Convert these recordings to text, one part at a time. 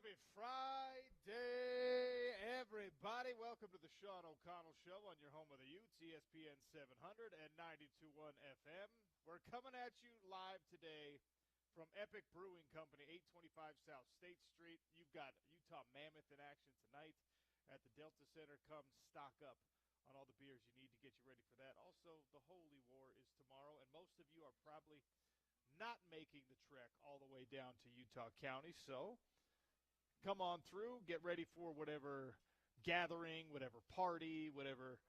Happy Friday, everybody. Welcome to the Sean O'Connell Show on your home of the Utes, ESPN 700 and 92.1 FM. We're coming at you live today from Epic Brewing Company, 825 South State Street. You've got Utah Mammoth in action tonight at the Delta Center. Come stock up on all the beers you need to get you ready for that. Also, the Holy War is tomorrow, and most of you are probably not making the trek all the way down to Utah County, so come on through, get ready for whatever gathering, whatever party, whatever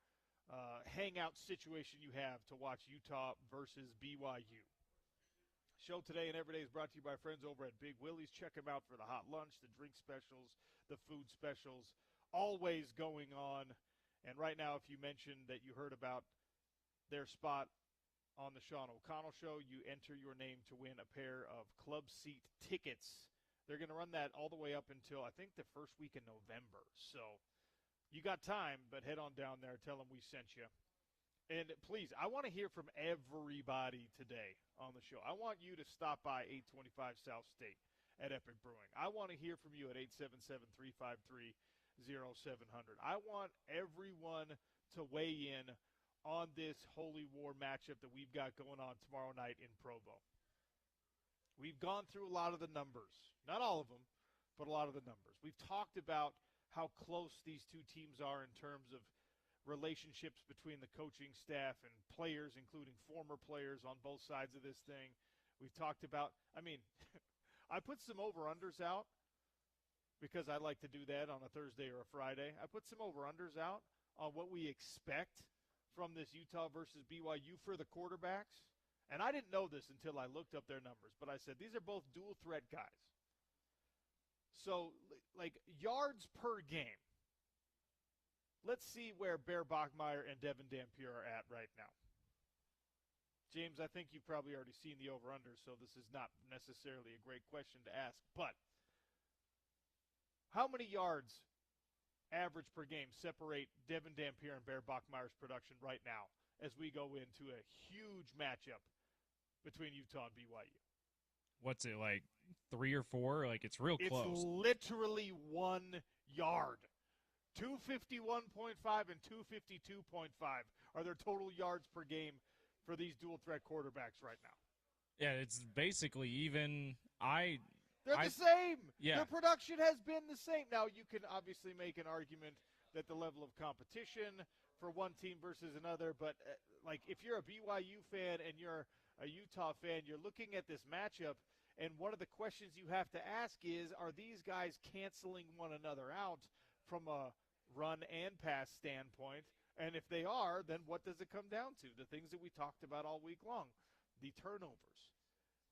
hangout situation you have to watch Utah versus BYU. Show today and every day is brought to you by friends over at Big Willie's. Check them out for the hot lunch, the drink specials, the food specials, always going on. And right now, if you mentioned that you heard about their spot on the Sean O'Connell Show, you enter your name to win a pair of club seat tickets. They're going to run that all the way up until, I think, the first week in November. So you got time, but head on down there. Tell them we sent you. And please, I want to hear from everybody today on the show. I want you to stop by 825 South State at Epic Brewing. I want to hear from you at 877-353-0700. I want everyone to weigh in on this Holy War matchup that we've got going on tomorrow night in Provo. We've gone through a lot of the numbers. Not all of them, but a lot of the numbers. We've talked about how close these two teams are in terms of relationships between the coaching staff and players, including former players on both sides of this thing. We've talked about, I put some over-unders out because I like to do that on a Thursday or a Friday. I put some over-unders out on what we expect from this Utah versus BYU for the quarterbacks. And I didn't know this until I looked up their numbers, but I said these are both dual threat guys. So, like, yards per game. Let's see where Bear Bachmeier and Devin Dampier are at right now. James, I think you've probably already seen the over-under, so this is not necessarily a great question to ask. But how many yards average per game separate Devin Dampier and Bear Bachmeier's production right now as we go into a huge matchup between Utah and BYU? What's it, like 3 or 4? Like, it's real close. It's literally 1 yard. 251.5 and 252.5 are their total yards per game for these dual-threat quarterbacks right now. Yeah, it's basically even. They're the same. Yeah. Their production has been the same. Now, you can obviously make an argument that the level of competition for one team versus another, but like if you're a BYU fan and you're a Utah fan, you're looking at this matchup, and one of the questions you have to ask is, are these guys canceling one another out from a run and pass standpoint? And if they are, then what does it come down to? The things that we talked about all week long, the turnovers,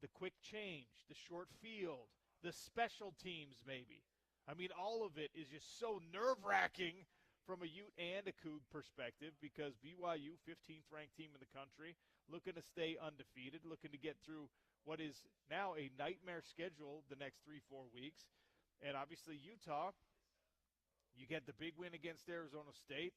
the quick change, the short field, the special teams maybe. I mean, all of it is just so nerve-wracking from a Ute and a Coug perspective because BYU, 15th ranked team in the country, looking to stay undefeated, looking to get through what is now a nightmare schedule the next 3-4 weeks. And obviously Utah, you get the big win against Arizona State.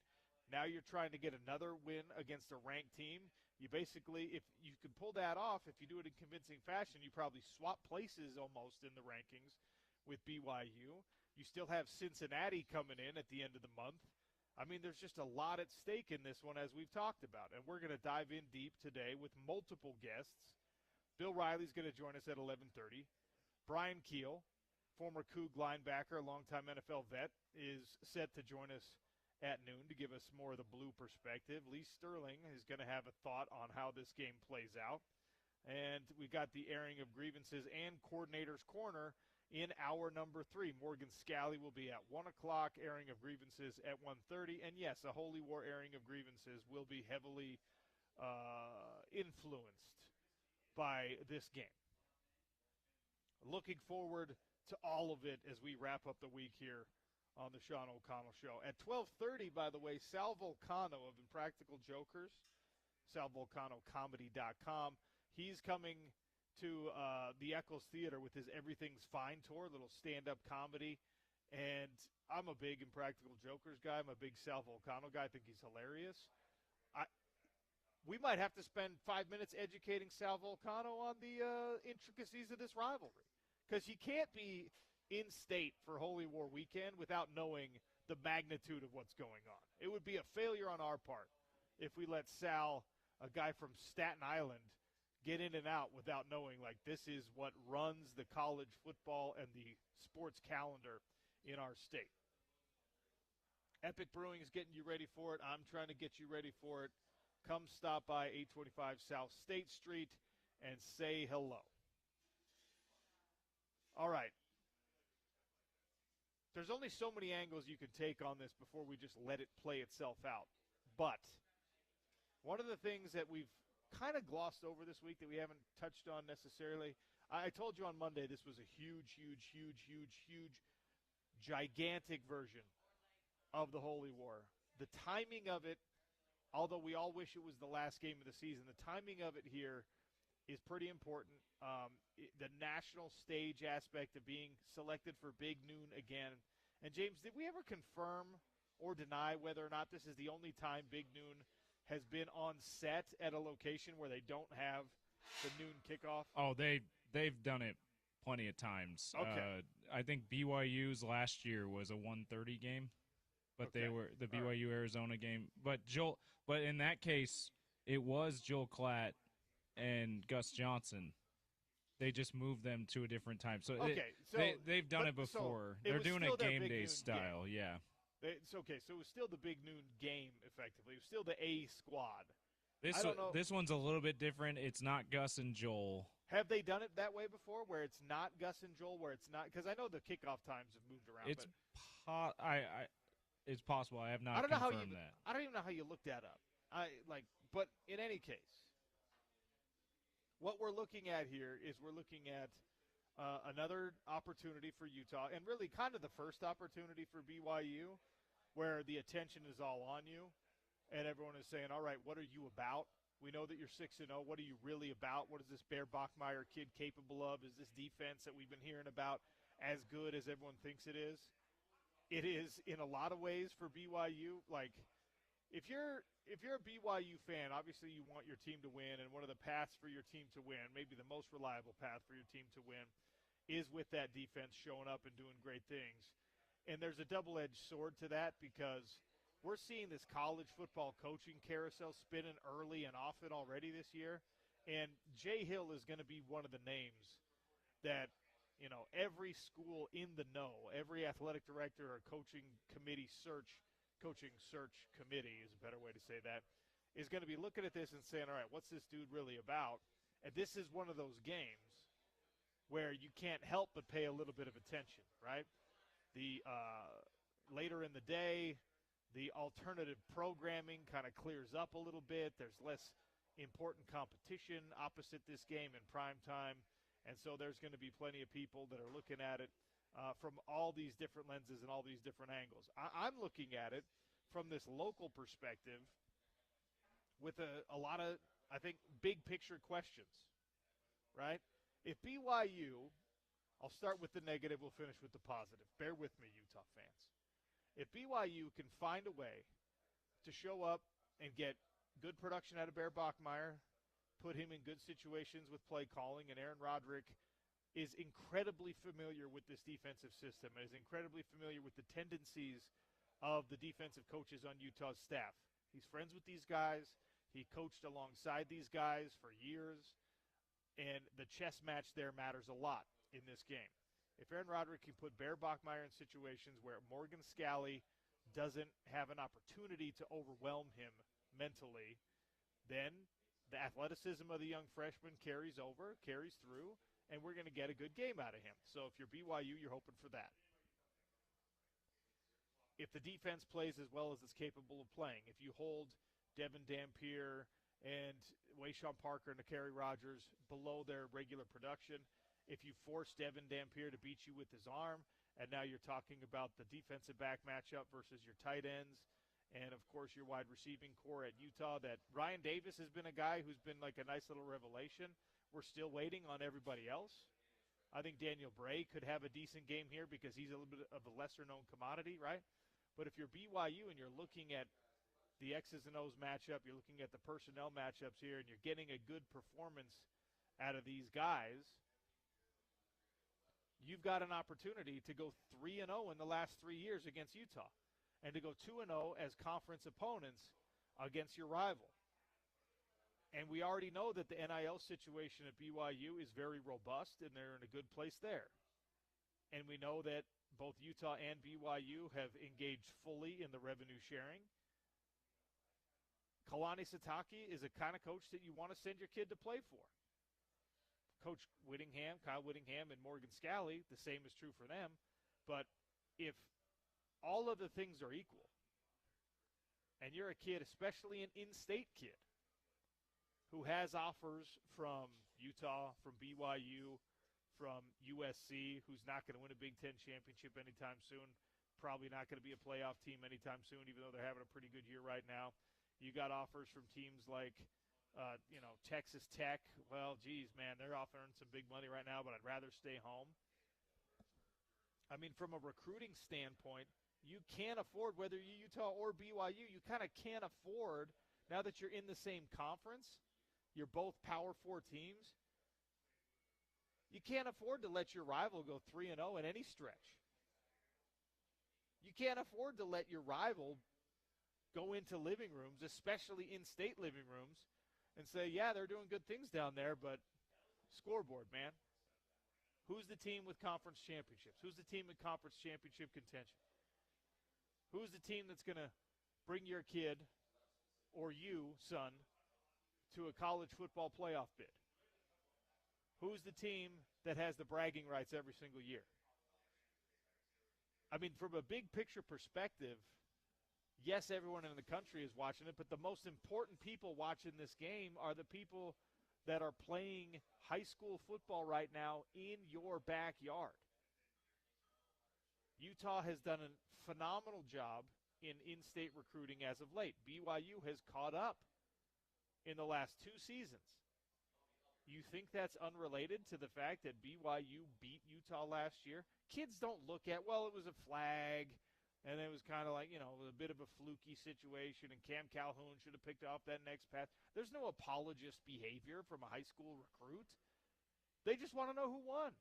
Now you're trying to get another win against a ranked team. You basically, if you can pull that off, if you do it in convincing fashion, you probably swap places almost in the rankings with BYU. You still have Cincinnati coming in at the end of the month. I mean, there's just a lot at stake in this one, as we've talked about. And we're going to dive in deep today with multiple guests. Bill Riley's going to join us at 11:30. Brian Keel, former Coug linebacker, longtime NFL vet, is set to join us at noon to give us more of the blue perspective. Lee Sterling is going to have a thought on how this game plays out. And we got the airing of grievances and Coordinator's Corner in hour number 3. Morgan Scally will be at 1 o'clock, airing of grievances at 1:30. And, yes, a Holy War airing of grievances will be heavily influenced by this game. Looking forward to all of it as we wrap up the week here on the Sean O'Connell Show. At 12:30, by the way, Sal Vulcano of Impractical Jokers, salvulcanocomedy.com. He's coming to the Eccles Theater with his Everything's Fine tour, little stand-up comedy. And I'm a big Impractical Jokers guy. I'm a big Sal Vulcano guy. I think he's hilarious. We might have to spend 5 minutes educating Sal Vulcano on the intricacies of this rivalry. Because he can't be in state for Holy War weekend without knowing the magnitude of what's going on. It would be a failure on our part if we let Sal, a guy from Staten Island, get in and out without knowing, like, this is what runs the college football and the sports calendar in our state. Epic Brewing is getting you ready for it. I'm trying to get you ready for it. Come stop by 825 South State Street and say hello. All right. There's only so many angles you can take on this before we just let it play itself out. But one of the things that we've kind of glossed over this week that we haven't touched on necessarily, I told you on Monday this was a huge, gigantic version of the Holy War. The timing of it, although we all wish it was the last game of the season, the timing of it here is pretty important. The national stage aspect of being selected for Big Noon again. And, James, did we ever confirm or deny whether or not this is the only time Big Noon has been on set at a location where they don't have the noon kickoff? Oh, they've done it plenty of times. Okay. I think BYU's last year was a 1:30 game, but Okay. they were the BYU Arizona game. But in that case, it was Joel Klatt and Gus Johnson. They just moved them to a different time. So, they've done it before. They're doing a game day style, yeah. It's okay. So it was still the Big Noon game, effectively. It was still the A squad. This one's a little bit different. It's not Gus and Joel. Have they done it that way before, where it's not Gus and Joel, where it's not? Because I know the kickoff times have moved around. It's possible. I have not confirmed that. I don't even know how you looked that up. But in any case, what we're looking at here is we're looking at another opportunity for Utah, and really kind of the first opportunity for BYU, where the attention is all on you, and everyone is saying, all right, what are you about? We know that you're 6-0. What are you really about? What is this Bear Bachmeier kid capable of? Is this defense that we've been hearing about as good as everyone thinks it is? It is in a lot of ways for BYU. Like, if you're a BYU fan, obviously you want your team to win, and one of the paths for your team to win, maybe the most reliable path for your team to win, is with that defense showing up and doing great things. And there's a double-edged sword to that, because we're seeing this college football coaching carousel spinning early and often already this year. And Jay Hill is going to be one of the names that, every school in the know, every athletic director or coaching search committee is a better way to say that, is going to be looking at this and saying, all right, what's this dude really about? And this is one of those games where you can't help but pay a little bit of attention, right? The later in the day, the alternative programming kind of clears up a little bit. There's less important competition opposite this game in prime time. And so there's going to be plenty of people that are looking at it from all these different lenses and all these different angles. I'm looking at it from this local perspective with a lot of, I think, big picture questions, right? If BYU, I'll start with the negative, we'll finish with the positive. Bear with me, Utah fans. If BYU can find a way to show up and get good production out of Bear Bachmeier, put him in good situations with play calling, and Aaron Roderick is incredibly familiar with this defensive system, is incredibly familiar with the tendencies of the defensive coaches on Utah's staff. He's friends with these guys. He coached alongside these guys for years, and the chess match there matters a lot in this game. If Aaron Roderick can put Bear Bachmeier in situations where Morgan Scalley doesn't have an opportunity to overwhelm him mentally, then the athleticism of the young freshman carries through, and we're going to get a good game out of him. So if you're BYU, you're hoping for that. If the defense plays as well as it's capable of playing, if you hold Devin Dampier and Wayshawn Parker and Nakari Rogers below their regular production, if you force Devin Dampier to beat you with his arm, and now you're talking about the defensive back matchup versus your tight ends, and, of course, your wide receiving core at Utah, that Ryan Davis has been a guy who's been like a nice little revelation. We're still waiting on everybody else. I think Daniel Bray could have a decent game here because he's a little bit of a lesser-known commodity, right? But if you're BYU and you're looking at the X's and O's matchup, you're looking at the personnel matchups here, and you're getting a good performance out of these guys, you've got an opportunity to go 3-0 in the last 3 years against Utah and to go 2-0 as conference opponents against your rival. And we already know that the NIL situation at BYU is very robust, and they're in a good place there. And we know that both Utah and BYU have engaged fully in the revenue sharing. Kalani Sitake is a kind of coach that you want to send your kid to play for. Coach Whittingham, Kyle Whittingham, and Morgan Scalley, the same is true for them. But if all other things are equal, and you're a kid, especially an in-state kid, who has offers from Utah, from BYU, from USC, who's not going to win a Big Ten championship anytime soon, probably not going to be a playoff team anytime soon, even though they're having a pretty good year right now. You got offers from teams like, Texas Tech. Well, geez, man, they're offering some big money right now, but I'd rather stay home. I mean, from a recruiting standpoint, you can't afford, whether you're Utah or BYU, you kind of can't afford, now that you're in the same conference, you're both Power 4 teams, you can't afford to let your rival go 3-0 in any stretch. You can't afford to let your rival go into living rooms, especially in-state living rooms, and say, yeah, they're doing good things down there, but scoreboard, man. Who's the team with conference championships? Who's the team in conference championship contention? Who's the team that's going to bring your kid or you, son, to a college football playoff bid? Who's the team that has the bragging rights every single year? I mean, from a big picture perspective, yes, everyone in the country is watching it, but the most important people watching this game are the people that are playing high school football right now in your backyard. Utah has done a phenomenal job in in-state recruiting as of late. BYU has caught up in the last 2 seasons. You think that's unrelated to the fact that BYU beat Utah last year? Kids don't look at, well, it was a flag, and it was kind of like, a bit of a fluky situation, and Cam Calhoun should have picked off that next pass. There's no apologist behavior from a high school recruit. They just want to know who won.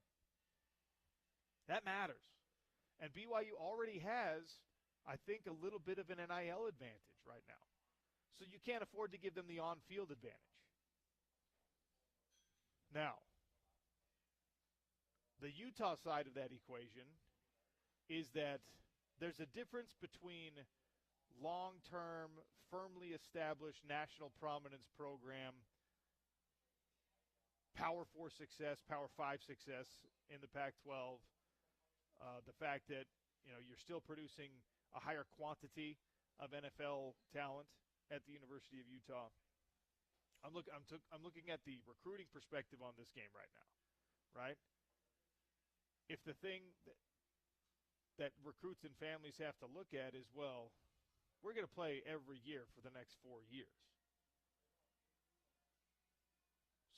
That matters. And BYU already has, I think, a little bit of an NIL advantage right now. So you can't afford to give them the on-field advantage. Now, the Utah side of that equation is that there's a difference between long-term, firmly established national prominence program, Power 4 success, Power 5 success in the Pac-12, the fact that you're still producing a higher quantity of NFL talent at the University of Utah. I'm looking at the recruiting perspective on this game right now, right? If the thing that recruits and families have to look at is, well, we're going to play every year for the next 4 years.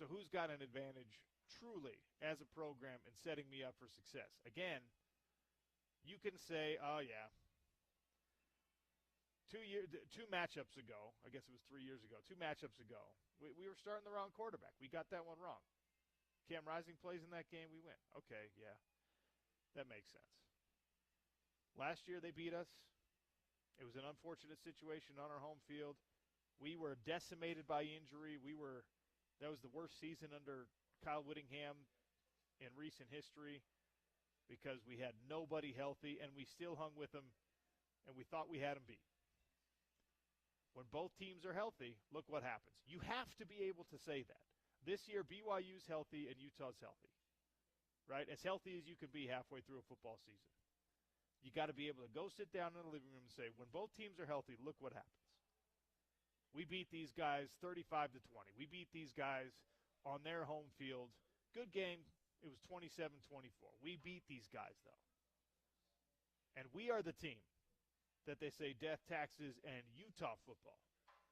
So who's got an advantage truly as a program in setting me up for success? Again, you can say, oh, yeah, 2 matchups ago, I guess it was 3 years ago, 2 matchups ago, we were starting the wrong quarterback. We got that one wrong. Cam Rising plays in that game, we win. Okay, yeah, that makes sense. Last year they beat us. It was an unfortunate situation on our home field. We were decimated by injury. That was the worst season under Kyle Whittingham in recent history because we had nobody healthy, and we still hung with them, and we thought we had them beat. When both teams are healthy, look what happens. You have to be able to say that. This year, BYU's healthy and Utah's healthy, right? As healthy as you can be halfway through a football season. You got to be able to go sit down in the living room and say, when both teams are healthy, look what happens. We beat these guys 35-20. We beat these guys on their home field. Good game. It was 27-24. We beat these guys, though. And we are the team that they say death, taxes, and Utah football.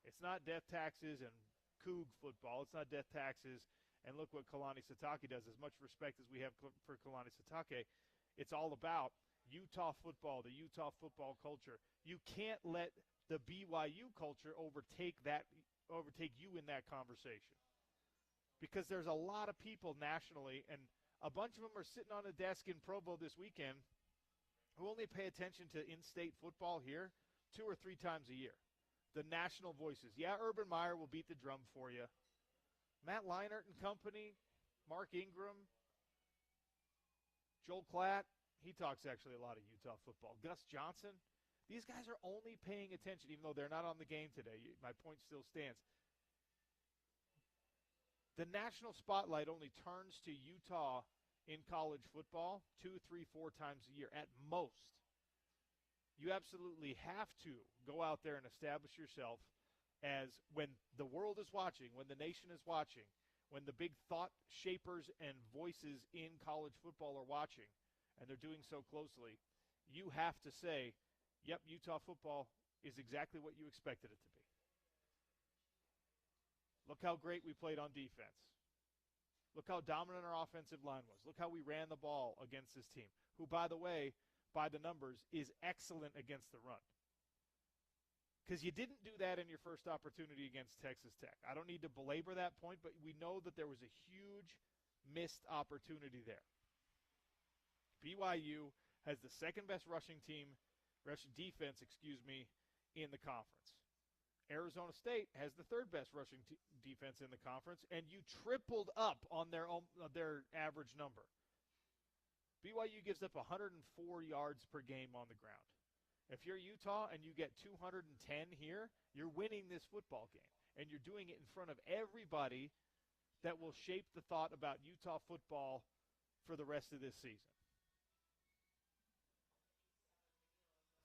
It's not death, taxes, and Coug football. It's not death, taxes, and look what Kalani Sitake does. As much respect as we have for Kalani Sitake, it's all about Utah football, the Utah football culture. You can't let the BYU culture overtake you in that conversation. Because there's a lot of people nationally and A bunch of them are sitting on a desk in Provo this weekend who only pay attention to in-state football here 2 or 3 times a year. The national voices. Yeah, Urban Meyer will beat the drum for you. Matt Leinart and company, Mark Ingram, Joel Klatt, he talks actually a lot of Utah football. Gus Johnson, these guys are only paying attention, even though they're not on the game today. My point still stands. The national spotlight only turns to Utah in college football 2, 3, 4 times a year at most. You absolutely have to go out there and establish yourself as, when the world is watching, when the nation is watching, when the big thought shapers and voices in college football are watching, and they're doing so closely, you have to say, yep, Utah football is exactly what you expected it to be. Look how great we played on defense. Look how dominant our offensive line was. Look how we ran the ball against this team, who, by the way, by the numbers, is excellent against the run. Because you didn't do that in your first opportunity against Texas Tech. I don't need to belabor that point, but we know that there was a huge missed opportunity there. BYU has the second-best rushing defense, in the conference. Arizona State has the third-best rushing defense in the conference, and you tripled up on their average number. BYU gives up 104 yards per game on the ground. If you're Utah and you get 210 here, you're winning this football game. And you're doing it in front of everybody that will shape the thought about Utah football for the rest of this season.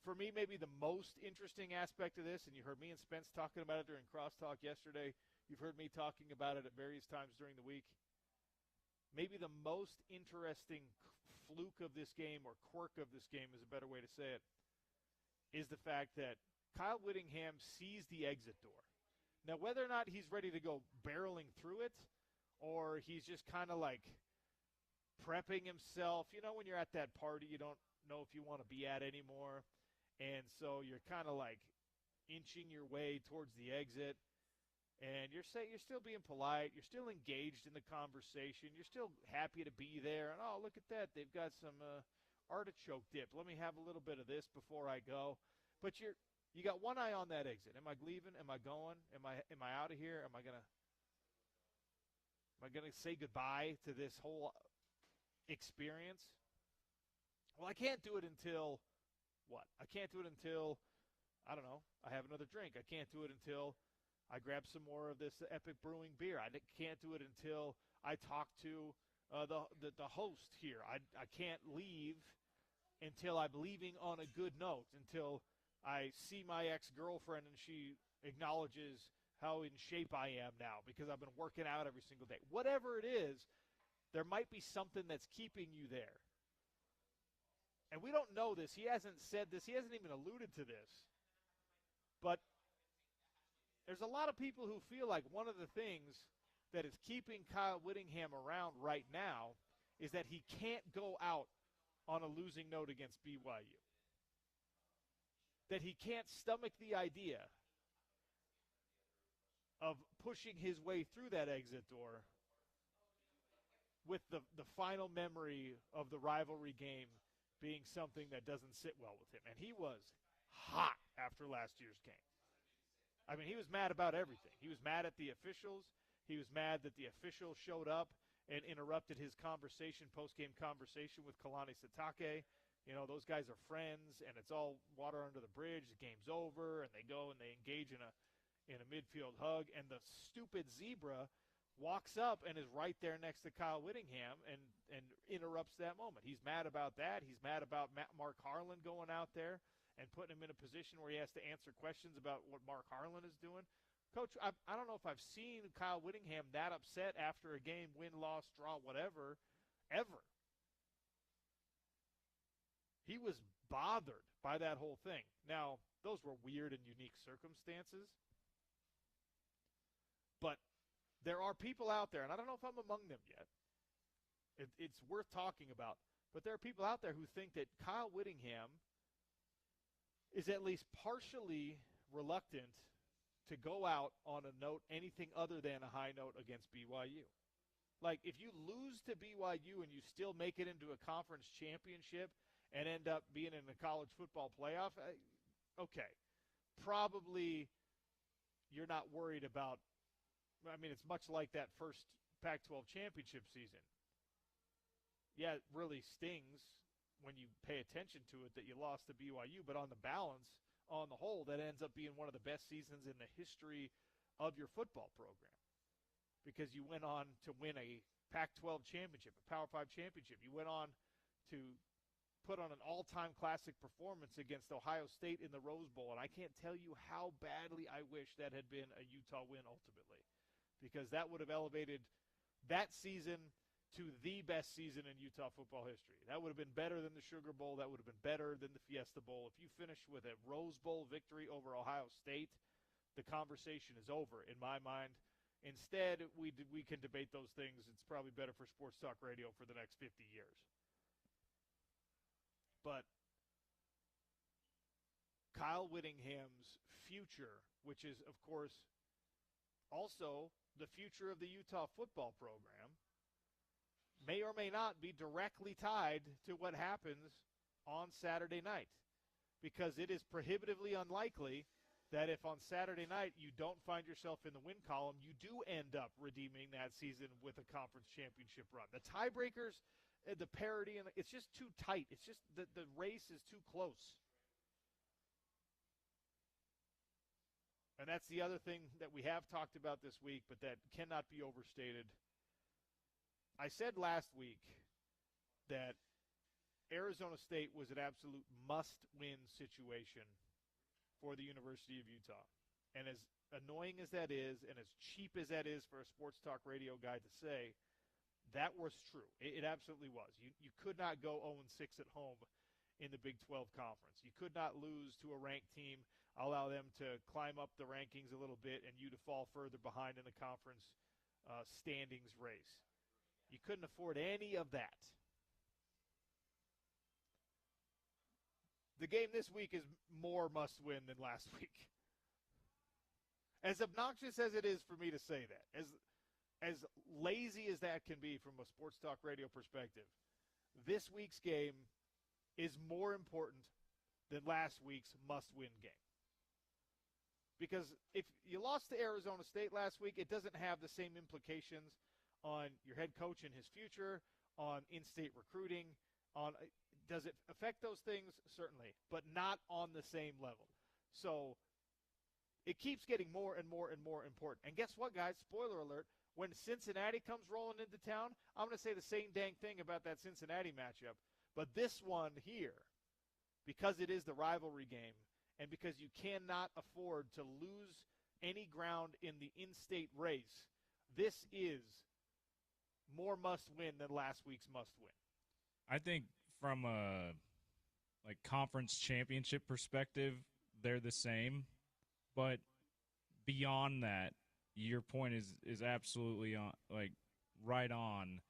For me, maybe the most interesting aspect of this, and you heard me and Spence talking about it during Crosstalk yesterday. You've heard me talking about it at various times during the week. Maybe the most interesting fluke of this game, or quirk of this game is a better way to say it, is the fact that Kyle Whittingham sees the exit door. Now, whether or not he's ready to go barreling through it, or he's just kind of like prepping himself. You know, when you're at that party, you don't know if you want to be at anymore. And so you're kind of like inching your way towards the exit. And you're still being polite. You're still engaged in the conversation. You're still happy to be there. And, oh, look at that. They've got some artichoke dip. Let me have a little bit of this before I go. But you got one eye on that exit. Am I leaving? Am I going? Am I out of here? Am I gonna say goodbye to this whole experience? Well, I can't do it until what? I can't do it until, I don't know, I have another drink. I can't do it until I grab some more of this Epic Brewing beer. I can't do it until I talk to the host here. I can't leave until I'm leaving on a good note, until I see my ex-girlfriend and she acknowledges how in shape I am now because I've been working out every single day. Whatever it is, there might be something that's keeping you there. And we don't know this. He hasn't said this. He hasn't even alluded to this. But there's a lot of people who feel like one of the things that is keeping Kyle Whittingham around right now is that he can't go out on a losing note against BYU. That he can't stomach the idea of pushing his way through that exit door with the final memory of the rivalry game being something that doesn't sit well with him. And he was hot after last year's game. I mean, he was mad about everything. He was mad at the officials. He was mad that the officials showed up and interrupted his post-game conversation with Kalani Sitake. You know, those guys are friends, and it's all water under the bridge. The game's over, and they go and they engage in a midfield hug. And the stupid zebra walks up and is right there next to Kyle Whittingham and interrupts that moment. He's mad about that. He's mad about Mark Harlan going out there and putting him in a position where he has to answer questions about what Mark Harlan is doing. Coach, I don't know if I've seen Kyle Whittingham that upset after a game, win, loss, draw, whatever, ever. He was bothered by that whole thing. Now, those were weird and unique circumstances. But there are people out there, and I don't know if I'm among them yet. It's worth talking about. But there are people out there who think that Kyle Whittingham is at least partially reluctant to go out on a note anything other than a high note against BYU. Like, if you lose to BYU and you still make it into a conference championship and end up being in a college football playoff, okay. Probably you're not worried about – I mean, it's much like that first Pac-12 championship season. Yeah, it really stings when you pay attention to it that you lost to BYU, but on the balance, on the whole, that ends up being one of the best seasons in the history of your football program because you went on to win a Pac-12 championship, a Power 5 championship. You went on to put on an all-time classic performance against Ohio State in the Rose Bowl, and I can't tell you how badly I wish that had been a Utah win ultimately because that would have elevated that season to the best season in Utah football history. That would have been better than the Sugar Bowl. That would have been better than the Fiesta Bowl. If you finish with a Rose Bowl victory over Ohio State, the conversation is over in my mind. Instead, we can debate those things. It's probably better for sports talk radio for the next 50 years. But Kyle Whittingham's future, which is, of course, also the future of the Utah football program, may or may not be directly tied to what happens on Saturday night. Because it is prohibitively unlikely that if on Saturday night you don't find yourself in the win column, you do end up redeeming that season with a conference championship run. The tiebreakers, the parity, and it's just too tight. It's just the race is too close. And that's the other thing that we have talked about this week, but that cannot be overstated. I said last week that Arizona State was an absolute must-win situation for the University of Utah. And as annoying as that is, and as cheap as that is for a sports talk radio guy to say, that was true. It absolutely was. You could not go 0-6 at home in the Big 12 Conference. You could not lose to a ranked team, allow them to climb up the rankings a little bit, and you to fall further behind in the conference standings race. You couldn't afford any of that. The game this week is more must-win than last week. As obnoxious as it is for me to say that, as lazy as that can be from a sports talk radio perspective, this week's game is more important than last week's must-win game. Because if you lost to Arizona State last week, it doesn't have the same implications on your head coach and his future, on in-state recruiting, on does it affect those things? Certainly, but not on the same level. So it keeps getting more and more and more important. And guess what, guys? Spoiler alert, when Cincinnati comes rolling into town, I'm going to say the same dang thing about that Cincinnati matchup. But this one here, because it is the rivalry game, and because you cannot afford to lose any ground in the in-state race, this is more must-win than last week's must-win. I think from a conference championship perspective, they're the same. But beyond that, your point is absolutely on, right on,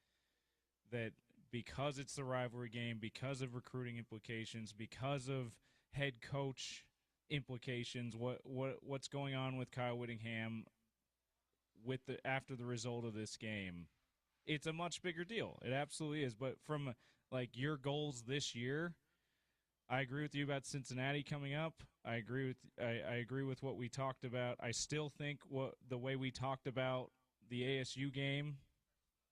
that because it's the rivalry game, because of recruiting implications, because of head coach implications, what's going on with Kyle Whittingham after the result of this game, it's a much bigger deal. It absolutely is. But from your goals this year, I agree with you about Cincinnati coming up. I agree with what we talked about. I still think the way we talked about the ASU game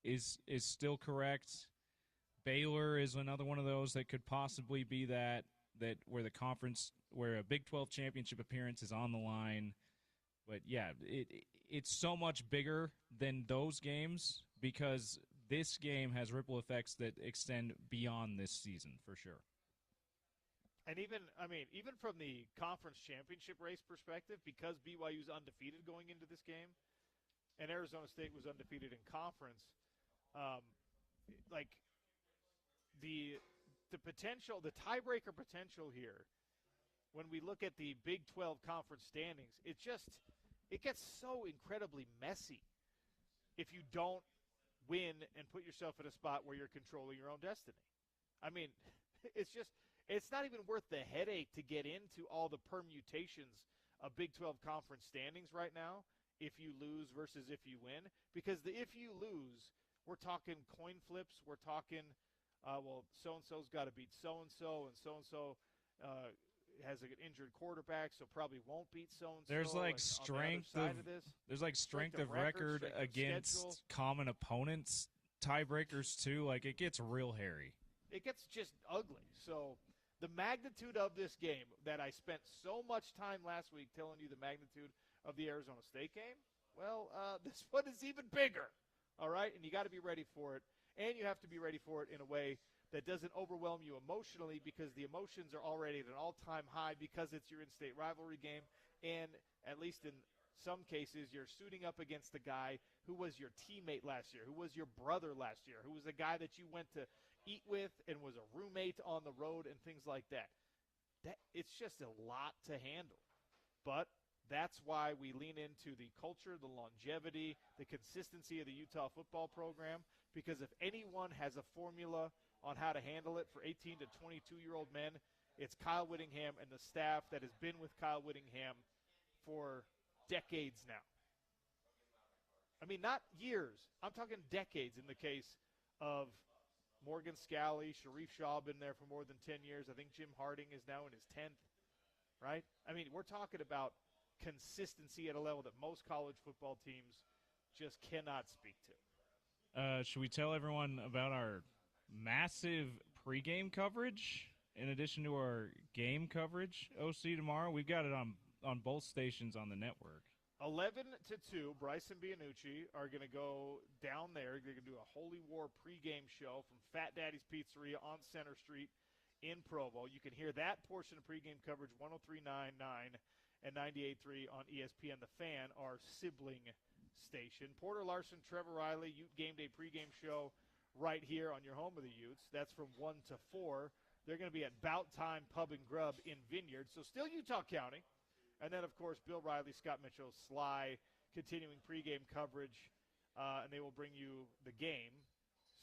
is still correct. Baylor is another one of those that could possibly be that where a Big 12 championship appearance is on the line. But yeah, it's so much bigger than those games because this game has ripple effects that extend beyond this season for sure. And even from the conference championship race perspective, because BYU's undefeated going into this game, and Arizona State was undefeated in conference, the potential, the tiebreaker potential here, when we look at the Big 12 conference standings, it gets so incredibly messy if you don't win and put yourself in a spot where you're controlling your own destiny. I mean, it's not even worth the headache to get into all the permutations of Big 12 conference standings right now if you lose versus if you win, because if you lose We're talking coin flips. We're talking, so-and-so's got to beat so-and-so, and so-and-so has an injured quarterback, so probably won't beat so-and-so. There's like strength of record against common opponents, tiebreakers too. Like, it gets real hairy. It gets just ugly. So the magnitude of this game that I spent so much time last week telling you the magnitude of the Arizona State game, well, this one is even bigger. All right? And you got to be ready for it. And you have to be ready for it in a way that doesn't overwhelm you emotionally, because the emotions are already at an all-time high because it's your in-state rivalry game. And at least in some cases, you're suiting up against the guy who was your teammate last year, who was your brother last year, who was the guy that you went to eat with and was a roommate on the road and things like that. It's just a lot to handle. But that's why we lean into the culture, the longevity, the consistency of the Utah football program, because if anyone has a formula on how to handle it for 18 to 22-year-old men, it's Kyle Whittingham and the staff that has been with Kyle Whittingham for decades now. I mean, not years. I'm talking decades in the case of Morgan Scalley, Sharif Shaw been there for more than 10 years. I think Jim Harding is now in his 10th, right? I mean, we're talking about consistency at a level that most college football teams just cannot speak to. Should we tell everyone about our massive pregame coverage in addition to our game coverage, OC, tomorrow? We've got it on both stations on the network. 11 to 2, Bryce and Bianucci are going to go down there. They're going to do a Holy War pregame show from Fat Daddy's Pizzeria on Center Street in Provo. You can hear that portion of pregame coverage, 103.9 and 98.3 on ESPN. The Fan, our sibling station. Porter Larson, Trevor Riley, Ute Game Day pregame show right here on your home of the Utes. That's from 1 to 4. They're going to be at Bout Time Pub and Grub in Vineyard, so still Utah County. And then, of course, Bill Riley, Scott Mitchell, Sly, continuing pregame coverage, and they will bring you the game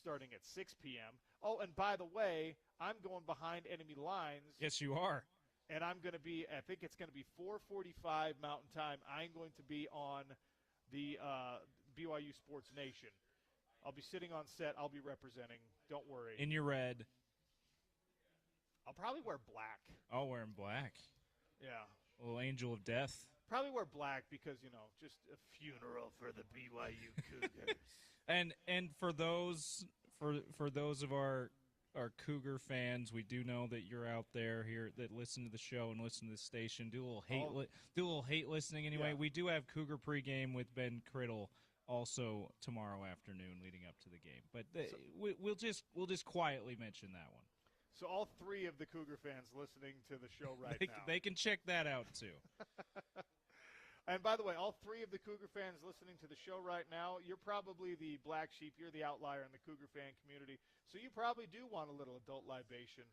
starting at 6 p.m. Oh, and by the way, I'm going behind enemy lines. Yes, you are. And I'm going to be, I think it's going to be 4:45 Mountain Time. I'm going to be on the BYU Sports Nation. I'll be sitting on set. I'll be representing. Don't worry. In your red. I'll probably wear black. Oh, wearing black. Yeah. A little angel of death. Probably wear black because, just a funeral for the BYU Cougars. and for those of our Cougar fans, we do know that you're out there here that listen to the show and listen to the station. Do a little hate listening anyway. Yeah. We do have Cougar pregame with Ben Criddle also tomorrow afternoon leading up to the game. But we'll just quietly mention that one. So all three of the Cougar fans listening to the show now. They can check that out, too. And by the way, all three of the Cougar fans listening to the show right now, you're probably the black sheep. You're the outlier in the Cougar fan community. So you probably do want a little adult libation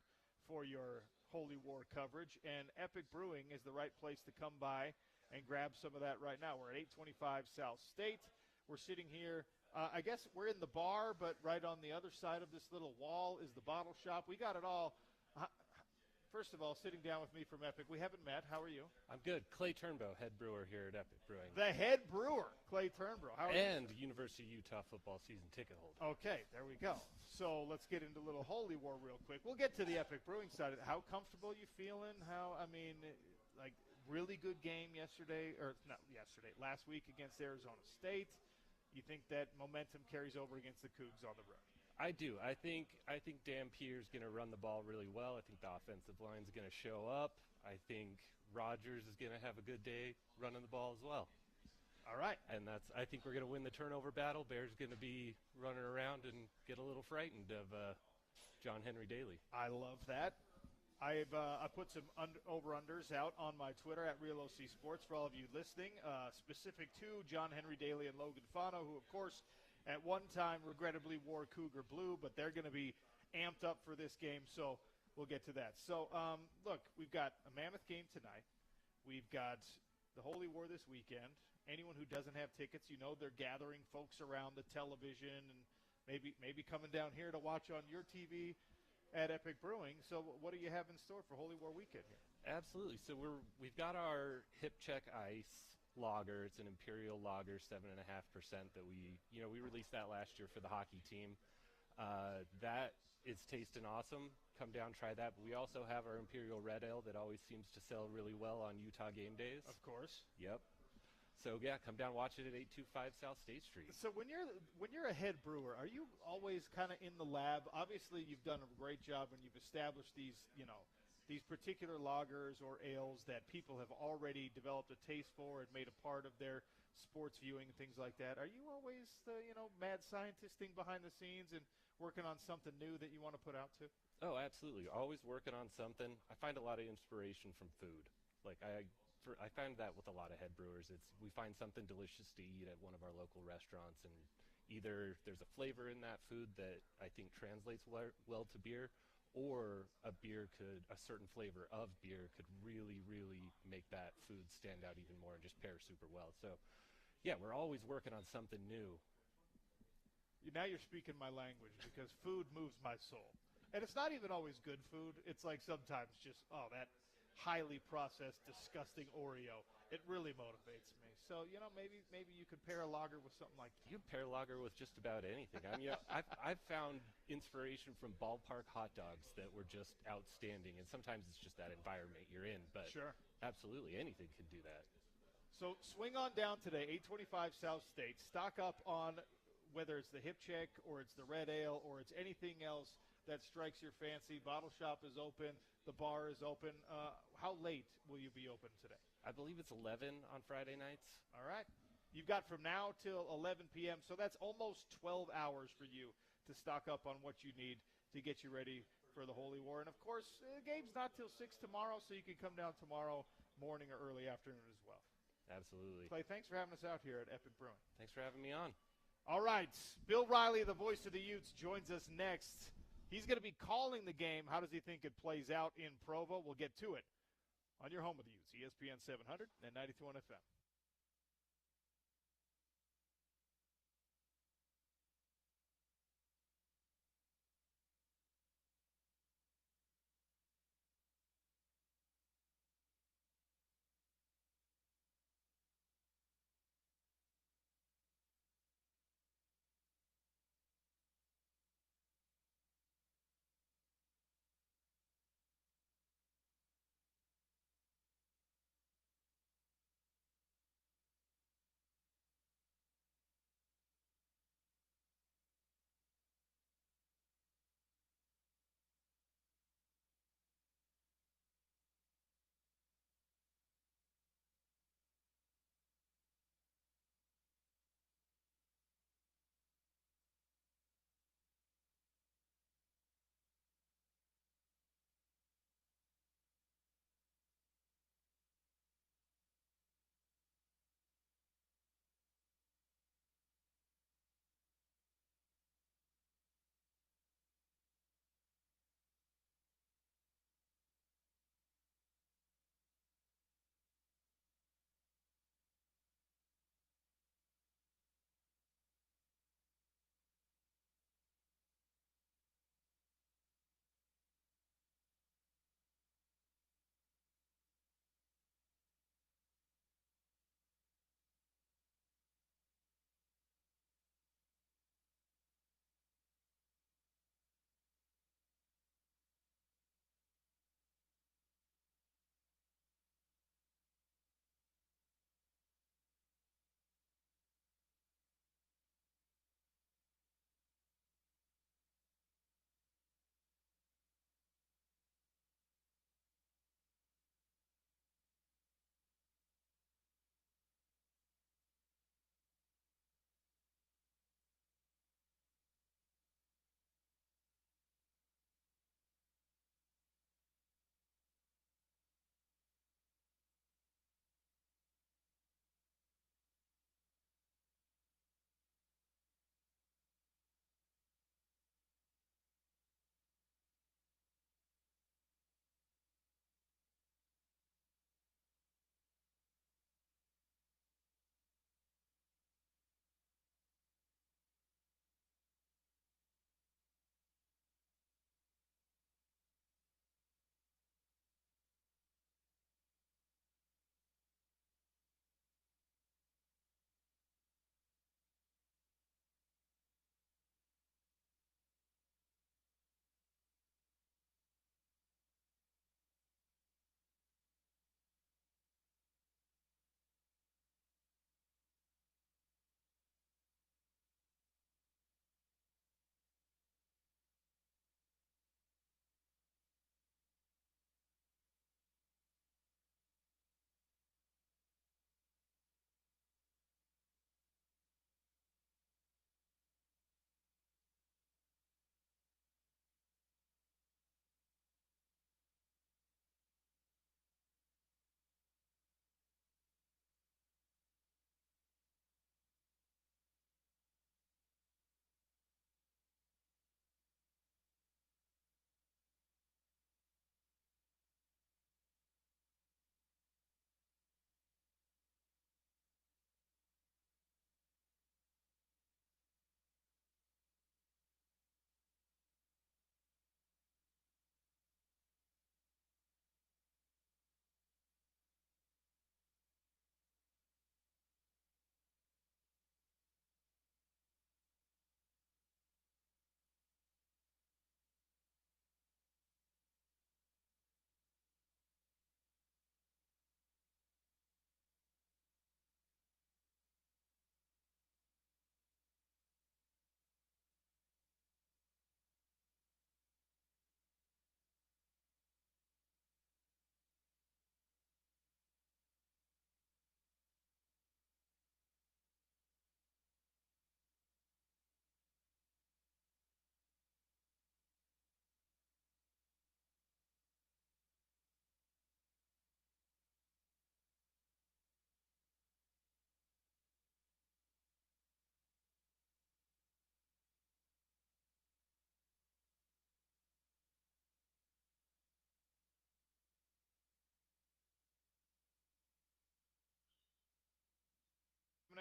for your Holy War coverage. And Epic Brewing is the right place to come by and grab some of that right now. We're at 825 South State. We're sitting here. I guess we're in the bar, but right on the other side of this little wall is the bottle shop. We got it all. First of all, sitting down with me from Epic, we haven't met. How are you? I'm good. Clay Turnbow, head brewer here at Epic Brewing. The head brewer, Clay Turnbow. How are you? And University of Utah football season ticket holder. Okay, there we go. So let's get into a little Holy War real quick. We'll get to the Epic Brewing side of it. How comfortable you feeling? Really good game last week against Arizona State. You think that momentum carries over against the Cougs on the road? I do. I think Dan Pierre's going to run the ball really well. I think the offensive line's going to show up. I think Rodgers is going to have a good day running the ball as well. All right. And I think we're going to win the turnover battle. Bears going to be running around and get a little frightened of John Henry Daly. I love that. I put some over-unders out on my Twitter at RealOC Sports for all of you listening, specific to John Henry Daly and Logan Fano, who, of course, at one time regrettably wore Cougar blue, but they're going to be amped up for this game, so we'll get to that. So, look, we've got a Mammoth game tonight. We've got the Holy War this weekend. Anyone who doesn't have tickets, they're gathering folks around the television and maybe coming down here to watch on your TV at Epic Brewing. So what do you have in store for Holy War weekend here? Absolutely. So we've got our hip check ice lager. It's an Imperial Lager, 7.5% that we released that last year for the hockey team. That is tasting awesome. Come down, try that. But we also have our Imperial Red Ale that always seems to sell really well on Utah game days. Of course. Yep. So yeah, come down, watch it at 825 South State Street. So when you're a head brewer, are you always kind of in the lab? Obviously, you've done a great job and you've established these particular lagers or ales that people have already developed a taste for and made a part of their sports viewing and things like that. Are you always the mad scientist thing behind the scenes and working on something new that you want to put out to? Oh, absolutely. Always working on something. I find a lot of inspiration from food. Like I find that with a lot of head brewers. We find something delicious to eat at one of our local restaurants, and either there's a flavor in that food that I think translates well to beer, or a certain flavor of beer could really, really make that food stand out even more and just pair super well. So, yeah, we're always working on something new. Now you're speaking my language, because food moves my soul. And it's not even always good food. It's like sometimes just, that highly processed, disgusting Oreo. It really motivates me. So, maybe you could pair a lager with something like that. You can pair lager with just about anything. I mean, I've found inspiration from ballpark hot dogs that were just outstanding. And sometimes it's just that environment you're in. But sure, absolutely anything can do that. So swing on down today, 825 South State. Stock up on whether it's the hip check or it's the red ale or it's anything else that strikes your fancy. Bottle shop is open. The bar is open. How late will you be open today? I believe it's 11 on Friday nights. All right. You've got from now till 11 p.m., so that's almost 12 hours for you to stock up on what you need to get you ready for the Holy War. And, of course, the game's not till 6 tomorrow, so you can come down tomorrow morning or early afternoon as well. Absolutely. Clay, thanks for having us out here at Epic Brewing. Thanks for having me on. All right. Bill Riley, the voice of the Utes, joins us next. He's going to be calling the game. How does he think it plays out in Provo? We'll get to it on your home of the Utes, ESPN 700 and 92.1 FM.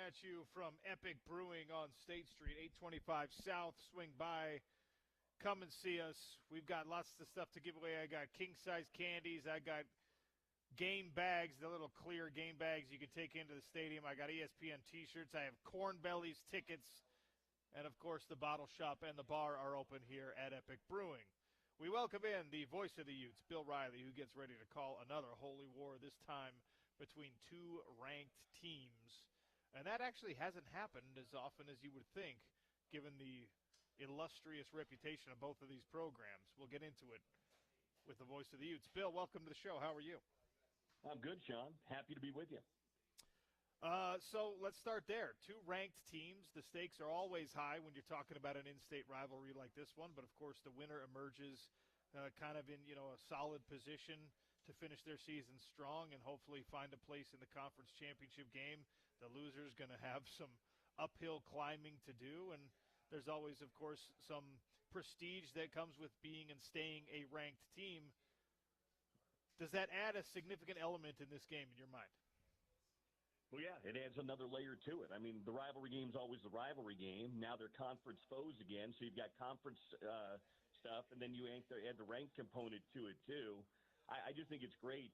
at you from Epic Brewing on State Street, 825 South. Swing by, come and see us. We've got lots of stuff to give away. I got king-size candies. I got game bags, the little clear game bags you can take into the stadium. I got ESPN T-shirts. I have Corn Bellies tickets. And, of course, the bottle shop and the bar are open here at Epic Brewing. We welcome in the voice of the Utes, Bill Riley, who gets ready to call another holy war, this time between two ranked teams. And that actually hasn't happened as often as you would think, given the illustrious reputation of both of these programs. We'll get into it with the voice of the Utes. Bill, welcome to the show. How are you? I'm good, Sean. Happy to be with you. So let's start there. Two ranked teams. The stakes are always high when you're talking about an in-state rivalry like this one. But, of course, the winner emerges kind of in, a solid position to finish their season strong and hopefully find a place in the conference championship game. The loser's going to have some uphill climbing to do, and there's always, of course, some prestige that comes with being and staying a ranked team. Does that add a significant element in this game in your mind? Well, yeah, it adds another layer to it. I mean, the rivalry game's always the rivalry game. Now they're conference foes again, so you've got conference stuff, and then you add the rank component to it, too. I just think it's great.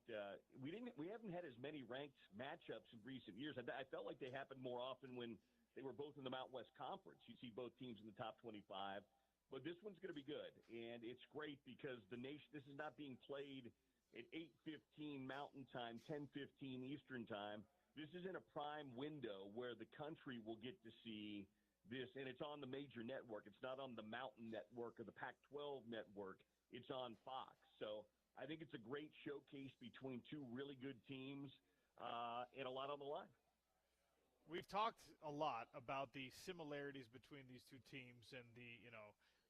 We haven't had as many ranked matchups in recent years. I felt like they happened more often when they were both in the Mountain West Conference. You see both teams in the top 25. But this one's going to be good, and it's great because this is not being played at 8:15 Mountain Time, 10:15 Eastern Time. This is in a prime window where the country will get to see this, and it's on the major network. It's not on the Mountain Network or the Pac-12 network. It's on Fox. So I think it's a great showcase between two really good teams and a lot on the line. We've talked a lot about the similarities between these two teams and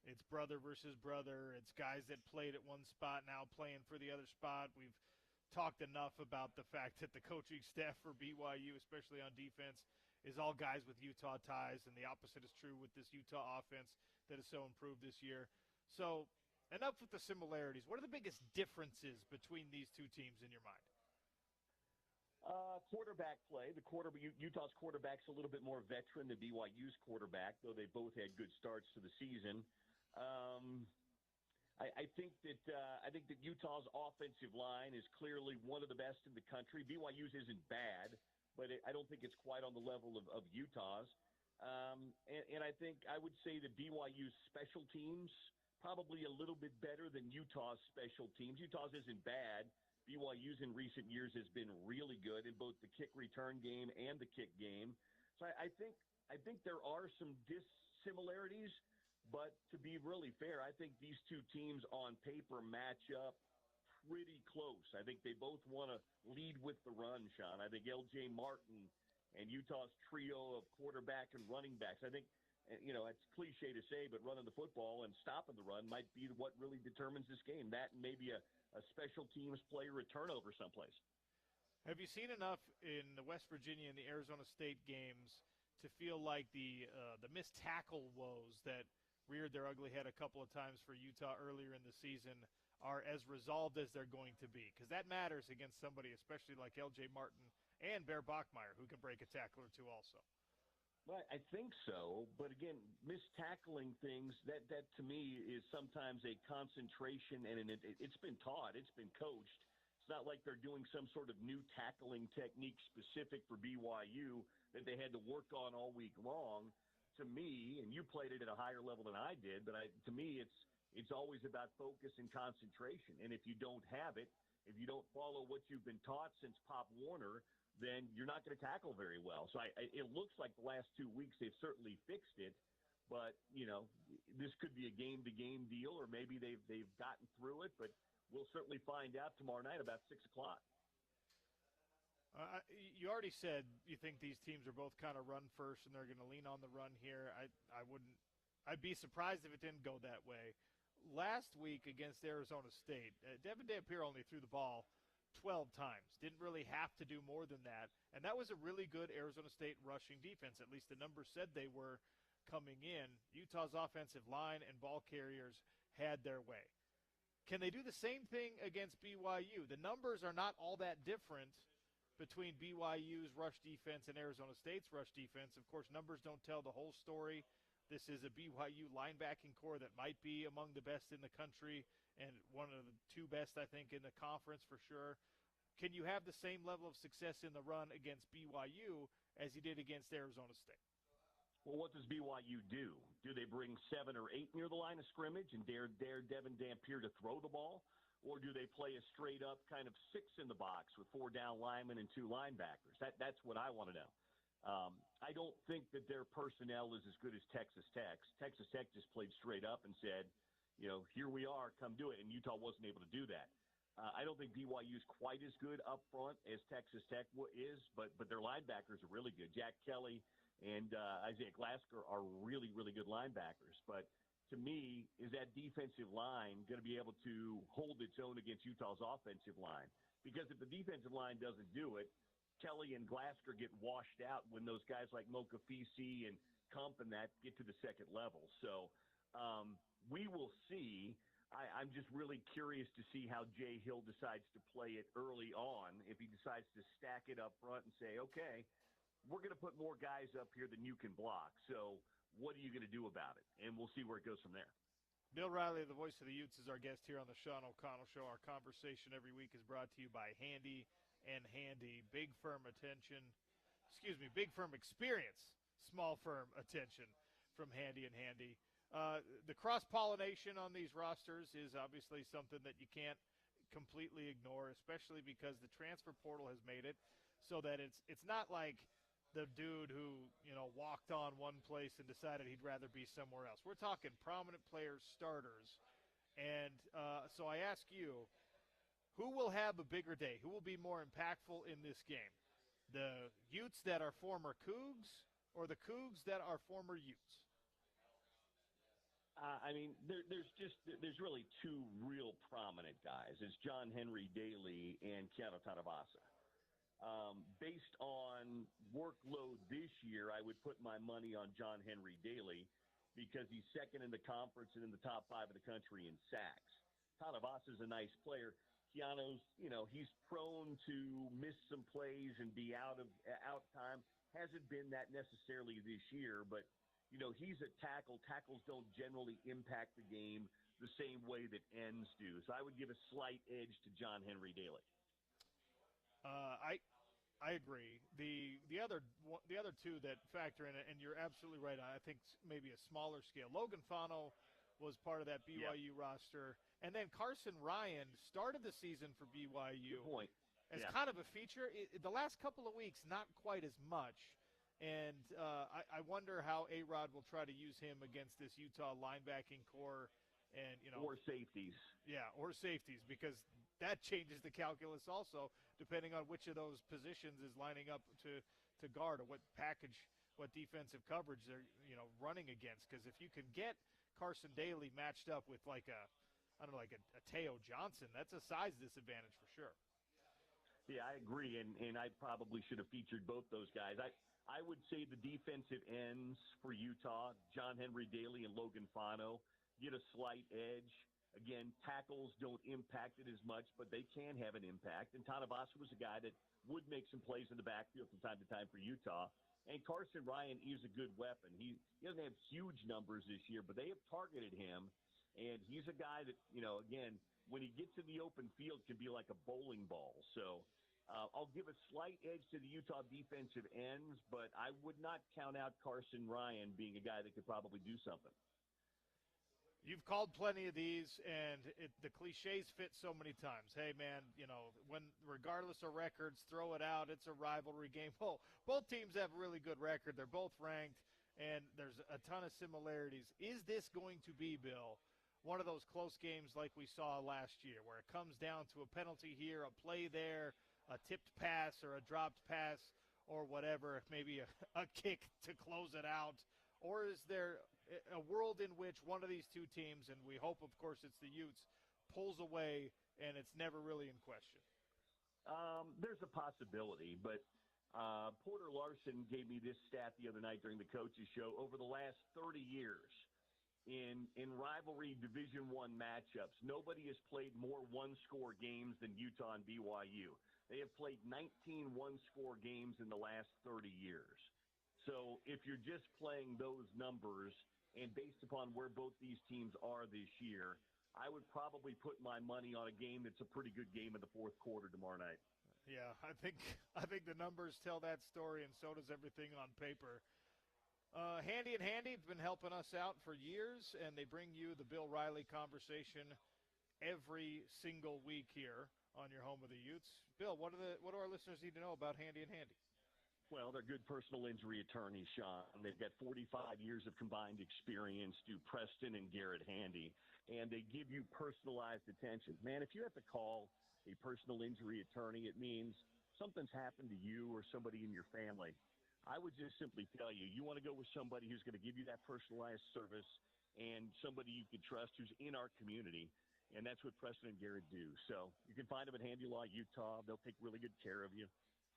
it's brother versus brother. It's guys that played at one spot now playing for the other spot. We've talked enough about the fact that the coaching staff for BYU, especially on defense, is all guys with Utah ties, and the opposite is true with this Utah offense that is so improved this year. So enough with the similarities. What are the biggest differences between these two teams in your mind? Quarterback play. Utah's quarterback's a little bit more veteran than BYU's quarterback, though they both had good starts to the season. I think that Utah's offensive line is clearly one of the best in the country. BYU's isn't bad, but I don't think it's quite on the level of Utah's. And I think I would say that BYU's special teams probably a little bit better than Utah's special teams. Utah's isn't bad. BYU's in recent years has been really good in both the kick return game and the kick game. So I think there are some dissimilarities, but to be really fair, I think these two teams on paper match up pretty close. I think they both want to lead with the run, Sean. I think L.J. Martin and Utah's trio of quarterback and running backs, I think, it's cliche to say, but running the football and stopping the run might be what really determines this game. That and maybe a special teams play or a turnover someplace. Have you seen enough in the West Virginia and the Arizona State games to feel like the missed tackle woes that reared their ugly head a couple of times for Utah earlier in the season are as resolved as they're going to be? Because that matters against somebody, especially like L.J. Martin and Bear Bachmeier, who can break a tackle or two also. Well, I think so, but again, mistackling things, that to me is sometimes a concentration, and it's been taught, it's been coached. It's not like they're doing some sort of new tackling technique specific for BYU that they had to work on all week long. To me, and you played it at a higher level than I did, but to me it's always about focus and concentration, and if you don't have it, if you don't follow what you've been taught since Pop Warner, then you're not going to tackle very well. So it looks like the last 2 weeks they've certainly fixed it, but, this could be a game-to-game deal, or maybe they've gotten through it, but we'll certainly find out tomorrow night about 6 o'clock. You already said you think these teams are both kind of run first and they're going to lean on the run here. I'd be surprised if it didn't go that way. Last week against Arizona State, Devin Dampier only threw the ball 12 times. Didn't really have to do more than that. And that was a really good Arizona State rushing defense. At least the numbers said they were coming in. Utah's offensive line and ball carriers had their way. Can they do the same thing against BYU? The numbers are not all that different between BYU's rush defense and Arizona State's rush defense. Of course, numbers don't tell the whole story. This is a BYU linebacking core that might be among the best in the country and one of the two best, I think, in the conference for sure. Can you have the same level of success in the run against BYU as you did against Arizona State? Well, what does BYU do? Do they bring 7 or 8 near the line of scrimmage and dare Devin Dampier to throw the ball? Or do they play a straight-up kind of 6 in the box with 4 down linemen and 2 linebackers? That's what I want to know. I don't think that their personnel is as good as Texas Tech's. Texas Tech just played straight up and said, here we are, come do it, and Utah wasn't able to do that. I don't think BYU is quite as good up front as Texas Tech is, but their linebackers are really good. Jack Kelly and Isaiah Glasker are really, really good linebackers. But to me, is that defensive line going to be able to hold its own against Utah's offensive line? Because if the defensive line doesn't do it, Kelly and Glasker get washed out when those guys like Moka Fisi and Kump and that get to the second level. So we will see. I'm just really curious to see how Jay Hill decides to play it early on, if he decides to stack it up front and say, okay, we're going to put more guys up here than you can block. So what are you going to do about it? And we'll see where it goes from there. Bill Riley, the voice of the Utes, is our guest here on the Sean O'Connell Show. Our conversation every week is brought to you by Handy and Handy. Big firm experience, small firm attention from Handy and Handy. The cross-pollination on these rosters is obviously something that you can't completely ignore, especially because the transfer portal has made it so that it's not like the dude who, walked on one place and decided he'd rather be somewhere else. We're talking prominent players, starters. And so I ask you, who will have a bigger day? Who will be more impactful in this game? The Utes that are former Cougs or the Cougs that are former Utes? There's really 2 real prominent guys. It's John Henry Daly and Keanu Tanavasa. Based on workload this year, I would put my money on John Henry Daly because he's second in the conference and in the top 5 of the country in sacks. Tanavasa's a nice player. Keanu's, he's prone to miss some plays and be out time. Hasn't been that necessarily this year, but, he's a tackle. Tackles don't generally impact the game the same way that ends do. So I would give a slight edge to John Henry Daly. I agree. The other 2 that factor in it, and you're absolutely right. I think maybe a smaller scale. Logan Fano was part of that BYU roster, and then Carson Ryan started the season for BYU as kind of a feature. The last couple of weeks, not quite as much, and I wonder how A-Rod will try to use him against this Utah linebacking core, and or safeties. Yeah, or safeties, because that changes the calculus also, depending on which of those positions is lining up to guard or what defensive coverage they're running against. Because if you can get Carson Daly matched up with like a Teo Johnson, that's a size disadvantage for sure. Yeah, I agree, and I probably should have featured both those guys. I would say the defensive ends for Utah, John Henry Daly and Logan Fano, get a slight edge. Again, tackles don't impact it as much, but they can have an impact. And Tanavasa was a guy that would make some plays in the backfield from time to time for Utah. And Carson Ryan is a good weapon. He doesn't have huge numbers this year, but they have targeted him. And he's a guy that, again, when he gets in the open field, can be like a bowling ball. So I'll give a slight edge to the Utah defensive ends, but I would not count out Carson Ryan being a guy that could probably do something. You've called plenty of these, and the cliches fit so many times. Hey, man, when regardless of records, throw it out. It's a rivalry game. Well, both teams have a really good record. They're both ranked, and there's a ton of similarities. Is this going to be, Bill, one of those close games like we saw last year, where it comes down to a penalty here, a play there, a tipped pass or a dropped pass or whatever, maybe a kick to close it out? Or is there a world in which one of these 2 teams, and we hope, of course, it's the Utes, pulls away and it's never really in question? There's a possibility, but Porter Larson gave me this stat the other night during the coaches show. Over the last 30 years, in rivalry Division I matchups. Nobody has played more one-score games than Utah and BYU. They have played 19 one-score games in the last 30 years. So if you're just playing those numbers and based upon where both these teams are this year, I would probably put my money on a game that's a pretty good game in the fourth quarter tomorrow night. Yeah, I think the numbers tell that story, and so does everything on paper. Handy and Handy have been helping us out for years, and they bring you the Bill Riley conversation every single week here on your home of the Utes. Bill, what do our listeners need to know about Handy and Handy? Well, they're good personal injury attorneys, Sean. They've got 45 years of combined experience to Preston and Garrett Handy, and they give you personalized attention. Man, if you have to call a personal injury attorney, it means something's happened to you or somebody in your family. I would just simply tell you, you want to go with somebody who's going to give you that personalized service and somebody you can trust who's in our community, and that's what Preston and Garrett do. So you can find them at Handy Law Utah. They'll take really good care of you.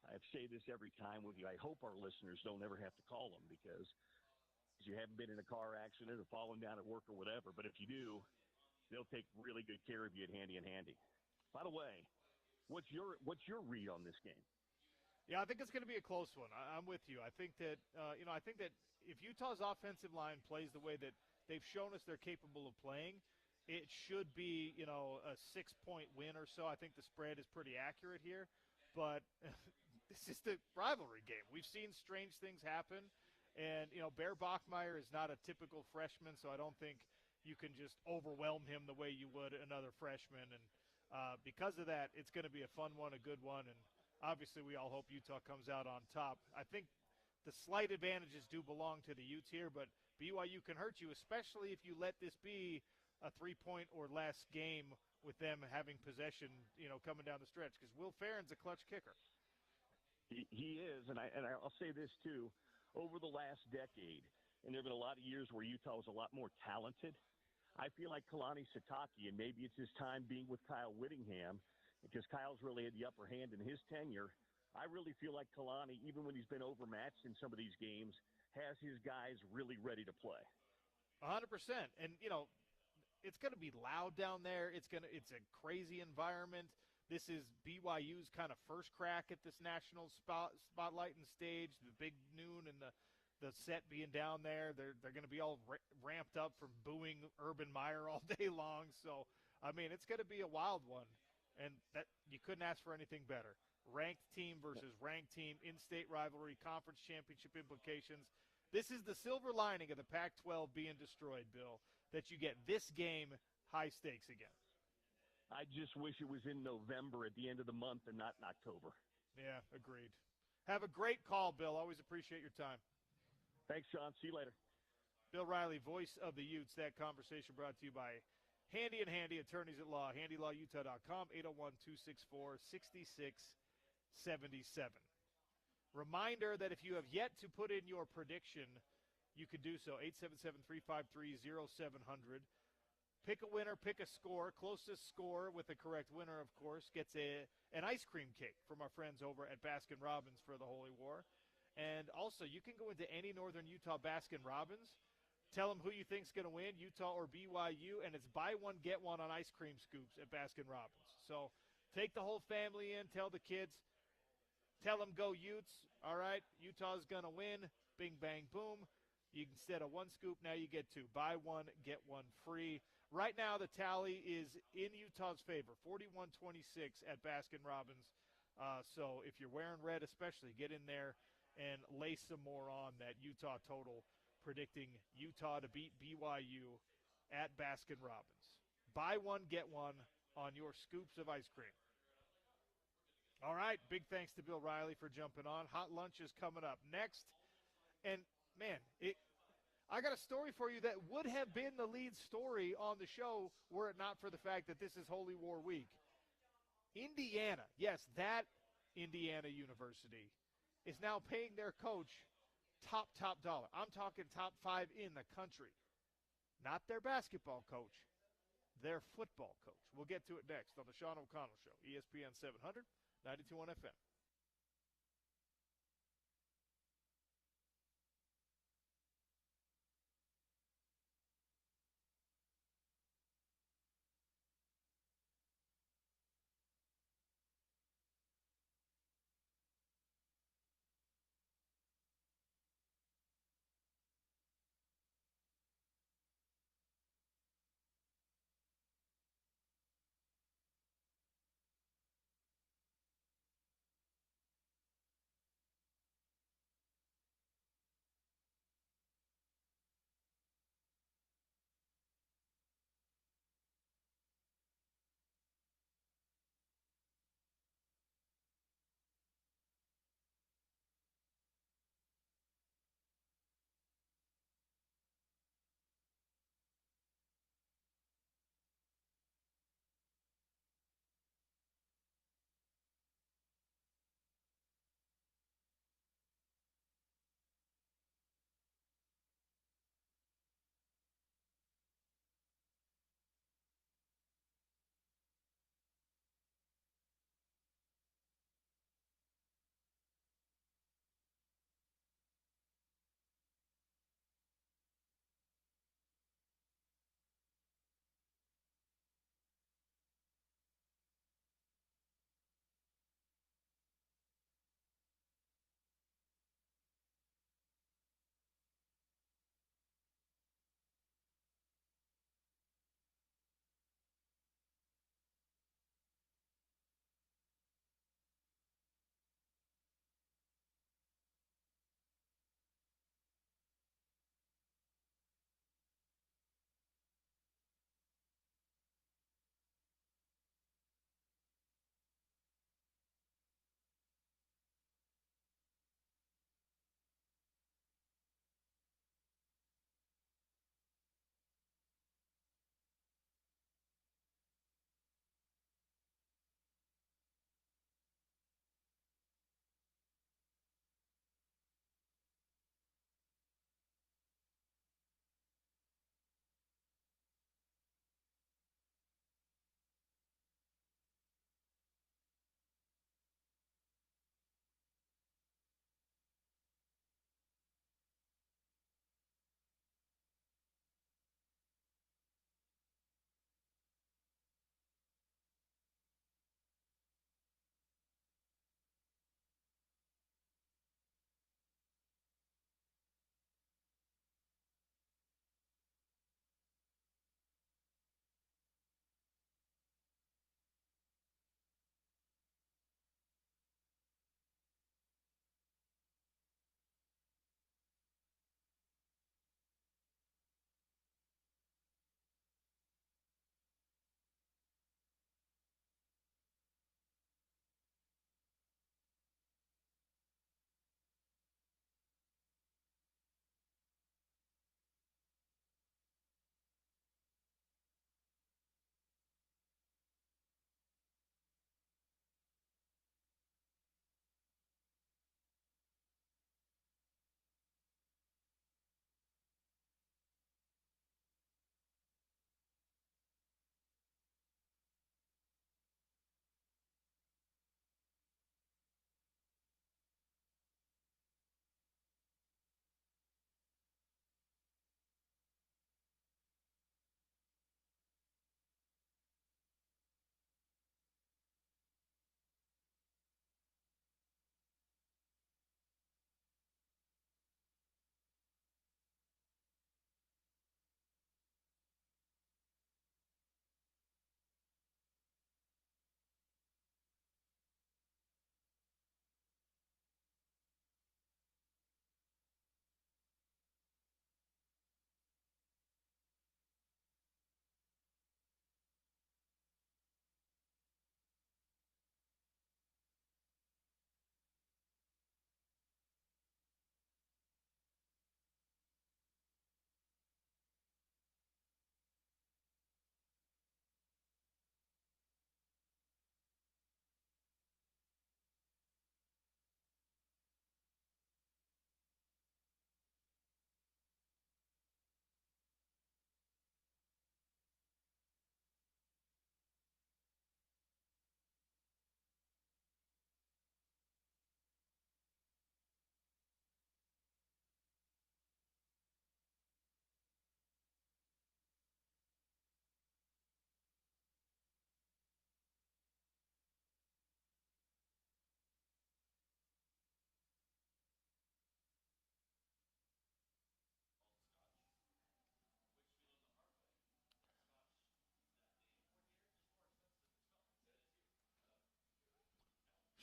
I say this every time with you. I hope our listeners don't ever have to call them because you haven't been in a car accident or fallen down at work or whatever. But if you do, they'll take really good care of you at Handy and Handy. By the way, what's your read on this game? Yeah, I think it's going to be a close one. I'm with you. I think that if Utah's offensive line plays the way that they've shown us they're capable of playing, it should be a 6-point win or so. I think the spread is pretty accurate here, but this is the rivalry game. We've seen strange things happen, and Bear Bachmeier is not a typical freshman, so I don't think you can just overwhelm him the way you would another freshman. And because of that, it's going to be a fun one, a good one, and obviously we all hope Utah comes out on top. I think the slight advantages do belong to the Utes here, but BYU can hurt you, especially if you let this be a 3-point or less game with them having possession, coming down the stretch, because Will Farron's a clutch kicker. He is, and I'll say this too. Over the last decade, and there have been a lot of years where Utah was a lot more talented, I feel like Kalani Sitake, and maybe it's his time being with Kyle Whittingham, because Kyle's really had the upper hand in his tenure. I really feel like Kalani, even when he's been overmatched in some of these games, has his guys really ready to play. 100%. And, it's going to be loud down there. It's a crazy environment. This is BYU's kind of first crack at this national spotlight and stage, the big noon and the set being down there. They're going to be all ramped up from booing Urban Meyer all day long. So, I mean, it's going to be a wild one, and that you couldn't ask for anything better. Ranked team versus ranked team, in-state rivalry, conference championship implications. This is the silver lining of the Pac-12 being destroyed, Bill, that you get this game high stakes again. I just wish it was in November at the end of the month and not in October. Yeah, agreed. Have a great call, Bill. Always appreciate your time. Thanks, Sean. See you later. Bill Riley, voice of the Utes. That conversation brought to you by Handy and Handy, attorneys at law, handylawutah.com, 801-264-6677. Reminder that if you have yet to put in your prediction, you can do so, 877-353-0700. Pick a winner, pick a score. Closest score with the correct winner, of course, gets an ice cream cake from our friends over at Baskin-Robbins for the Holy War. And also, you can go into any Northern Utah Baskin-Robbins, tell them who you think's going to win, Utah or BYU, and it's buy one, get one on ice cream scoops at Baskin-Robbins. So take the whole family in, tell the kids, tell them go Utes, all right, Utah's going to win, bing, bang, boom. Instead of one scoop, now you get two. Buy one, get one free. Right now, the tally is in Utah's favor, 41-26 at Baskin-Robbins. So if you're wearing red especially, get in there and lay some more on that Utah total, predicting Utah to beat BYU at Baskin-Robbins. Buy one, get one on your scoops of ice cream. All right, big thanks to Bill Riley for jumping on. Hot lunch is coming up next. And, man, I got a story for you that would have been the lead story on the show were it not for the fact that this is Holy War Week. Indiana, yes, that Indiana University is now paying their coach top dollar. I'm talking top 5 in the country. Not their basketball coach, their football coach. We'll get to it next on the Sean O'Connell Show, ESPN 700, 92.1 FM.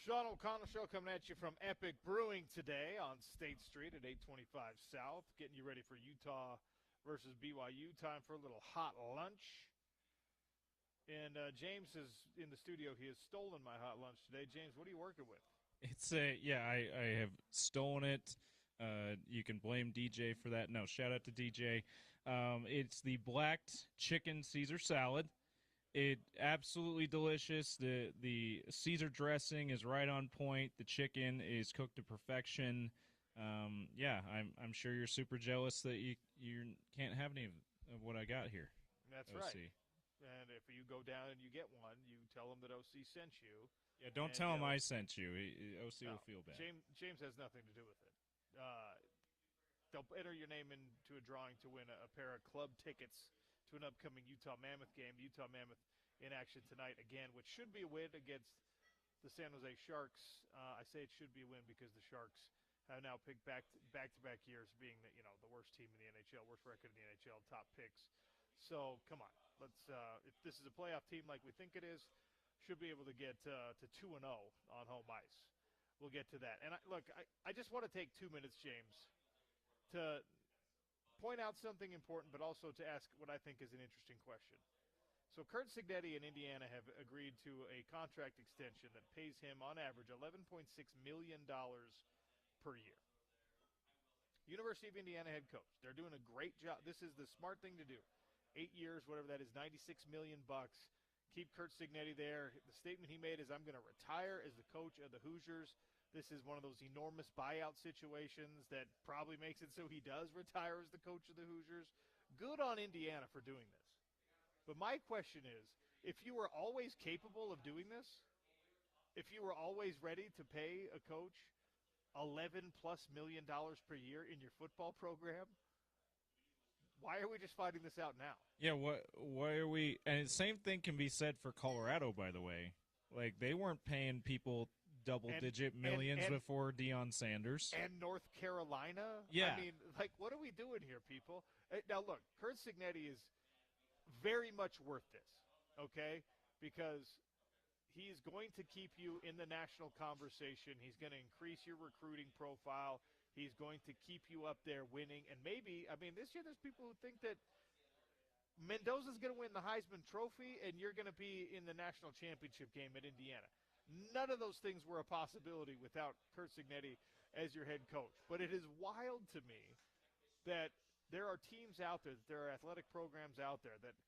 Sean O'Connell Show coming at you from Epic Brewing today on State Street at 825 South, getting you ready for Utah versus BYU. Time for a little hot lunch. And James is in the studio. He has stolen my hot lunch today. James, what are you working with? I have stolen it. You can blame DJ for that. No, shout out to DJ. It's the blacked chicken Caesar salad. It absolutely delicious. The Caesar dressing is right on point. The chicken is cooked to perfection. I'm sure you're super jealous that you can't have any of what I got here. That's OC. Right. And if you go down and you get one, you tell them that OC sent you. Yeah, don't tell him I sent you. OC will feel bad. James has nothing to do with it. They'll enter your name into a drawing to win a pair of club tickets to an upcoming Utah Mammoth game. Utah Mammoth in action tonight again, which should be a win against the San Jose Sharks. I say it should be a win because the Sharks have now picked back-to-back years being the worst team in the NHL, worst record in the NHL, top picks. So come on, let's. If this is a playoff team like we think it is, should be able to get to 2-0 on home ice. We'll get to that. And I just want to take 2 minutes, James, to point out something important, but also to ask what I think is an interesting question. So Curt Cignetti and Indiana have agreed to a contract extension that pays him, on average, $11.6 million per year. University of Indiana head coach. They're doing a great job. This is the smart thing to do. 8 years, whatever that is, $96 million. Keep Curt Cignetti there. The statement he made is, I'm going to retire as the coach of the Hoosiers. This is one of those enormous buyout situations that probably makes it so he does retire as the coach of the Hoosiers. Good on Indiana for doing this. But my question is, if you were always capable of doing this, if you were always ready to pay a coach $11+ million per year in your football program, why are we just finding this out now? Yeah, why are we? And the same thing can be said for Colorado, by the way. Like, they weren't paying people double-digit millions before Deion Sanders. And North Carolina? Yeah. I mean, what are we doing here, people? Now, look, Curt Cignetti is very much worth this, okay? Because he's going to keep you in the national conversation. He's going to increase your recruiting profile. He's going to keep you up there winning. And maybe, this year there's people who think that Mendoza's going to win the Heisman Trophy and you're going to be in the national championship game at Indiana. None of those things were a possibility without Curt Cignetti as your head coach. But it is wild to me that there are teams out there, that there are athletic programs out there that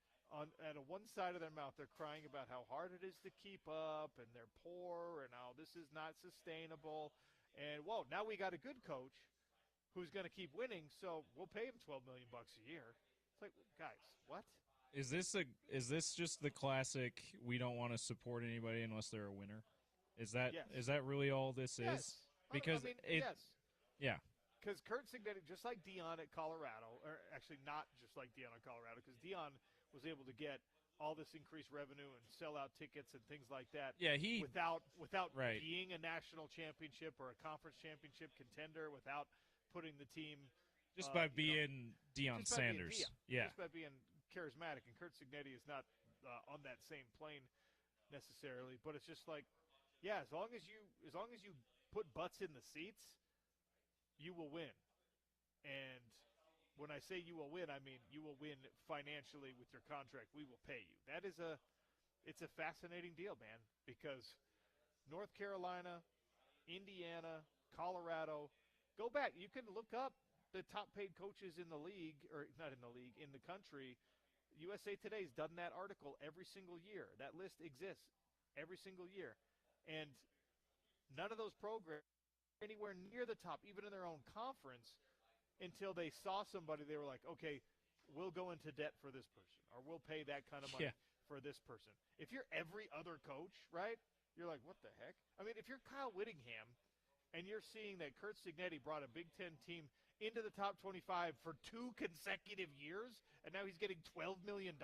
at one side of their mouth they're crying about how hard it is to keep up and they're poor and how this is not sustainable. And, whoa, now we got a good coach who's going to keep winning, so we'll pay him $12 million a year. It's like, guys, what? Is this just the classic we don't want to support anybody unless they're a winner? Is that really all this is? Because yes. Yeah. Because Curt Cignetti, just like Deion at Colorado, or actually not just like Deion at Colorado, because Deion was able to get all this increased revenue and sell out tickets and things like that. Yeah, without right. being a national championship or a conference championship contender, without putting the team just by being Deion Sanders. Just by being charismatic. And Curt Cignetti is not on that same plane necessarily, but it's just like, yeah, as long as you put butts in the seats, you will win. And when I say you will win, I mean you will win financially with your contract. We will pay you. It's a fascinating deal, man, because North Carolina, Indiana, Colorado, go back. You can look up the top paid coaches in the league, or not in the league, in the country. USA Today's done that article every single year. That list exists every single year. And none of those programs are anywhere near the top, even in their own conference, until they saw somebody. They were like, okay, we'll go into debt for this person, or we'll pay that kind of money for this person. If you're every other coach, right, you're like, what the heck? I mean, if you're Kyle Whittingham and you're seeing that Curt Cignetti brought a Big Ten team into the top 25 for 2 consecutive years, and now he's getting $12 million,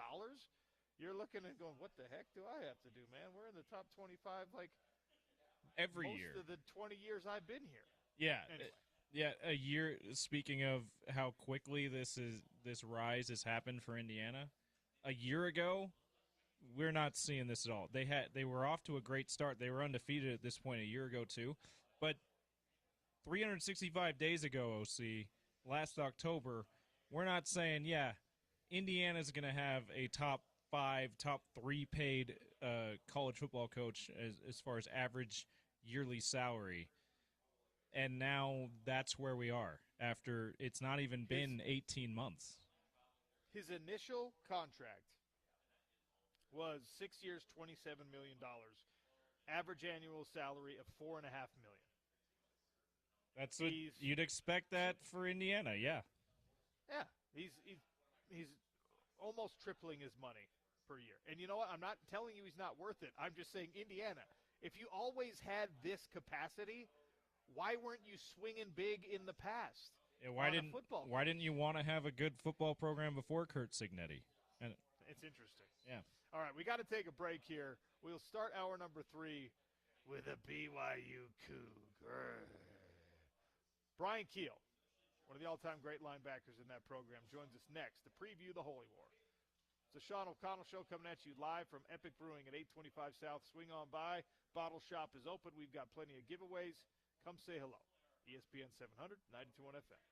you're looking and going, what the heck do I have to do, man? We're in the top 25 like every most year of the 20 years I've been here. Yeah. Anyway. Yeah, a year. Speaking of how quickly this rise has happened for Indiana, a year ago we're not seeing this at all. They were off to a great start. They were undefeated at this point a year ago too, but 365 days ago, OC, last October, we're not saying, Indiana's going to have a top 5, top 3 paid college football coach as far as average yearly salary. And now that's where we are after it's not even been 18 months. His initial contract was 6 years, $27 million. Average annual salary of $4.5 million. That's what you'd expect that for Indiana, yeah. Yeah, he's almost tripling his money per year. And you know what? I'm not telling you he's not worth it. I'm just saying, Indiana, if you always had this capacity, why weren't you swinging big in the past? Yeah, why didn't you want to have a good football program before Curt Cignetti? And it's interesting. Yeah. All right, we got to take a break here. We'll start hour number 3 with a BYU Cougar. Brian Keel, one of the all-time great linebackers in that program, joins us next to preview the Holy War. It's the Sean O'Connell Show coming at you live from Epic Brewing at 825 South. Swing on by. Bottle shop is open. We've got plenty of giveaways. Come say hello. ESPN 700, 92.1 FM.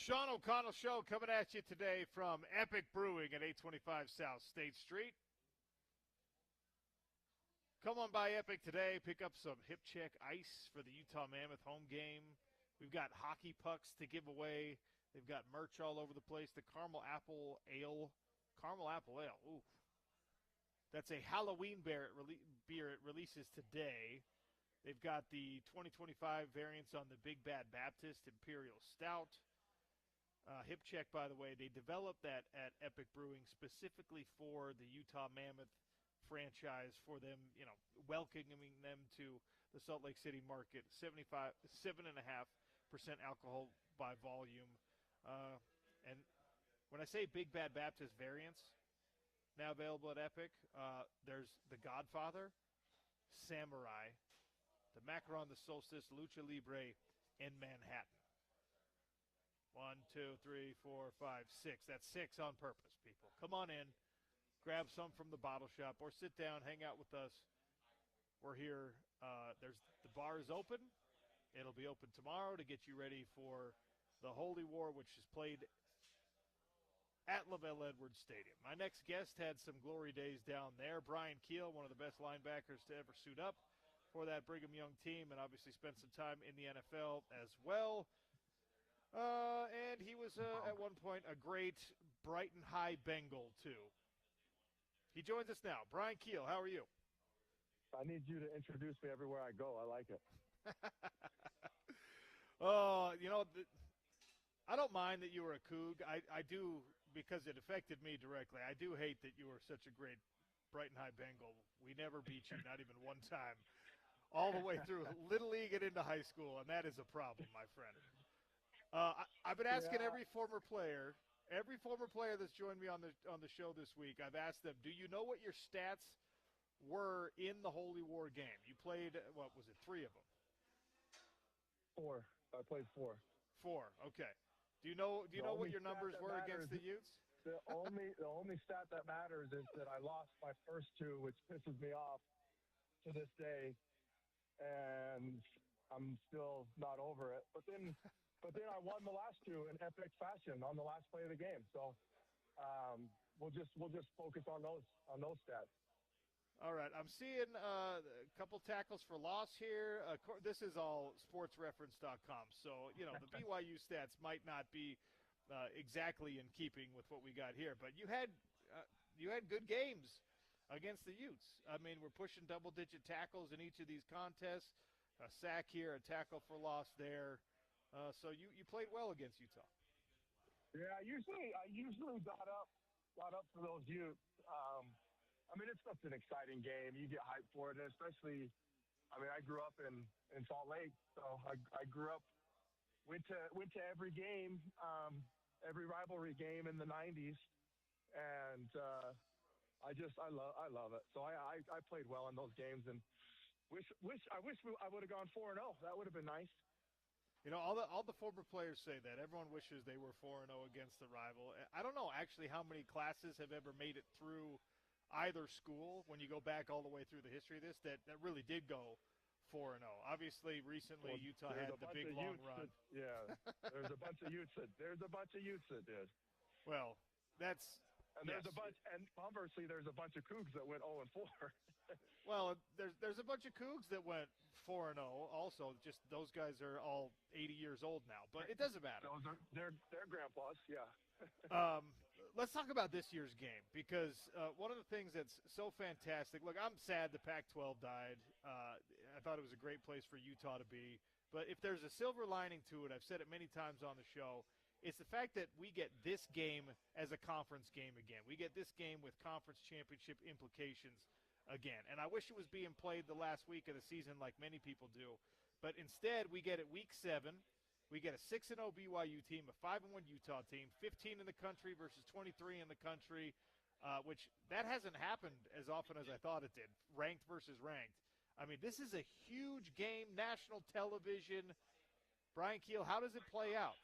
Sean O'Connell Show coming at you today from Epic Brewing at 825 South State Street. Come on by Epic today. Pick up some Hip Check ice for the Utah Mammoth home game. We've got hockey pucks to give away. They've got merch all over the place. The Caramel Apple Ale. Ooh. That's a Halloween beer. It releases today. They've got the 2025 variants on the Big Bad Baptist Imperial Stout. Hip Check, by the way, they developed that at Epic Brewing specifically for the Utah Mammoth franchise, for them, welcoming them to the Salt Lake City market. 7.5% alcohol by volume. And when I say Big Bad Baptist variants, now available at Epic, there's the Godfather, Samurai, the Macaron, the Solstice, Lucha Libre, and Manhattan. 1, 2, 3, 4, 5, 6. That's 6 on purpose, people. Come on in, grab some from the bottle shop, or sit down, hang out with us. We're here. The bar is open. It'll be open tomorrow to get you ready for the Holy War, which is played at LaVelle Edwards Stadium. My next guest had some glory days down there. Brian Keel, one of the best linebackers to ever suit up for that Brigham Young team, and obviously spent some time in the NFL as well. And he was, at one point, a great Brighton High Bengal, too. He joins us now. Brian Keel, how are you? I need you to introduce me everywhere I go. I like it. I don't mind that you were a Coug. I do, because it affected me directly. I do hate that you were such a great Brighton High Bengal. We never beat you, not even one time, all the way through Little League and into high school, and that is a problem, my friend. I've been asking every former player that's joined me on the show this week, I've asked them, do you know what your stats were in the Holy War game? You played, what was it, 3 of them? 4. I played 4. 4, okay. Do you know what your numbers were against the Utes? The only stat that matters is that I lost my first 2, which pisses me off to this day, and I'm still not over it. But then I won the last 2 in epic fashion on the last play of the game. So we'll just focus on those stats. All right, I'm seeing a couple tackles for loss here. This is all sportsreference.com, so the BYU stats might not be exactly in keeping with what we got here. But you had good games against the Utes. I mean, we're pushing double-digit tackles in each of these contests. A sack here, a tackle for loss there. So you played well against Utah. Yeah, I usually got up for those Utes. I mean, it's such an exciting game. You get hyped for it, and especially, I grew up in Salt Lake, so I grew up, went to every game, every rivalry game in the 90s, and I love it. So I played well in those games, and I wish I would have gone 4-0. That would have been nice. All the former players say that. Everyone wishes they were 4-0 against the rival. I don't know actually how many classes have ever made it through either school, when you go back all the way through the history of this, that really did go 4-0. Obviously, recently Utah had the big long run. There's a bunch of Utes that did. Well, that's and there's a bunch, and conversely, there's a bunch of Cougs that went 0-4. Well, there's a bunch of Cougs that went 4-0. Also, just those guys are all 80 years old now, but it doesn't matter. Those are their grandpas, yeah. Let's talk about this year's game, because one of the things that's so fantastic. Look, I'm sad the Pac-12 died. I thought it was a great place for Utah to be. But if there's a silver lining to it, I've said it many times on the show, it's the fact that we get this game as a conference game again. We get this game with conference championship implications again. And I wish it was being played the last week of the season like many people do. But instead, we get it week 7. We get a 6-0 BYU team, a 5-1 Utah team, 15 in the country versus 23 in the country, which that hasn't happened as often as I thought it did, ranked versus ranked. I mean, this is a huge game, national television. Brian Keel, how does it play out?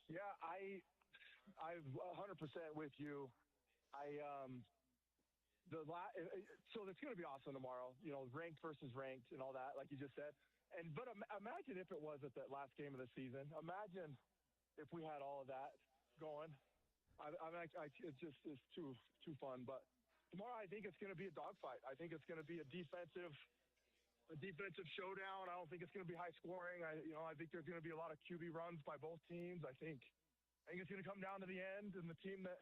Yeah, I'm 100% with you. so it's going to be awesome tomorrow. Ranked versus ranked and all that, like you just said. But imagine if it was at that last game of the season. Imagine if we had all of that going. It's too fun. But tomorrow, I think it's going to be a dogfight. I think it's going to be a defensive showdown. I don't think it's going to be high scoring. I think there's going to be a lot of QB runs by both teams. I think it's going to come down to the end, and the team that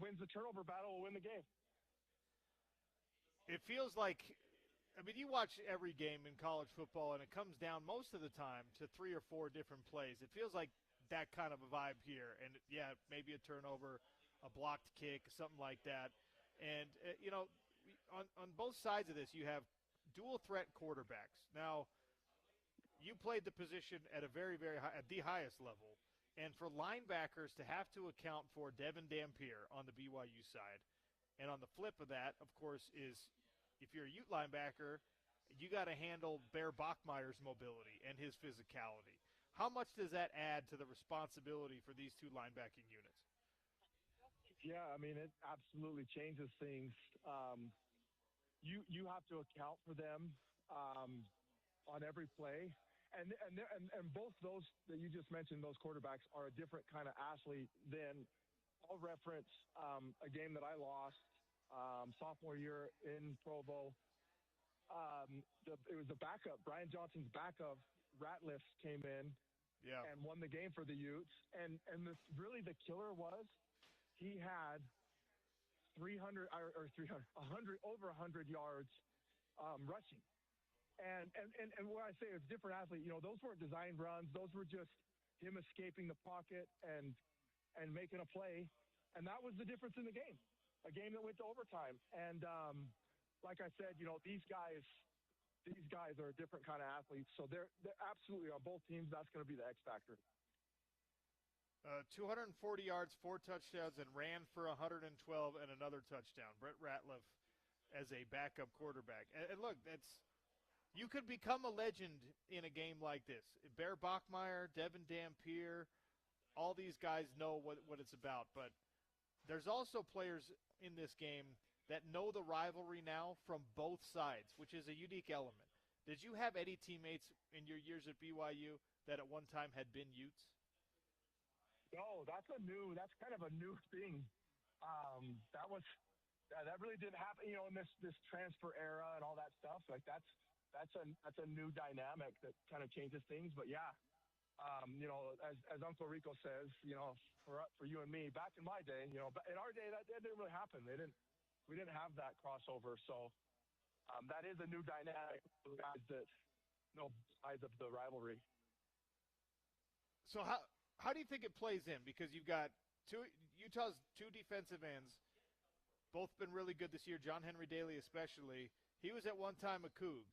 wins the turnover battle will win the game. It feels like, you watch every game in college football, and it comes down most of the time to 3 or 4 different plays. It feels like that kind of a vibe here. And, yeah, maybe a turnover, a blocked kick, something like that. And, on both sides of this, you have dual threat quarterbacks. Now, you played the position at a very, very high, at the highest level. And for linebackers to have to account for Devin Dampier on the BYU side, and on the flip of that, of course, is if you're a Ute linebacker, you got to handle Bear Bachmeier's mobility and his physicality. How much does that add to the responsibility for these two linebacking units? Yeah, it absolutely changes things. You have to account for them on every play. And both those that you just mentioned, those quarterbacks, are a different kind of athlete than – I'll reference a game that I lost sophomore year in Provo. It was the backup. Brian Johnson's backup, Ratliff, came in and won the game for the Utes. And really the killer was he had 100 over 100 yards rushing. And when I say it's different athlete, those weren't designed runs. Those were just him escaping the pocket and making a play, and that was the difference in the game, a game that went to overtime. And like I said, these guys are a different kind of athletes, so they're absolutely on both teams. That's going to be the X factor. 240 yards, 4 touchdowns, and ran for 112 and another touchdown. Brett Ratliff as a backup quarterback. And look, you could become a legend in a game like this. Bear Bachmeier, Devin Dampier, all these guys know what it's about. But there's also players in this game that know the rivalry now from both sides, which is a unique element. Did you have any teammates in your years at BYU that at one time had been Utes? No, that's kind of a new thing. That really didn't happen, in this transfer era and all that stuff. Like that's a new dynamic that kind of changes things. But yeah, as Uncle Rico says, for you and me, back in my day, in our day, that didn't really happen. We didn't have that crossover. So that is a new dynamic for the guys that know sides of the rivalry. So how do you think it plays in? Because you've got Utah's two defensive ends, both been really good this year. John Henry Daly especially. He was at one time a Coug.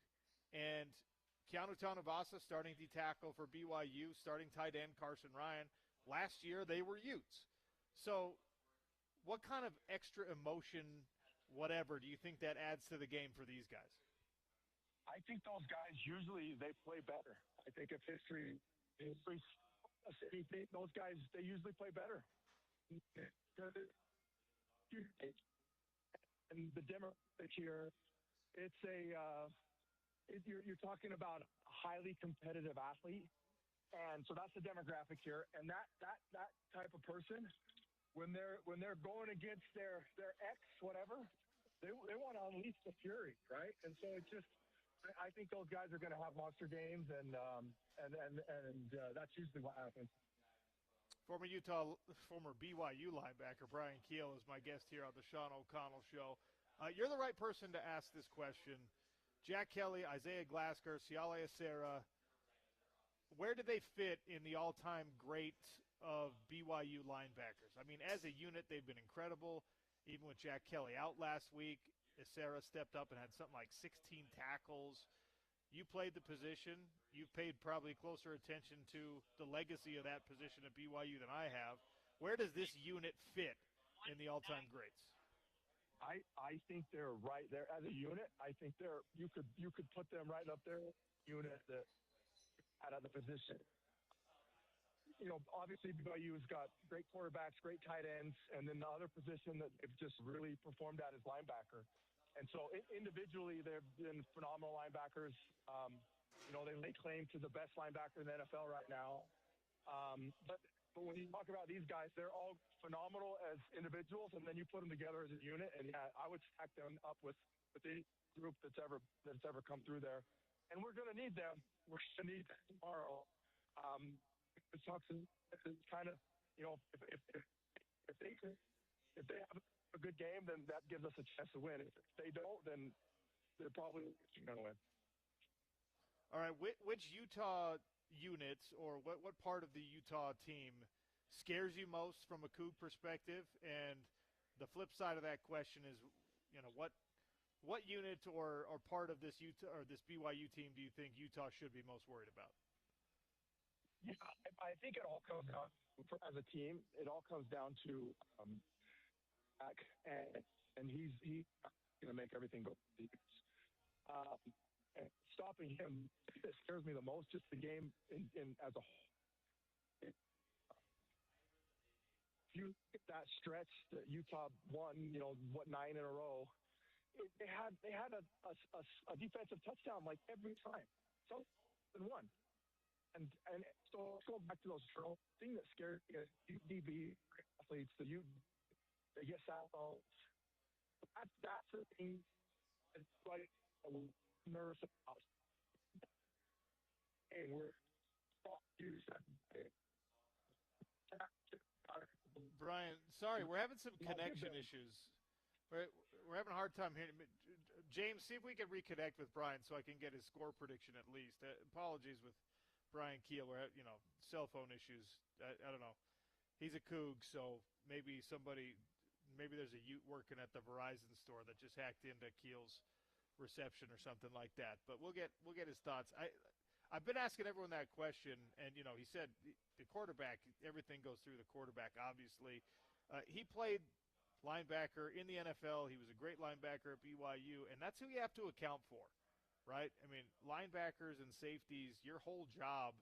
And Keanu Tanavasa starting D tackle for BYU, starting tight end Carson Ryan. Last year they were Utes. So what kind of extra emotion, whatever, do you think that adds to the game for these guys? I think those guys usually they play better. I think if history those guys, they usually play better. And the demographic here, you're talking about a highly competitive athlete, and so that's the demographic here. And that type of person, when they're going against their ex, whatever, they want to unleash the fury, right? And so it's just, I think those guys are going to have monster games, and that's usually what happens. Former BYU linebacker Brian Keel is my guest here on the Sean O'Connell Show. You're the right person to ask this question. Jack Kelly, Isaiah Glasgow, Siale Acera, where do they fit in the all-time great of BYU linebackers? I mean, as a unit, they've been incredible. Even with Jack Kelly out last week, Acera stepped up and had something like 16 tackles. You played the position. You've paid probably closer attention to the legacy of that position at BYU than I have. Where does this unit fit in the all-time greats? I think they're right there as a unit. I think you could put them right up there. Unit that out of the position. obviously BYU's got great quarterbacks, great tight ends, and then the other position that they've just really performed at is linebacker. And so individually, they've been phenomenal linebackers. They lay claim to the best linebacker in the NFL right now. But when you talk about these guys, they're all phenomenal as individuals, and then you put them together as a unit. And yeah, I would stack them up with any group that's ever come through there. And we're going to need them. We're going to need them tomorrow. It's kind of, if they have a good game, then that gives us a chance to win. If they don't, then they're probably going to win. All right, which Utah units or what part of the Utah team scares you most from a Coug perspective? And the flip side of that question is, what unit or part of this Utah or this BYU team do you think Utah should be most worried about? Yeah, I think it all comes down, as a team, it all comes down to and he's going to make everything go. And stopping him scares me the most. Just the game in as a whole. If you look at that stretch that Utah won, 9 in a row, they had a defensive touchdown like every time. So and one. And so let's go back to those drills. The thing that scares me is UDB athletes, they get foul balls. That's the thing that's like nervous about. And Brian, sorry, we're having some connection issues. We're having a hard time hearing. James, see if we can reconnect with Brian so I can get his score prediction at least. Apologies with Brian Keel. We're cell phone issues. I don't know. He's a Coug, so maybe there's a Ute working at the Verizon store that just hacked into Keel's reception or something like that. But we'll get his thoughts. I've been asking everyone that question, and he said the quarterback. Everything goes through the quarterback. Obviously, he played linebacker in the NFL. He was a great linebacker at BYU, and that's who you have to account for, right? I mean, linebackers and safeties. Your whole job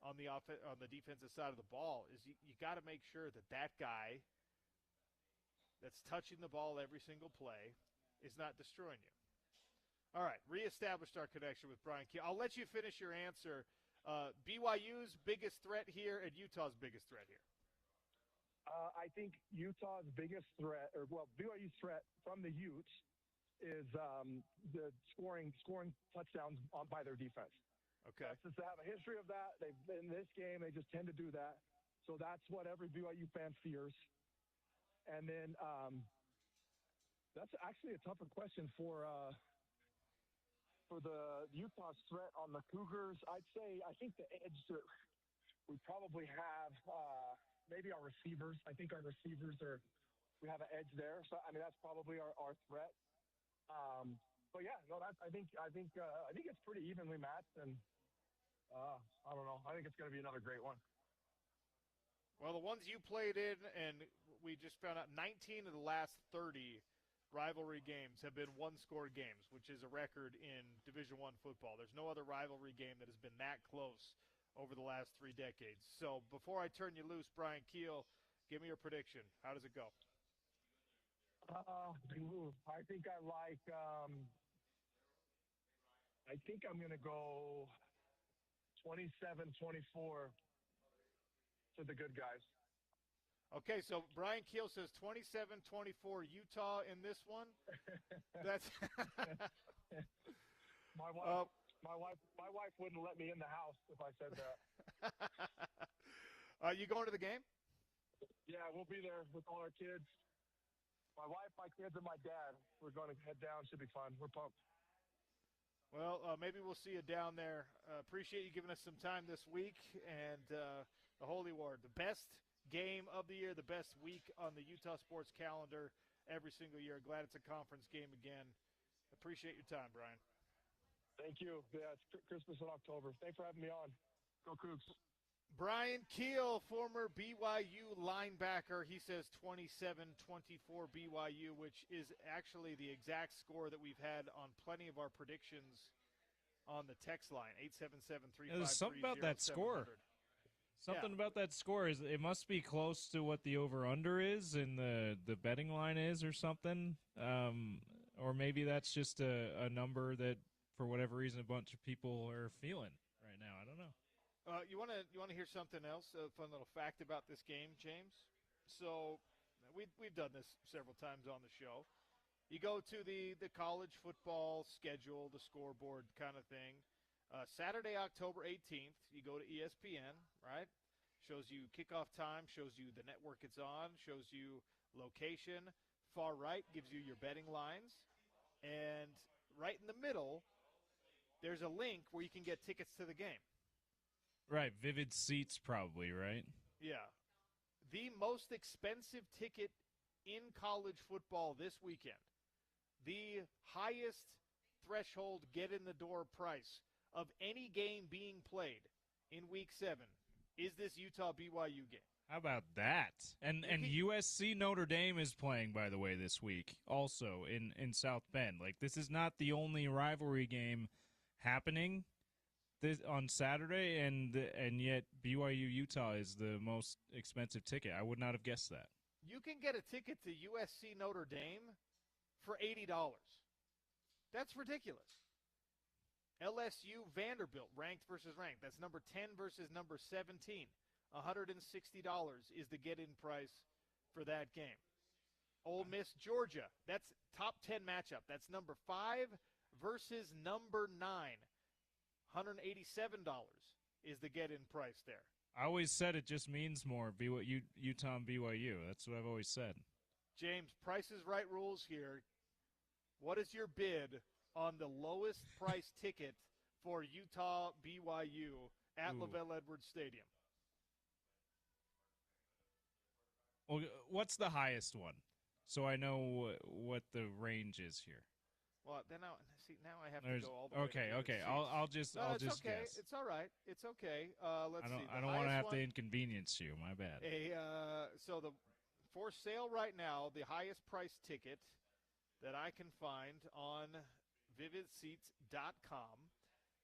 on the defensive side of the ball is you got to make sure that guy that's touching the ball every single play is not destroying you. All right, reestablished our connection with Brian Keel. I'll let you finish your answer. BYU's biggest threat here and Utah's biggest threat here. I think Utah's biggest threat, BYU's threat from the Utes is the scoring touchdowns by their defense. Okay. Since they have a history of that, in this game they just tend to do that. So that's what every BYU fan fears. And then that's actually a tougher question for the Utah's threat on the Cougars. I think the edge that we probably have maybe our receivers. I think our receivers we have an edge there. So I mean that's probably our threat. But yeah, no, I think it's pretty evenly matched, and I don't know. I think it's going to be another great one. Well, the ones you played in, and we just found out 19 of the last 30 rivalry games have been one-score games, which is a record in Division I football. There's no other rivalry game that has been that close over the last 3 decades. So before I turn you loose, Brian Keel, give me your prediction. How does it go? I think I'm going to go 27-24 to the good guys. Okay, so Brian Keel says 27-24 Utah in this one. That's my wife wouldn't let me in the house if I said that. You going to the game? Yeah, we'll be there with all our kids. My wife, my kids, and my dad. We're going to head down. Should be fun. We're pumped. Well, maybe we'll see you down there. Appreciate you giving us some time this week. And the Holy War, the best game of the year, the best week on the Utah sports calendar every single year. Glad it's a conference game again. Appreciate your time, Brian. Thank you. Yeah, it's Christmas in October. Thanks for having me on. Go Cougs. Brian Keel, former BYU linebacker. He says 27-24 BYU, which is actually the exact score that we've had on plenty of our predictions on the text line, 877-353-0700. There's something about that score. Something about that score is it must be close to what the over-under is and the betting line is or something. Or maybe that's just a number that, for whatever reason, a bunch of people are feeling right now. I don't know. You want to hear something else, a fun little fact about this game, James? So we've done this several times on the show. You go to the college football schedule, the scoreboard kind of thing. Saturday, October 18th, you go to ESPN, right? Shows you kickoff time, shows you the network it's on, shows you location. Far right gives you your betting lines. And right in the middle, there's a link where you can get tickets to the game. Right, Vivid Seats probably, right? Yeah. The most expensive ticket in college football this weekend. The highest threshold get-in-the-door price of any game being played in Week 7 is this Utah-BYU game. How about that? And USC Notre Dame is playing, by the way, this week also in South Bend. Like, this is not the only rivalry game happening on Saturday, and yet BYU-Utah is the most expensive ticket. I would not have guessed that. You can get a ticket to USC Notre Dame for $80. That's ridiculous. LSU Vanderbilt, ranked versus ranked. That's number 10 versus number 17. $160 is the get-in price for that game. Ole Miss Georgia, that's top 10 matchup. That's number 5 versus number 9. $187 is the get-in price there. I always said it just means more, Utah and BYU. That's what I've always said. James, Price is Right rules here. What is your bid on the lowest price ticket for Utah BYU at LaVell Edwards Stadium? Well, what's the highest one? So I know what the range is here. Well, then now I have to go all the way. Okay. I'll just okay. guess. It's all right. It's okay. Let's see. I don't want to have to inconvenience you. My bad. So for sale right now, the highest price ticket that I can find on vividseats.com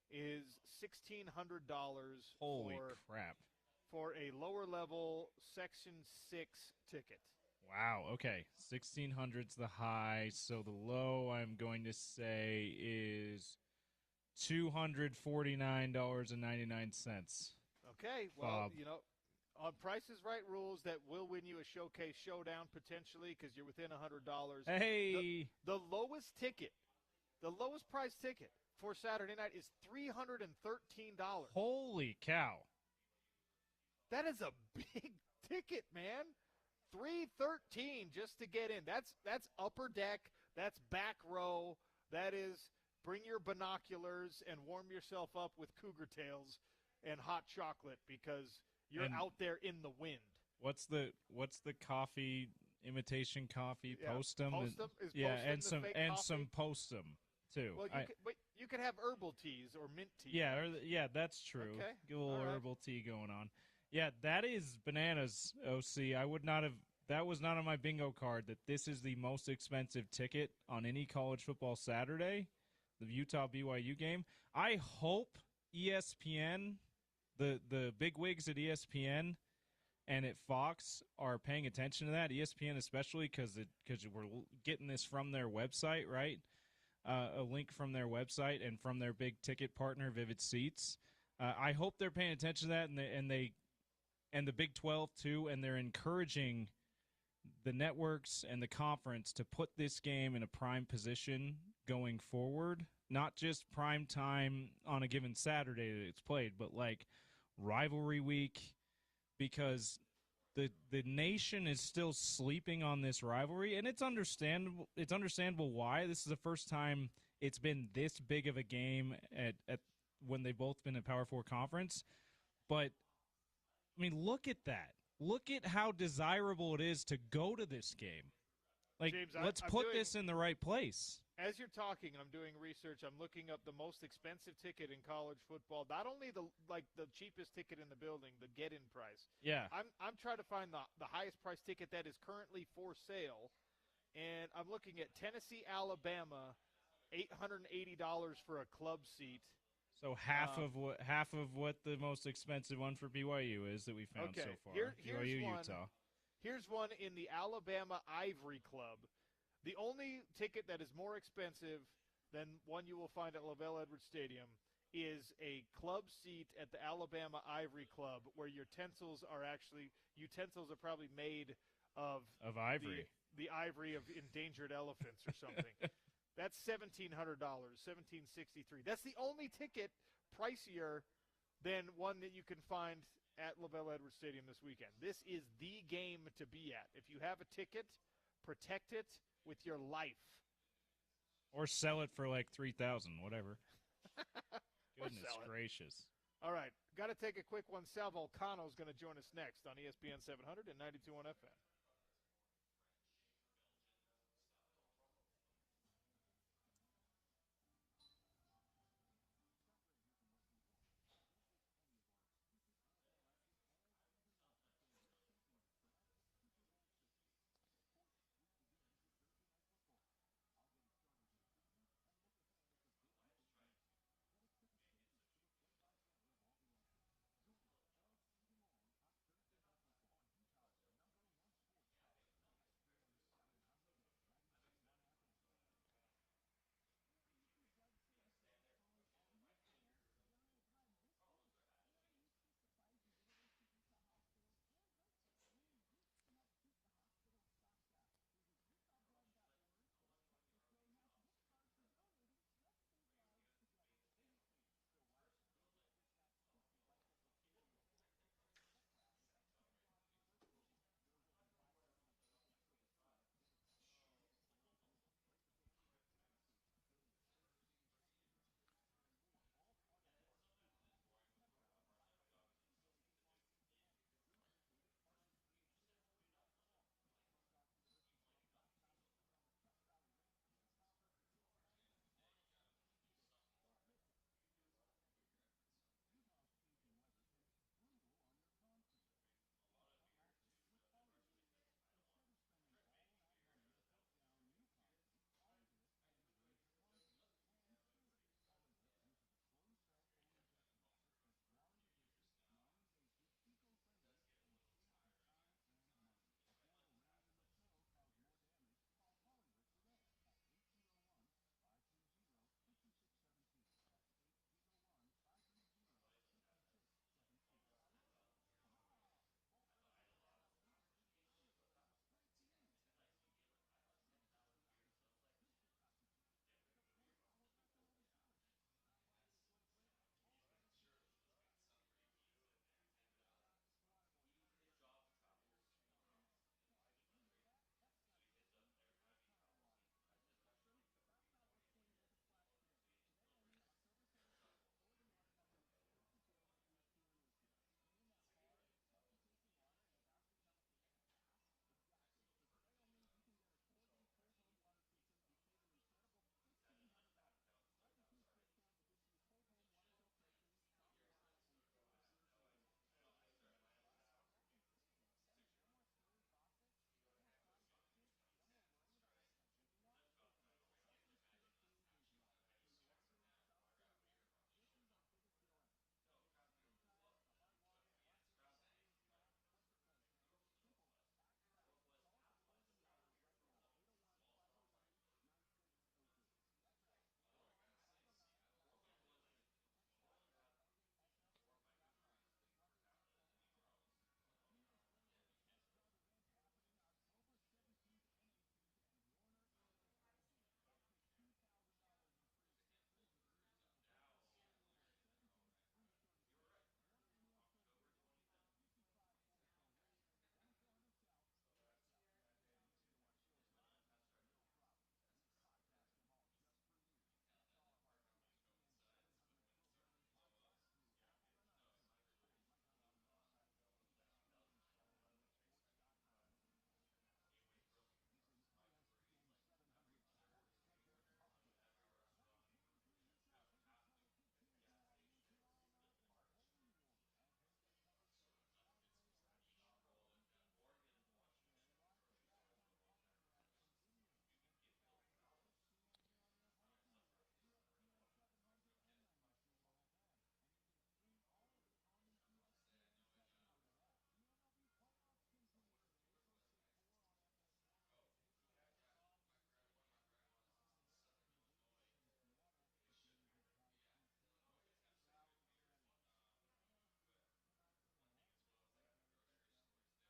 is $1,600. Holy crap. For a lower level Section 6 ticket. Wow, okay. 1,600's the high, so the low I'm going to say is $249.99. Okay, well, on Price is Right rules, that will win you a showcase showdown potentially because you're within $100. Hey! The lowest ticket, the lowest price ticket for Saturday night is $313. Holy cow. That is a big ticket, man. $313 just to get in. That's upper deck. That's back row. That is bring your binoculars and warm yourself up with cougar tails and hot chocolate because you're out there in the wind. What's the coffee, imitation coffee? Yeah. Postum? Postum is some Postum too. Well, you could have herbal teas or mint tea. Yeah, that's true. Okay. Get a little herbal tea going on. Yeah, that is bananas, OC. That was not on my bingo card that this is the most expensive ticket on any college football Saturday, the Utah-BYU game. I hope ESPN, the bigwigs at ESPN and at Fox are paying attention to that, ESPN especially because we're getting this from their website, right? A link from their website and from their big ticket partner, Vivid Seats. I hope they're paying attention to that and the Big 12 too, and they're encouraging the networks and the conference to put this game in a prime position going forward, not just prime time on a given Saturday that it's played, but like rivalry week, because the nation is still sleeping on this rivalry, and it's understandable. It's understandable why. This is the first time it's been this big of a game at when they've both been in Power 4 conference, but I mean, look at that. Look at how desirable it is to go to this game. Like, James, let's put this in the right place. As you're talking, I'm doing research. I'm looking up the most expensive ticket in college football. Not only the cheapest ticket in the building, the get-in price. Yeah. I'm trying to find the highest price ticket that is currently for sale, and I'm looking at Tennessee, Alabama, $880 for a club seat. So half of what the most expensive one for BYU is that we found so far. BYU, Utah. Here's one in the Alabama Ivory Club. The only ticket that is more expensive than one you will find at LaVell Edwards Stadium is a club seat at the Alabama Ivory Club, where utensils are probably made of ivory, the ivory of endangered elephants or something. That's $1,700, $1,763. That's the only ticket pricier than one that you can find at LaVell Edwards Stadium this weekend. This is the game to be at. If you have a ticket, protect it with your life. Or sell it for like $3,000, whatever. Goodness gracious. All right, got to take a quick one. Sal Volcano is going to join us next on ESPN 700 and 92.1 FM.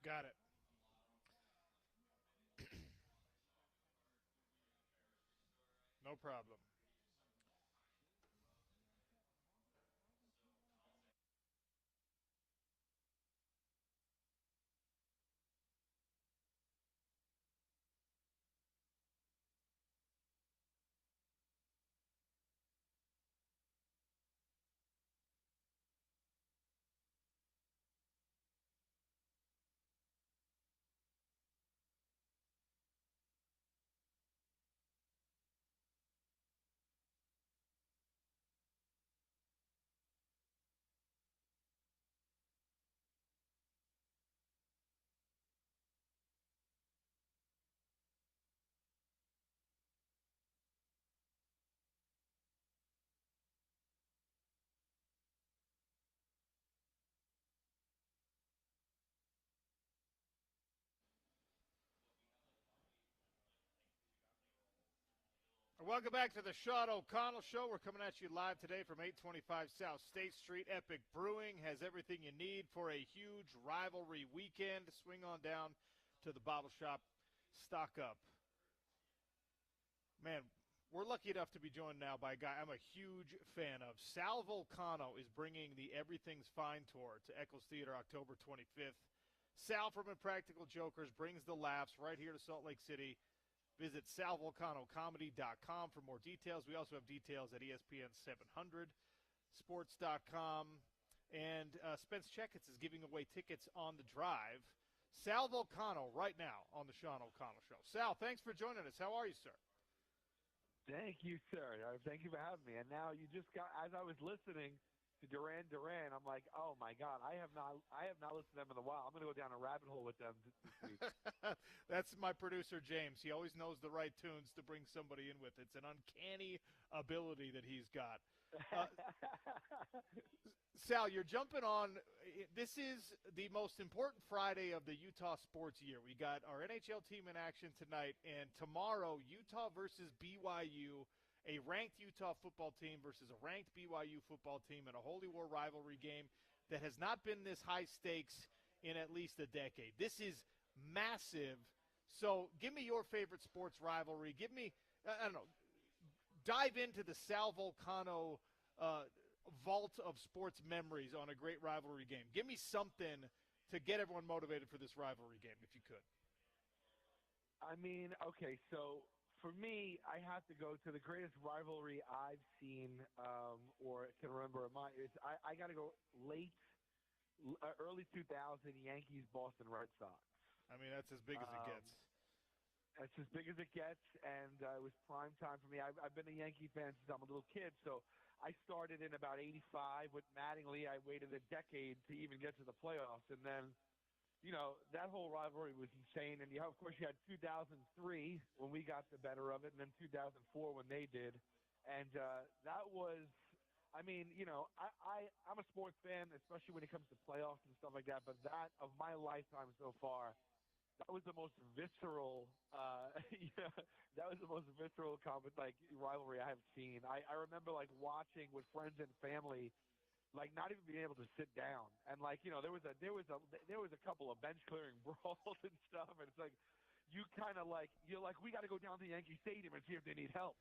Got it. No problem. Welcome back to the Sean O'Connell Show. We're coming at you live today from 825 South State Street. Epic Brewing has everything you need for a huge rivalry weekend. Swing on down to the bottle shop. Stock up. Man, we're lucky enough to be joined now by a guy I'm a huge fan of. Sal Vulcano is bringing the Everything's Fine Tour to Eccles Theater October 25th. Sal from Impractical Jokers brings the laughs right here to Salt Lake City. Visit salvolcanocomedy.com for more details. We also have details at ESPN 700, sports.com. And Spence Checketts is giving away tickets on the drive. Sal Vulcano right now on the Sean O'Connell Show. Sal, thanks for joining us. How are you, sir? Thank you, sir. Thank you for having me. And now you just got, as I was listening to Duran, I'm like, oh my God, I have not listened to them in a while. I'm going to go down a rabbit hole with them this week. That's my producer, James. He always knows the right tunes to bring somebody in with. It's an uncanny ability that he's got. Sal, you're jumping on. This is the most important Friday of the Utah sports year. We got our NHL team in action tonight, and tomorrow, Utah versus BYU. A ranked Utah football team versus a ranked BYU football team in a Holy War rivalry game that has not been this high stakes in at least a decade. This is massive. So give me your favorite sports rivalry. Give me, I don't know, dive into the Sal Vulcano vault of sports memories on a great rivalry game. Give me something to get everyone motivated for this rivalry game, if you could. I mean, okay, so for me, I have to go to the greatest rivalry I've seen or can remember. I got to go early 2000 Yankees, Boston Red Sox. I mean, that's as big as it gets. That's as big as it gets, and it was prime time for me. I've been a Yankee fan since I'm a little kid, so I started in about 85 with Mattingly. I waited a decade to even get to the playoffs, and then that whole rivalry was insane. And, of course, you had 2003 when we got the better of it, and then 2004 when they did. And that was, I mean, I'm a sports fan, especially when it comes to playoffs and stuff like that. But that, of my lifetime so far, that was the most visceral, that was the most visceral rivalry I have seen. I remember, watching with friends and family, not even being able to sit down, and there was a couple of bench clearing brawls and stuff, and it's like you kind of you're like, we got to go down to Yankee Stadium and see if they need help,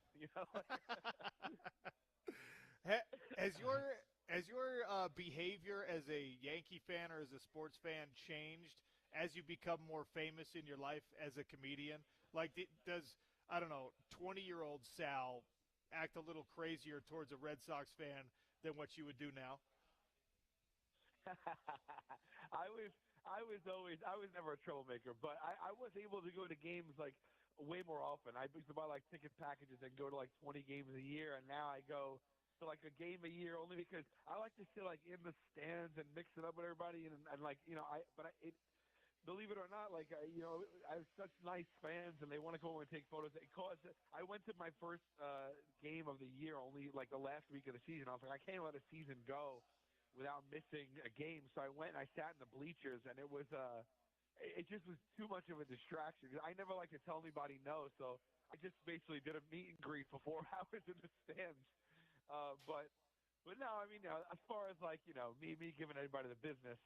Has your behavior as a Yankee fan or as a sports fan changed as you become more famous in your life as a comedian? Does, I don't know, 20-year-old Sal act a little crazier towards a Red Sox fan than what you would do now? I was never a troublemaker, but I was able to go to games way more often. I used to buy ticket packages and go to 20 games a year, and now I go to a game a year only because I like to sit in the stands and mix it up with everybody, believe it or not, I have such nice fans, and they want to go over and take photos. I went to my first game of the year only the last week of the season. I was like, I can't let a season go without missing a game. So I went and I sat in the bleachers, and it was it just was too much of a distraction. I never like to tell anybody no, so I just basically did a meet and greet for 4 hours in the stands. But no, I mean, as far as me giving everybody the business.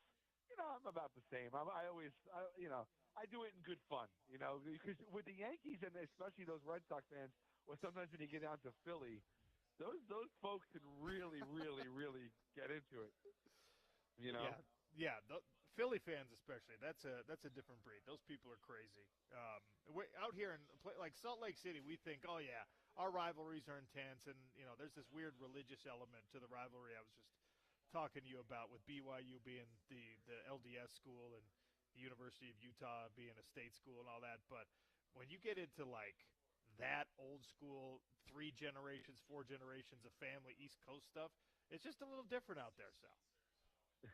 I'm about the same. I always, I do it in good fun, because with the Yankees and especially those Red Sox fans, or sometimes when you get down to Philly, those folks can really, really, really get into it. Yeah. Philly fans especially. That's a different breed. Those people are crazy. Out here in like Salt Lake City, we think, oh yeah, our rivalries are intense, and there's this weird religious element to the rivalry. I was just talking to you about with BYU being the LDS school and the University of Utah being a state school and all that. But when you get into like that old school 3 generations, 4 generations of family East Coast stuff, it's just a little different out there, Sal.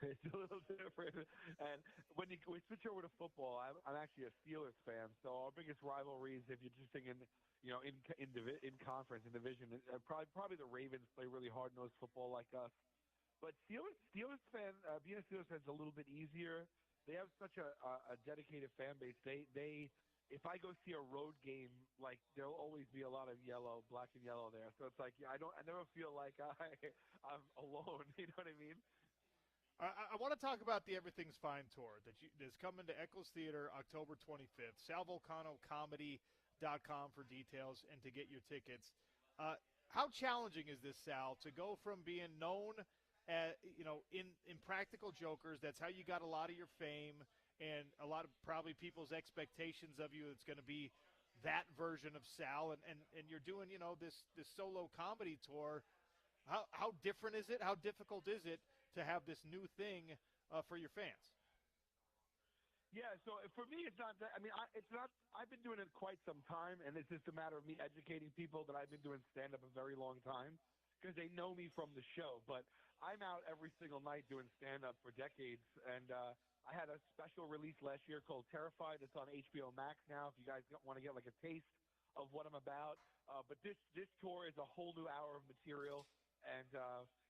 It's a little different. And when we switch over to football, I'm actually a Steelers fan. So our biggest rivalries, if you're just thinking, in conference, in division, probably the Ravens play really hard-nosed football like us. But Steelers fan, being a Steelers fan is a little bit easier. They have such a dedicated fan base. They if I go see a road game, like there'll always be a lot of black and yellow there. So it's like I never feel like I'm alone. You know what I mean? I want to talk about the Everything's Fine tour that's coming to Eccles Theater October 25th. SalVolcanoComedy.com for details and to get your tickets. How challenging is this, Sal, to go from being known in Practical Jokers? That's how you got a lot of your fame and a lot of probably people's expectations of you. It's going to be that version of Sal, and you're doing this solo comedy tour. How different is it? How difficult is it to have this new thing for your fans? Yeah, so for me, it's not that. I mean, it's not. I've been doing it quite some time, and it's just a matter of me educating people that I've been doing stand-up a very long time because they know me from the show. But I'm out every single night doing stand-up for decades, and I had a special release last year called Terrified. It's on HBO Max now. If you guys want to get like a taste of what I'm about, but this tour is a whole new hour of material. And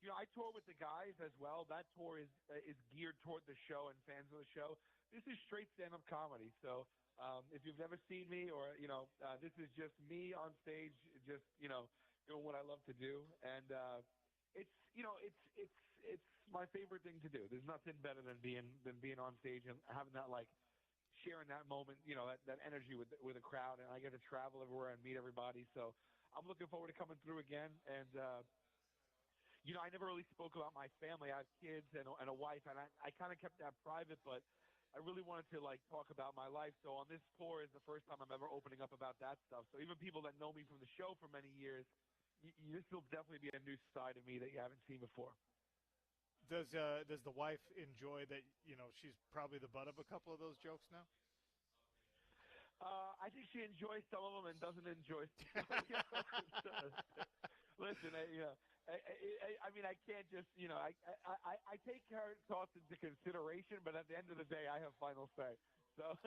I tour with the guys as well. That tour is geared toward the show and fans of the show. This is straight stand-up comedy. So if you've never seen me, or this is just me on stage, just doing what I love to do. And it's my favorite thing to do. There's nothing better than being on stage and having that sharing that moment, that energy with a crowd. And I get to travel everywhere and meet everybody. So I'm looking forward to coming through again. And I never really spoke about my family. I have kids and a wife, and I kind of kept that private, but I really wanted to talk about my life. So on this tour is the first time I'm ever opening up about that stuff. So even people that know me from the show for many years, this will definitely be a new side of me that you haven't seen before. Does the wife enjoy that? She's probably the butt of a couple of those jokes now. I think she enjoys some of them and doesn't enjoy some of them. Listen, I mean, I can't just, I take her thoughts into consideration, but at the end of the day, I have final say. So.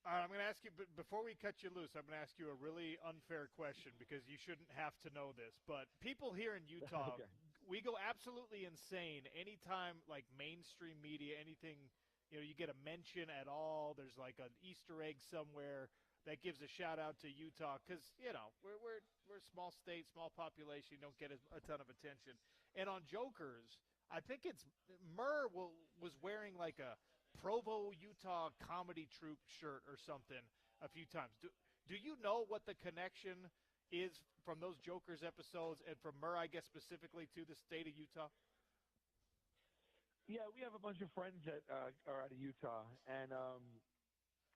All right, I'm going to ask you, but before we cut you loose, I'm going to ask you a really unfair question because you shouldn't have to know this. But people here in Utah, okay, we go absolutely insane anytime, mainstream media, anything, you get a mention at all. There's an Easter egg somewhere that gives a shout out to Utah because we're a small state, small population. You don't get a ton of attention. And on Jokers, I think it's Murr was wearing a Provo, Utah comedy troupe shirt or something a few times. Do you know what the connection is from those Jokers episodes and from Murr, I guess specifically to the state of Utah? Yeah, we have a bunch of friends that are out of Utah, and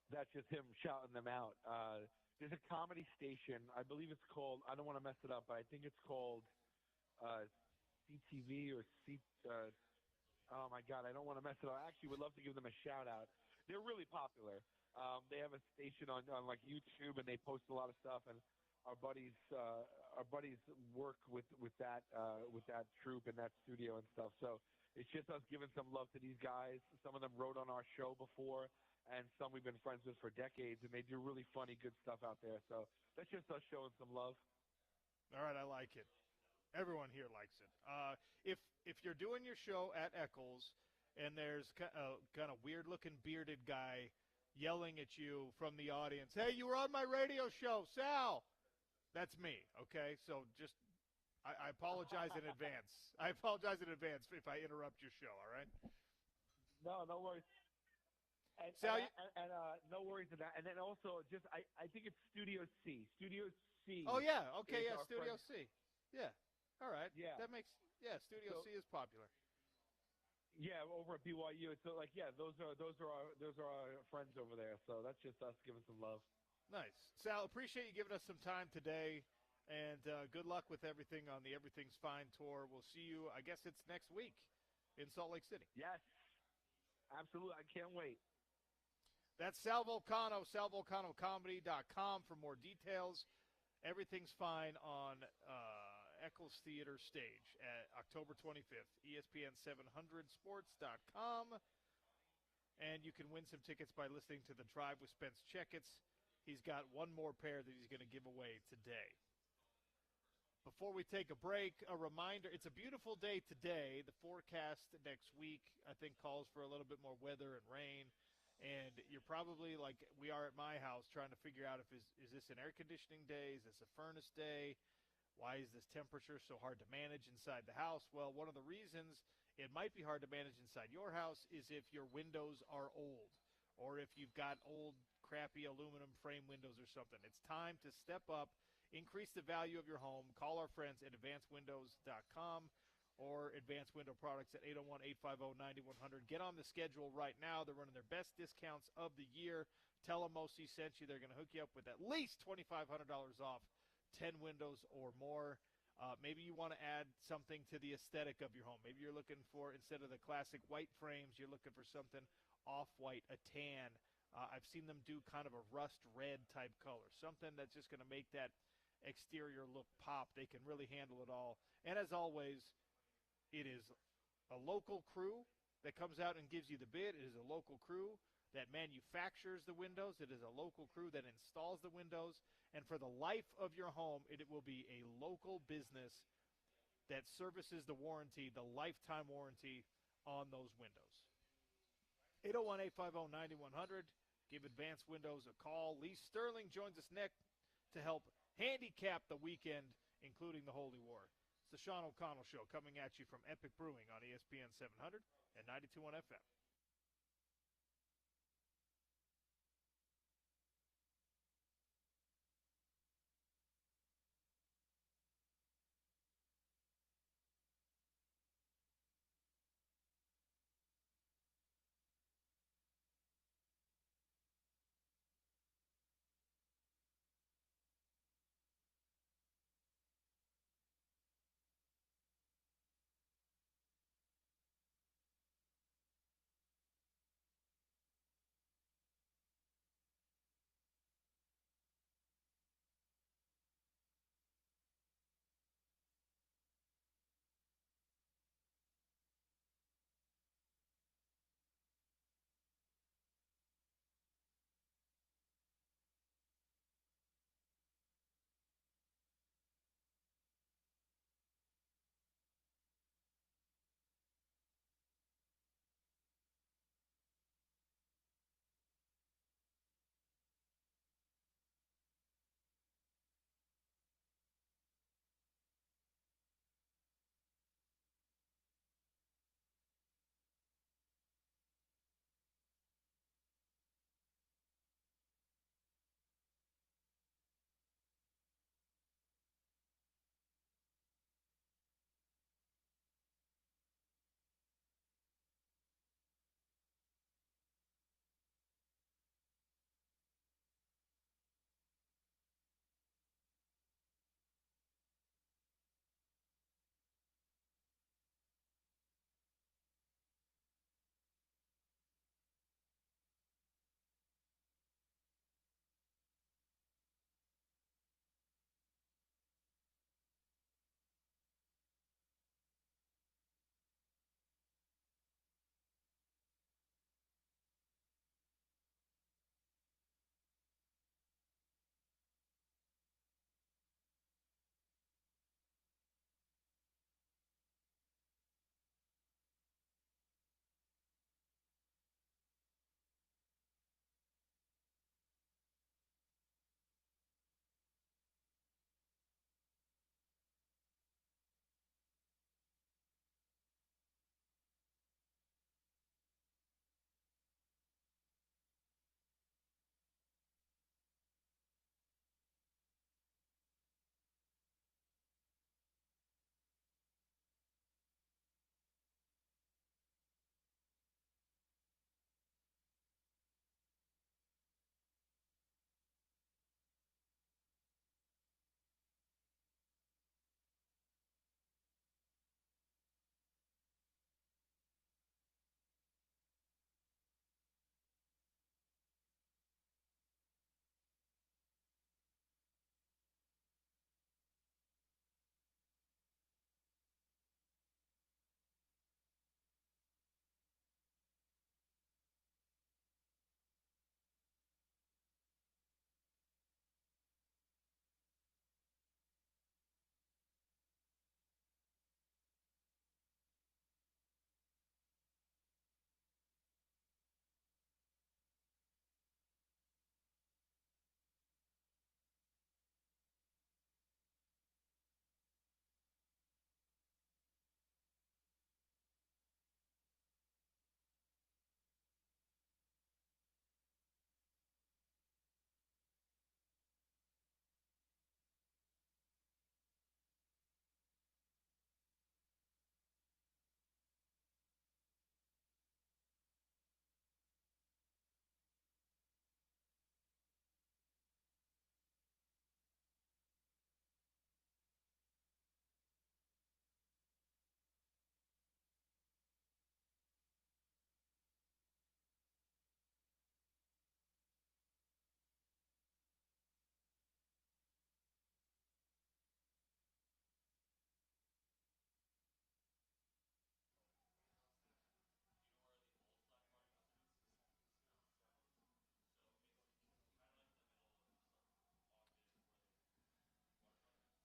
that's just him shouting them out. There's a comedy station. I believe it's called, I don't want to mess it up, but I think it's called CTV or oh, my God, I don't want to mess it up. I actually would love to give them a shout-out. They're really popular. They have a station on YouTube, and they post a lot of stuff. And our buddies work with that troupe and that studio and stuff. So it's just us giving some love to these guys. Some of them wrote on our show before, and some we've been friends with for decades, and they do really funny, good stuff out there. So that's just us showing some love. All right, I like it. Everyone here likes it. If you're doing your show at Eccles and there's a kind of weird-looking bearded guy yelling at you from the audience, "Hey, you were on my radio show, Sal!" That's me, okay? So just I apologize in advance. I apologize in advance if I interrupt your show, all right? No worries. And, Sal, no worries in that. And then also, I think it's Studio C. Studio C. Oh, yeah. Okay, yeah, Studio friend. C. Yeah. All right. Yeah. Studio C is popular. Yeah, over at BYU. So those are our friends over there. So that's just us giving some love. Nice. Sal, appreciate you giving us some time today, and good luck with everything on the Everything's Fine tour. We'll see you, I guess it's next week in Salt Lake City. Yes. Absolutely. I can't wait. That's Sal Vulcano, salvolcanocomedy.com for more details. Everything's Fine on Eccles Theater stage at October 25th, ESPN700sports.com. And you can win some tickets by listening to The Drive with Spence Checketts. He's got one more pair that he's going to give away today. Before we take a break, a reminder, it's a beautiful day today. The forecast next week, I think, calls for a little bit more weather and rain. And you're probably, like we are at my house, trying to figure out is this an air conditioning day? Is this a furnace day? Why is this temperature so hard to manage inside the house? Well, one of the reasons it might be hard to manage inside your house is if your windows are old or if you've got old, crappy aluminum frame windows or something. It's time to step up, increase the value of your home. Call our friends at advancedwindows.com or Advanced Window Products at 801-850-9100. Get on the schedule right now. They're running their best discounts of the year. Tell them Mosi sent you. They're going to hook you up with at least $2,500 off 10 windows or more. Maybe you want to add something to the aesthetic of your home. Maybe you're looking for, instead of the classic white frames, you're looking for something off-white, a tan. I've seen them do kind of a rust red type color, something that's just going to make that exterior look pop. They can really handle it all. And as always, it is a local crew that comes out and gives you the bid. It is a local crew that manufactures the windows. It is a local crew that installs the windows. And for the life of your home, it will be a local business that services the warranty, the lifetime warranty on those windows. 801-850-9100. Give Advanced Windows a call. Lee Sterling joins us next to help handicap the weekend, including the Holy War. It's the Sean O'Connell Show coming at you from Epic Brewing on ESPN 700 and 92.1 FM.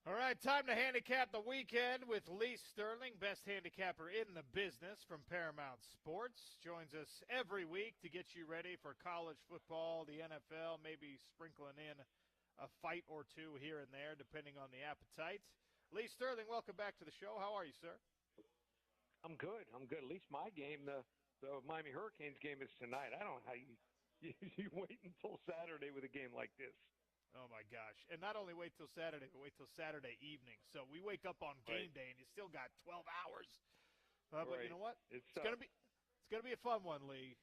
All right, time to handicap the weekend with Lee Sterling, best handicapper in the business from Paramount Sports. Joins us every week to get you ready for college football, the NFL, maybe sprinkling in a fight or two here and there, depending on the appetite. Lee Sterling, welcome back to the show. How are you, sir? I'm good. At least my game, the Miami Hurricanes game, is tonight. I don't know how you wait until Saturday with a game like this. Oh, my gosh. And not only wait till Saturday, but wait till Saturday evening. So we wake up on game day, and you still got 12 hours. But you know what? It's going to be a fun one, Lee.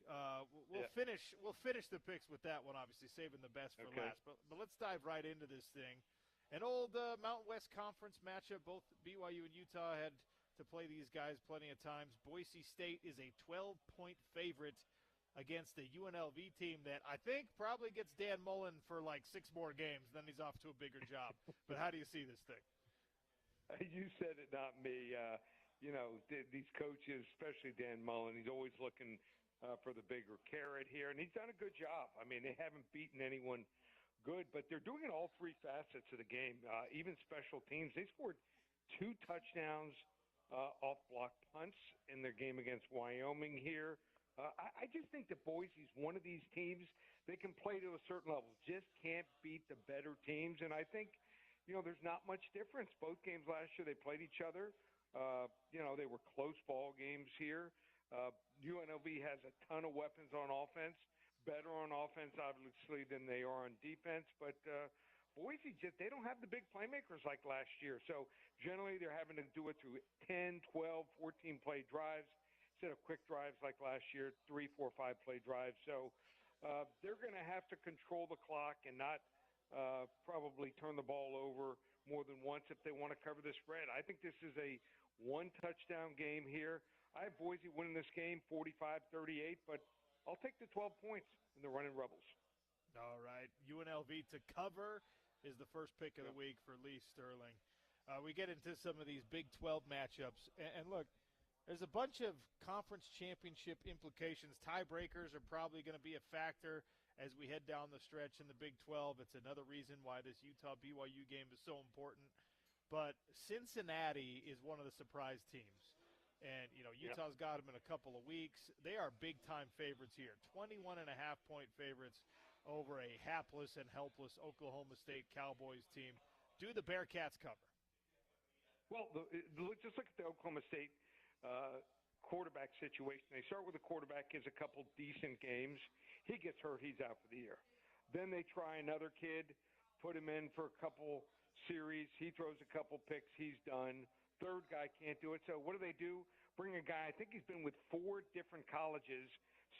We'll finish the picks with that one, obviously, saving the best for last. But let's dive right into this thing. An old Mountain West Conference matchup. Both BYU and Utah had to play these guys plenty of times. Boise State is a 12-point favorite against the UNLV team that I think probably gets Dan Mullen for like 6 more games, then he's off to a bigger job. But how do you see this thing? You said it, not me. These coaches, especially Dan Mullen, he's always looking for the bigger carrot here, and he's done a good job. I mean, they haven't beaten anyone good, but they're doing it all 3 facets of the game, even special teams. They scored 2 touchdowns off block punts in their game against Wyoming here. I just think that Boise's one of these teams that can play to a certain level, just can't beat the better teams. And I think, there's not much difference. Both games last year, they played each other. They were close ball games here. UNLV has a ton of weapons on offense, better on offense, obviously, than they are on defense. But Boise, they don't have the big playmakers like last year. So generally, they're having to do it through 10, 12, 14-play drives. Instead of quick drives like last year, 3, 4, 5-play drives. So they're going to have to control the clock and not probably turn the ball over more than once if they want to cover the spread. I think this is a 1-touchdown game here. I have Boise winning this game 45-38, but I'll take the 12 points in the Running Rebels. All right. UNLV to cover is the first pick of the week for Lee Sterling. We get into some of these Big 12 matchups. And look, there's a bunch of conference championship implications. Tiebreakers are probably going to be a factor as we head down the stretch in the Big 12. It's another reason why this Utah-BYU game is so important. But Cincinnati is one of the surprise teams. And, Utah's got them in a couple of weeks. They are big-time favorites here, 21.5-point favorites over a hapless and helpless Oklahoma State Cowboys team. Do the Bearcats cover? Well, just look at the Oklahoma State quarterback situation. They start with a quarterback, gives a couple decent games. He gets hurt, he's out for the year. Then they try another kid, put him in for a couple series. He throws a couple picks, he's done. Third guy can't do it. So what do? Bring a guy, I think he's been with 4 different colleges,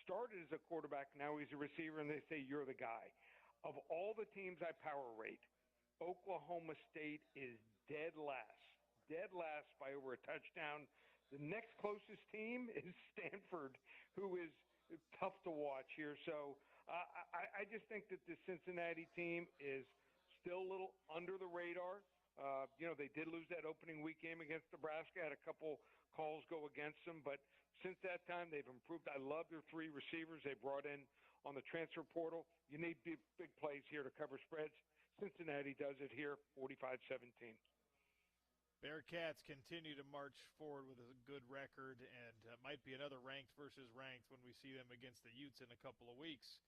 started as a quarterback, now he's a receiver, and they say, you're the guy. Of all the teams I power rate, Oklahoma State is dead last by over a touchdown. The next closest team is Stanford, who is tough to watch here. So I just think that the Cincinnati team is still a little under the radar. They did lose that opening week game against Nebraska, had a couple calls go against them. But since that time, they've improved. I love their 3 receivers they brought in on the transfer portal. You need big plays here to cover spreads. Cincinnati does it here, 45-17. Bearcats continue to march forward with a good record and might be another ranked versus ranked when we see them against the Utes in a couple of weeks.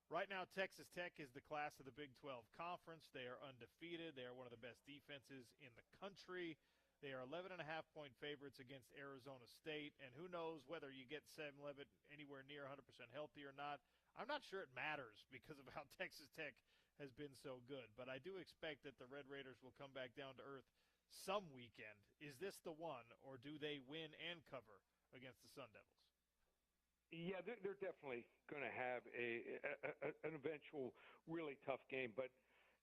Right now, Texas Tech is the class of the Big 12 Conference. They are undefeated. They are one of the best defenses in the country. They are 11.5-point favorites against Arizona State, and who knows whether you get Sam Levitt anywhere near 100% healthy or not. I'm not sure it matters because of how Texas Tech has been so good, but I do expect that the Red Raiders will come back down to earth some weekend. Is this the one, or do they win and cover against the Sun Devils? Yeah, they're definitely going to have an eventual really tough game. But,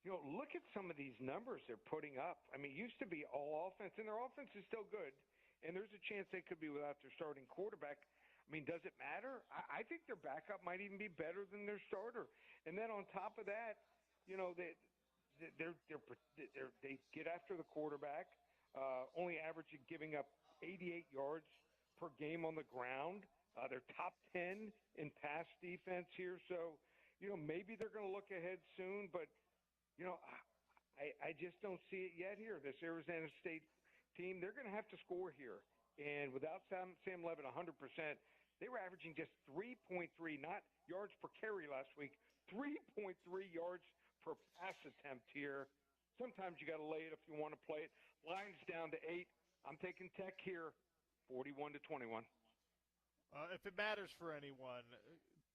look at some of these numbers they're putting up. I mean, it used to be all offense, and their offense is still good. And there's a chance they could be without their starting quarterback. I mean, does it matter? I think their backup might even be better than their starter. And then on top of that, they get after the quarterback, only averaging giving up 88 yards per game on the ground. They're top 10 in pass defense here. So, maybe they're going to look ahead soon. But, I just don't see it yet here. This Arizona State team, they're going to have to score here. And without Sam Levitt 100%, they were averaging just 3.3, not yards per carry last week, 3.3 yards per pass attempt here. Sometimes you got to lay it if you want to play it. Line's down to 8. I'm taking Tech here, 41-21. If it matters for anyone,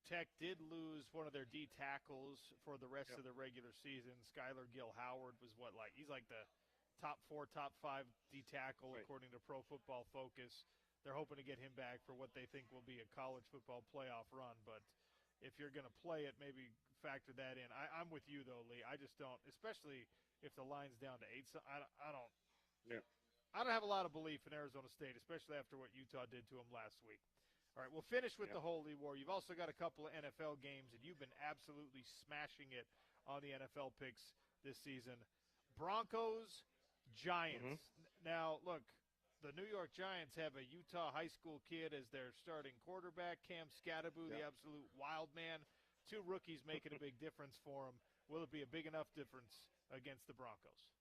Tech did lose one of their D tackles for the rest of the regular season. Skylar Gill-Howard was he's like the top 4, top 5 D tackle according to Pro Football Focus. They're hoping to get him back for what they think will be a college football playoff run. But if you're going to play it, maybe factor that in. I'm with you, though, Lee. I just don't, especially if the line's down to 8. So I don't. Yeah. I don't have a lot of belief in Arizona State, especially after what Utah did to them last week. All right, we'll finish with the Holy War. You've also got a couple of NFL games, and you've been absolutely smashing it on the NFL picks this season. Broncos, Giants. Now, look, the New York Giants have a Utah high school kid as their starting quarterback, Cam Skattebo, the absolute wild man. 2 rookies making a big difference for him. Will it be a big enough difference against the Broncos?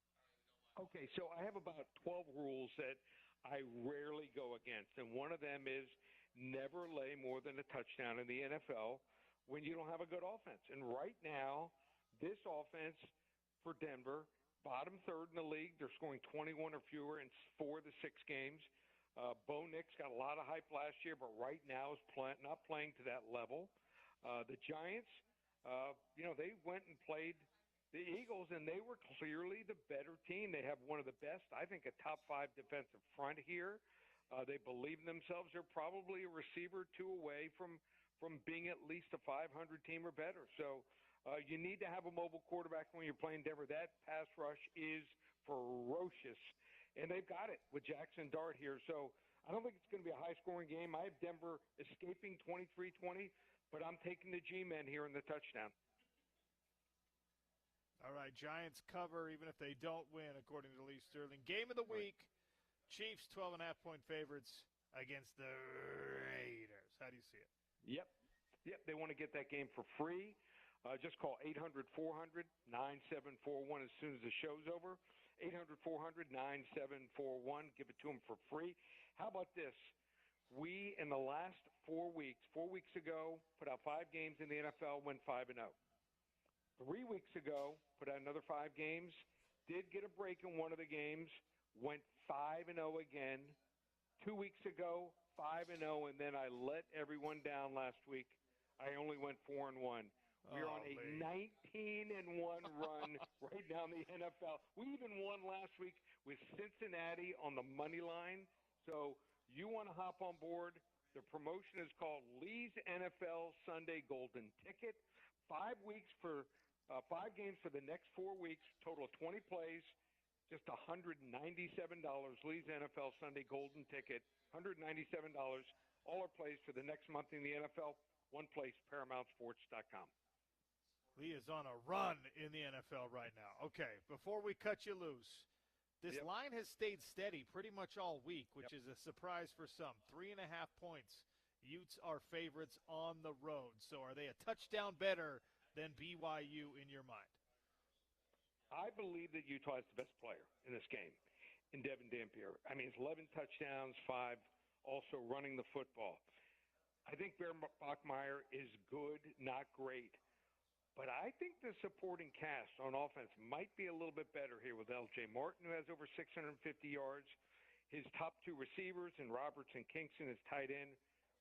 Okay, so I have about 12 rules that I rarely go against, and one of them is never lay more than a touchdown in the NFL when you don't have a good offense. And right now, this offense for Denver, bottom 3rd in the league, they're scoring 21 or fewer in 4 of the 6 games. Bo Nix got a lot of hype last year, but right now is not playing to that level. The Giants, they went and played the Eagles, and they were clearly the better team. They have one of the best, I think, a top 5 defensive front here. They believe in themselves. They're probably a receiver 2 away from being at least a 500 team or better. So you need to have a mobile quarterback when you're playing Denver. That pass rush is ferocious, and they've got it with Jackson Dart here. So I don't think it's going to be a high-scoring game. I have Denver escaping 23-20, but I'm taking the G-men here in the touchdown. All right, Giants cover even if they don't win, according to Lee Sterling. Game of the week, Chiefs 12.5-point favorites against the Raiders. How do you see it? Yep. They want to get that game for free. Just call 800-400-9741 as soon as the show's over. 800-400-9741. Give it to them for free. How about this? We, in the last 4 weeks ago, put out 5 games in the NFL, went 5-0. 3 weeks ago, put out another 5 games, did get a break in one of the games, went 5-0 again. 2 weeks ago, 5-0, and then I let everyone down last week. I only went 4-1. We're on a 19-1 run right now in the NFL. We even won last week with Cincinnati on the money line. So you want to hop on board. The promotion is called Lee's NFL Sunday Golden Ticket. 5 weeks for 5 games for the next 4 weeks, total of 20 plays, just $197. Lee's NFL Sunday Golden Ticket, $197. All our plays for the next month in the NFL, one place, ParamountSports.com. Lee is on a run in the NFL right now. Okay, before we cut you loose, this line has stayed steady pretty much all week, which is a surprise for some. 3.5 points. Utes are favorites on the road. So are they a touchdown better than BYU in your mind? I believe that Utah is the best player in this game, in Devin Dampier. I mean, it's 11 touchdowns, 5 also running the football. I think Bear Bachmeier is good, not great. But I think the supporting cast on offense might be a little bit better here with L.J. Martin, who has over 650 yards. His top 2 receivers, and Roberts and Kingston, his tight end.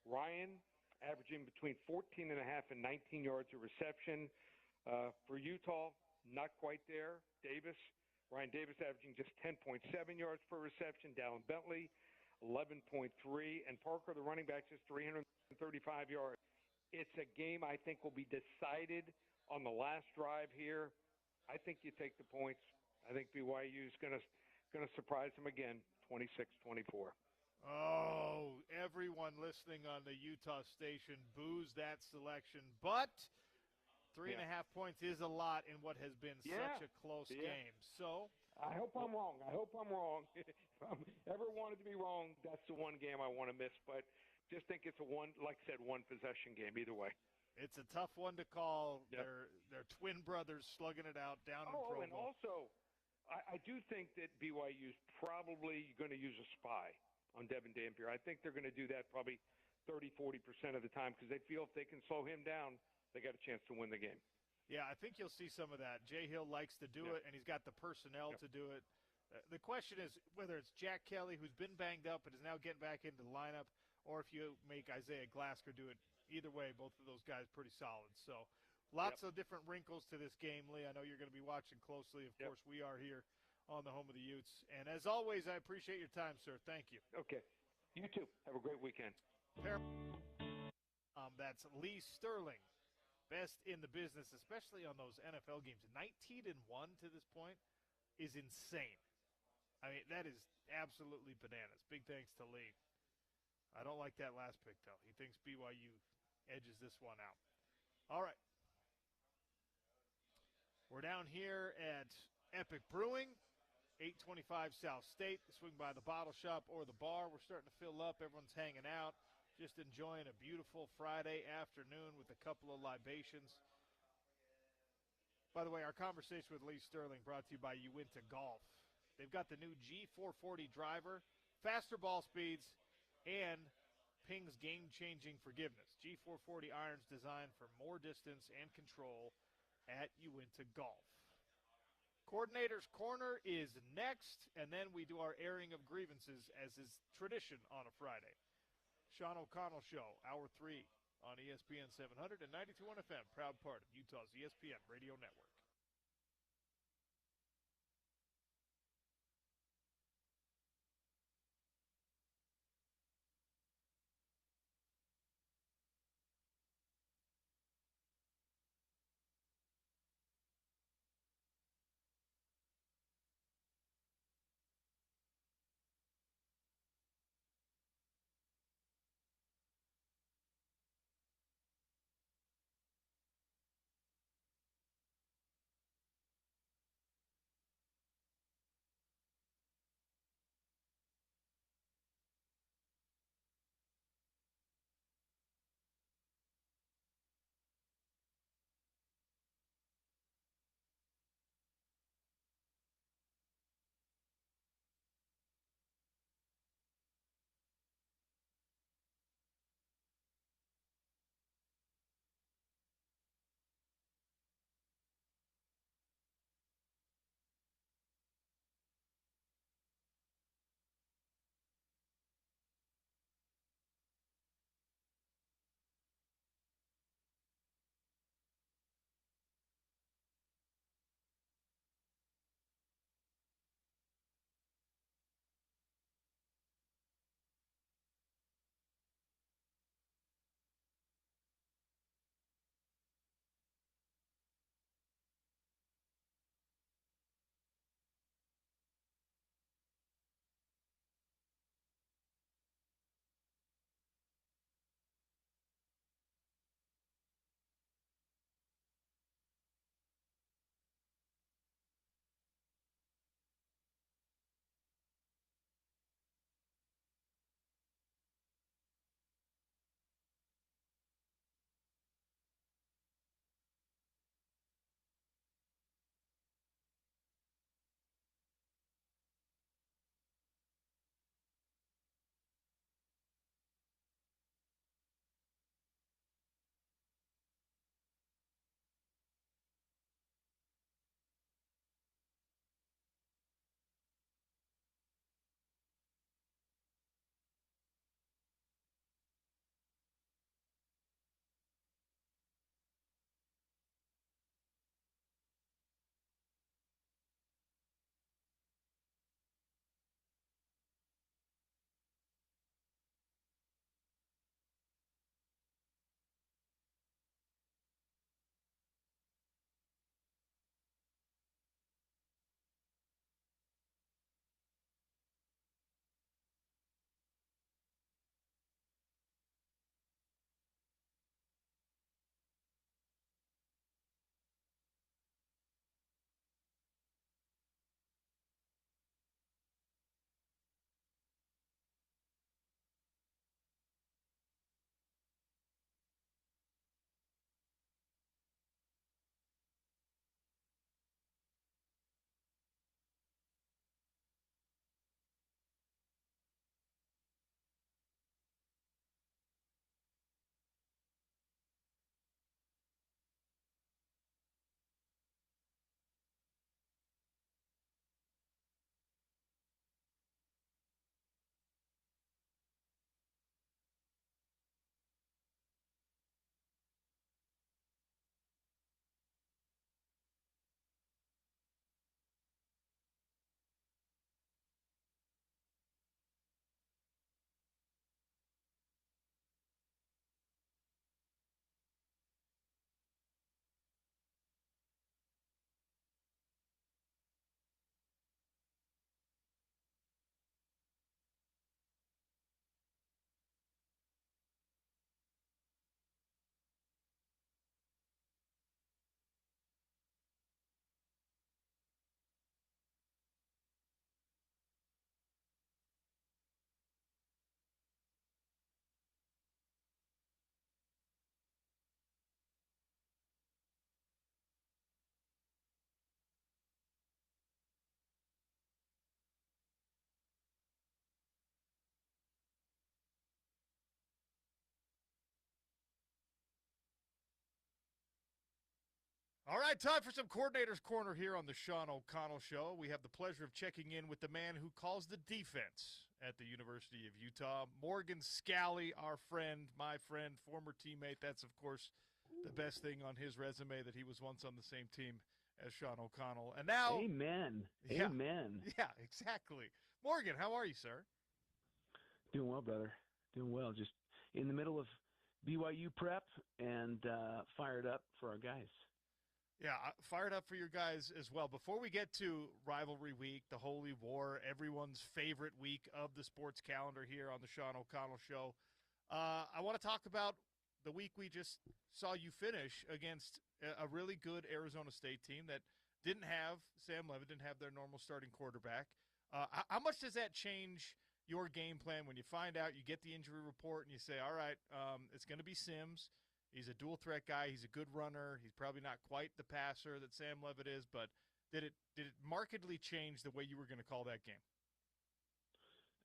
Ryan, averaging between 14.5 and 19 yards of reception. For Utah, not quite there. Ryan Davis averaging just 10.7 yards per reception. Dallin Bentley, 11.3. And Parker, the running back, just 335 yards. It's a game I think will be decided on the last drive here. I think you take the points. I think BYU is going to surprise them again, 26-24. Oh, everyone listening on the Utah station boos that selection. But 3.5 points is a lot in what has been such a close game. So I hope I'm wrong. If I'm ever wanted to be wrong, that's the one game I want to miss. But just think it's one possession game either way. It's a tough one to call. They're twin brothers slugging it out down in Provo. And also I do think that BYU is probably going to use a spy on Devin Dampier. I think they're going to do that probably 30-40% of the time because they feel if they can slow him down, they got a chance to win the game. Yeah, I think you'll see some of that. Jay Hill likes to do it, and he's got the personnel to do it. The question is whether it's Jack Kelly, who's been banged up but is now getting back into the lineup, or if you make Isaiah Glasker do it. Either way, both of those guys pretty solid. So lots of different wrinkles to this game, Lee. I know you're going to be watching closely. Of course, we are here on the home of the Utes. And as always, I appreciate your time, sir. Thank you. Okay. You too. Have a great weekend. That's Lee Sterling, best in the business, especially on those NFL games. 19-1 to this point is insane. I mean, that is absolutely bananas. Big thanks to Lee. I don't like that last pick, though. He thinks BYU edges this one out. All right. We're down here at Epic Brewing, 825 South State. Swing by the bottle shop or the bar. We're starting to fill up. Everyone's hanging out, just enjoying a beautiful Friday afternoon with a couple of libations. By the way, our conversation with Lee Sterling brought to you by Uinta Golf. They've got the new G440 driver, faster ball speeds, and Ping's game-changing forgiveness. G440 irons designed for more distance and control at Uinta Golf. Coordinator's Corner is next, and then we do our airing of grievances as is tradition on a Friday. Sean O'Connell Show, Hour 3 on ESPN 700 and 92.1 FM, proud part of Utah's ESPN Radio Network. All right, time for some Coordinator's Corner here on the Sean O'Connell Show. We have the pleasure of checking in with the man who calls the defense at the University of Utah, Morgan Scalley, our friend, my friend, former teammate. That's, of course, the best thing on his resume, that he was once on the same team as Sean O'Connell. And now – Amen. Yeah, Amen. Yeah, exactly. Morgan, how are you, sir? Doing well, brother. Doing well. Just in the middle of BYU prep and fired up for our guys. Yeah, fired up for your guys as well. Before we get to rivalry week, the Holy War, everyone's favorite week of the sports calendar here on the Sean O'Connell Show, I want to talk about the week we just saw you finish against a really good Arizona State team that didn't have Sam Levitt, didn't have their normal starting quarterback. How much does that change your game plan when you find out, you get the injury report, and you say, all right, it's going to be Sims. He's a dual-threat guy. He's a good runner. He's probably not quite the passer that Sam Levitt is, but did it markedly change the way you were going to call that game?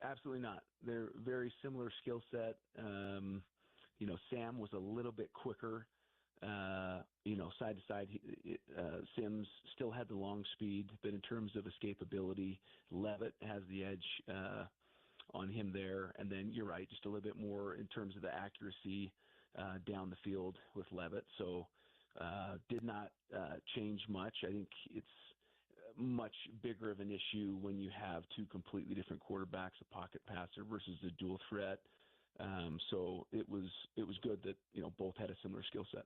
Absolutely not. They're very similar skill set. Sam was a little bit quicker, side to side. Sims still had the long speed, but in terms of escapability, Levitt has the edge on him there. And then you're right, just a little bit more in terms of the accuracy down the field with Levitt. So did not change much. I think it's much bigger of an issue when you have two completely different quarterbacks, a pocket passer versus a dual threat. So it was good that both had a similar skill set.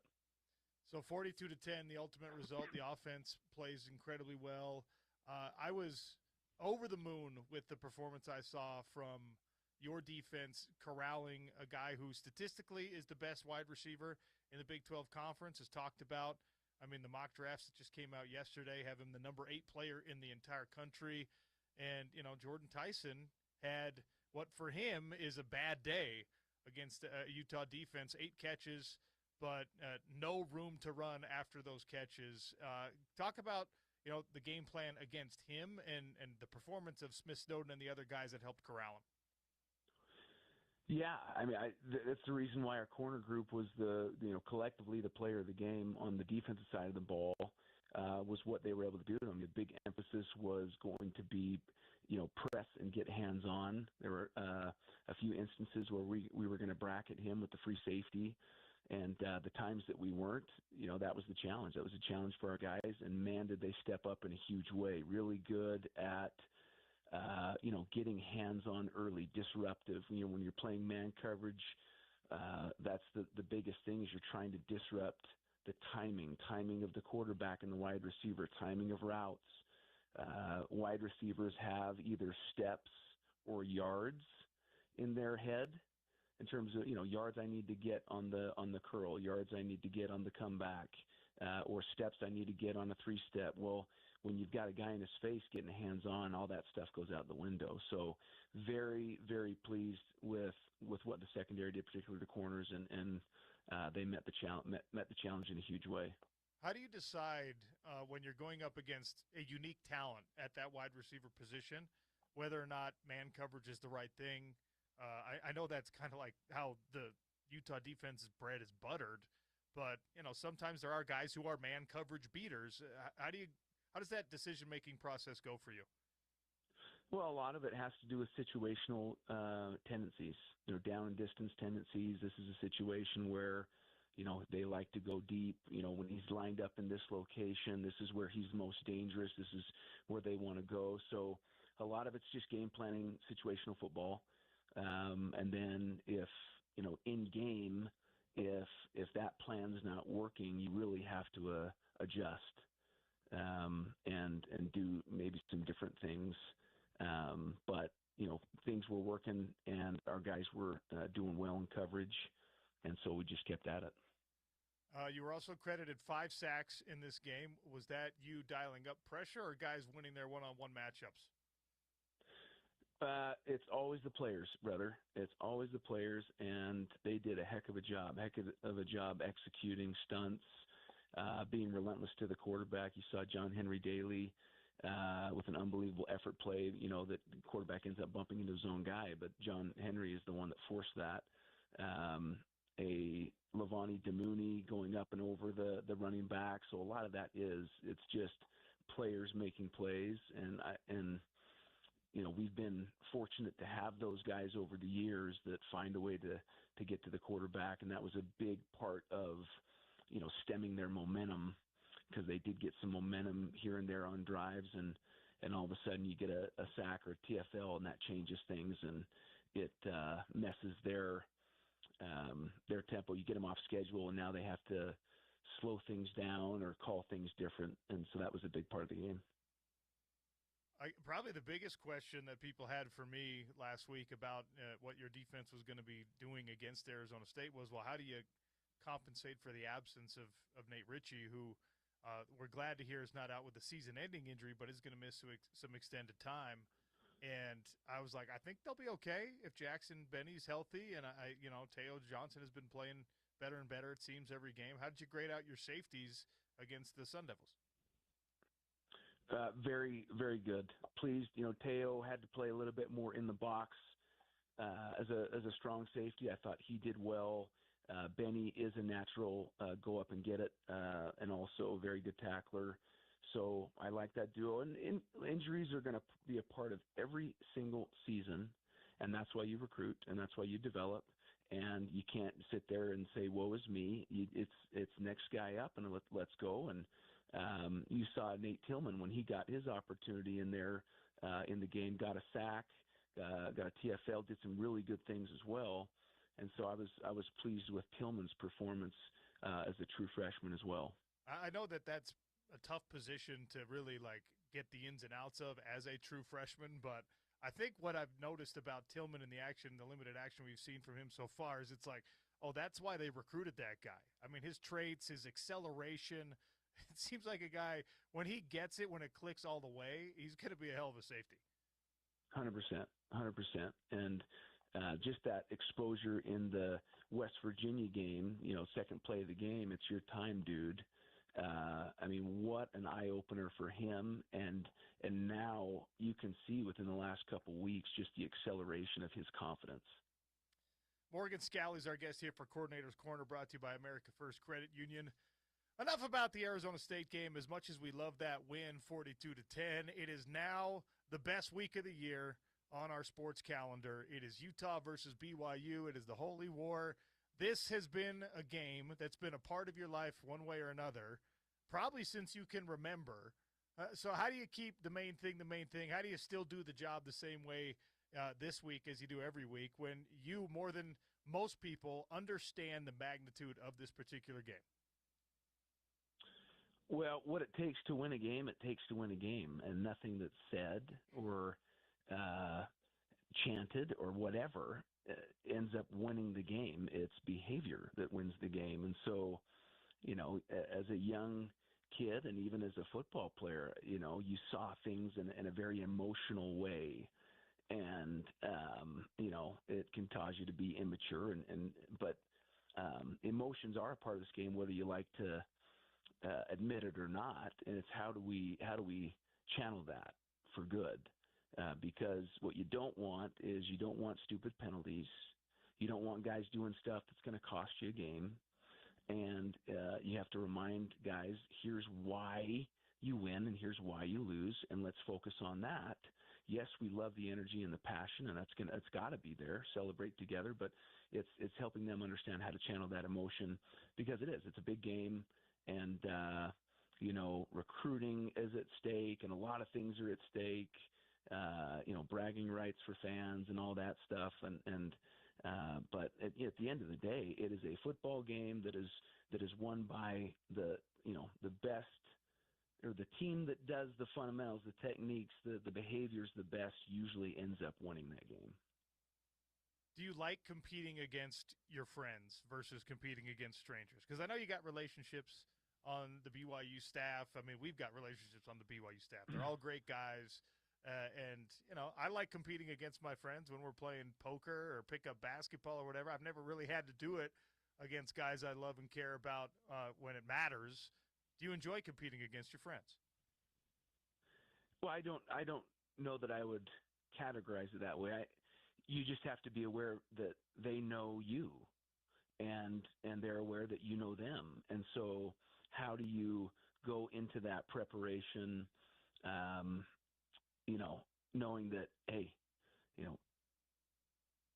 So 42-10, the ultimate result. The offense plays incredibly well. I was over the moon with the performance I saw from your defense corralling a guy who statistically is the best wide receiver in the Big 12 Conference, is talked about. I mean, the mock drafts that just came out yesterday have him the number 8 player in the entire country. And, Jordan Tyson had what for him is a bad day against Utah defense, 8 catches, but no room to run after those catches. Talk about, the game plan against him and the performance of Smith Snowden and the other guys that helped corral him. Yeah, I mean, that's the reason why our corner group was collectively the player of the game on the defensive side of the ball, was what they were able to do to them. The big emphasis was going to be, press and get hands-on. There were a few instances where we were going to bracket him with the free safety, and the times that we weren't, that was the challenge. That was a challenge for our guys, and man, did they step up in a huge way. Really good at getting hands-on early, disruptive. When you're playing man coverage, that's the biggest thing, is you're trying to disrupt the timing of the quarterback and the wide receiver, timing of routes. Wide receivers have either steps or yards in their head in terms of, yards I need to get on the curl, yards I need to get on the comeback, or steps I need to get on a 3-step. Well, when you've got a guy in his face getting hands-on, all that stuff goes out the window. So very, very pleased with what the secondary did, particularly the corners, and they met the challenge in a huge way. How do you decide when you're going up against a unique talent at that wide receiver position, whether or not man coverage is the right thing? I know that's kind of like how the Utah defense's bread is buttered, but sometimes there are guys who are man coverage beaters. How does that decision-making process go for you? Well, a lot of it has to do with situational tendencies, down and distance tendencies. This is a situation where, they like to go deep. When he's lined up in this location, this is where he's most dangerous. This is where they want to go. So a lot of it's just game planning, situational football. And then if, in game, if that plan's not working, you really have to adjust. And do maybe some different things. But, things were working and our guys were doing well in coverage, and so we just kept at it. You were also credited 5 sacks in this game. Was that you dialing up pressure or guys winning their one-on-one matchups? It's always the players, brother. It's always the players, and they did a heck of a job executing stunts. Being relentless to the quarterback. You saw John Henry Daly with an unbelievable effort play, that the quarterback ends up bumping into his own guy, but John Henry is the one that forced that. a Levani Damuni going up and over the running back. So a lot of that it's just players making plays, and we've been fortunate to have those guys over the years that find a way to get to the quarterback, and that was a big part of stemming their momentum, because they did get some momentum here and there on drives, and all of a sudden you get a sack or a TFL, and that changes things, and it messes their tempo. You get them off schedule, and now they have to slow things down or call things different, and so that was a big part of the game. Probably the biggest question that people had for me last week about what your defense was going to be doing against Arizona State was, well, how do you compensate for the absence of Nate Ritchie, who we're glad to hear is not out with a season-ending injury, but is going to miss some extended time. And I was like, I think they'll be okay if Jackson Benny's healthy, and Teo Johnson has been playing better and better, it seems, every game. How did you grade out your safeties against the Sun Devils? Very, very good. Pleased. Teo had to play a little bit more in the box as a strong safety. I thought he did well. Benny is a natural go up and get it, and also a very good tackler. So I like that duo. And injuries are going to be a part of every single season, and that's why you recruit, and that's why you develop. And you can't sit there and say, "Woe is me." It's next guy up, and let's go. And you saw Nate Tillman when he got his opportunity in there in the game, got a sack, got a TFL, did some really good things as well. And so I was pleased with Tillman's performance as a true freshman as well. I know that's a tough position to really get the ins and outs of as a true freshman, but I think what I've noticed about Tillman in the limited action we've seen from him so far is it's like, oh, that's why they recruited that guy. I mean, his traits, his acceleration, it seems like a guy, when he gets it, when it clicks all the way, he's going to be a hell of a safety. 100%. And just that exposure in the West Virginia game, second play of the game, it's your time, dude. I mean, what an eye-opener for him. And now you can see within the last couple weeks just the acceleration of his confidence. Morgan Scalley's our guest here for Coordinator's Corner, brought to you by America First Credit Union. Enough about the Arizona State game. As much as we love that win, 42-10, it is now the best week of the year on our sports calendar. It is Utah versus BYU. It is the Holy War. This has been a game that's been a part of your life one way or another, probably since you can remember. So how do you keep the main thing the main thing? How do you still do the job the same way this week as you do every week when you, more than most people, understand the magnitude of this particular game? Well, what it takes to win a game, it takes to win a game, and nothing that's said or chanted or whatever ends up winning the game. It's behavior that wins the game. And so, as a young kid and even as a football player, you saw things in a very emotional way. And, it can cause you to be immature. But emotions are a part of this game, whether you like to admit it or not. And it's how do we channel that for good? Because what you don't want is you don't want stupid penalties. You don't want guys doing stuff that's going to cost you a game. And you have to remind guys, here's why you win and here's why you lose, and let's focus on that. Yes, we love the energy and the passion, and it's got to be there. Celebrate together, but it's helping them understand how to channel that emotion, because it's a big game, and recruiting is at stake, and a lot of things are at stake. Bragging rights for fans and all that stuff. But at the end of the day, it is a football game that is won by the best, or the team that does the fundamentals, the techniques, the behaviors the best usually ends up winning that game. Do you like competing against your friends versus competing against strangers? Because I know you got relationships on the BYU staff. I mean, we've got relationships on the BYU staff. They're all great guys. And I like competing against my friends when we're playing poker or pickup basketball or whatever. I've never really had to do it against guys I love and care about when it matters. Do you enjoy competing against your friends? Well, I don't know that I would categorize it that way. You just have to be aware that they know you, and they're aware that you know them. And so how do you go into that preparation, knowing that, hey,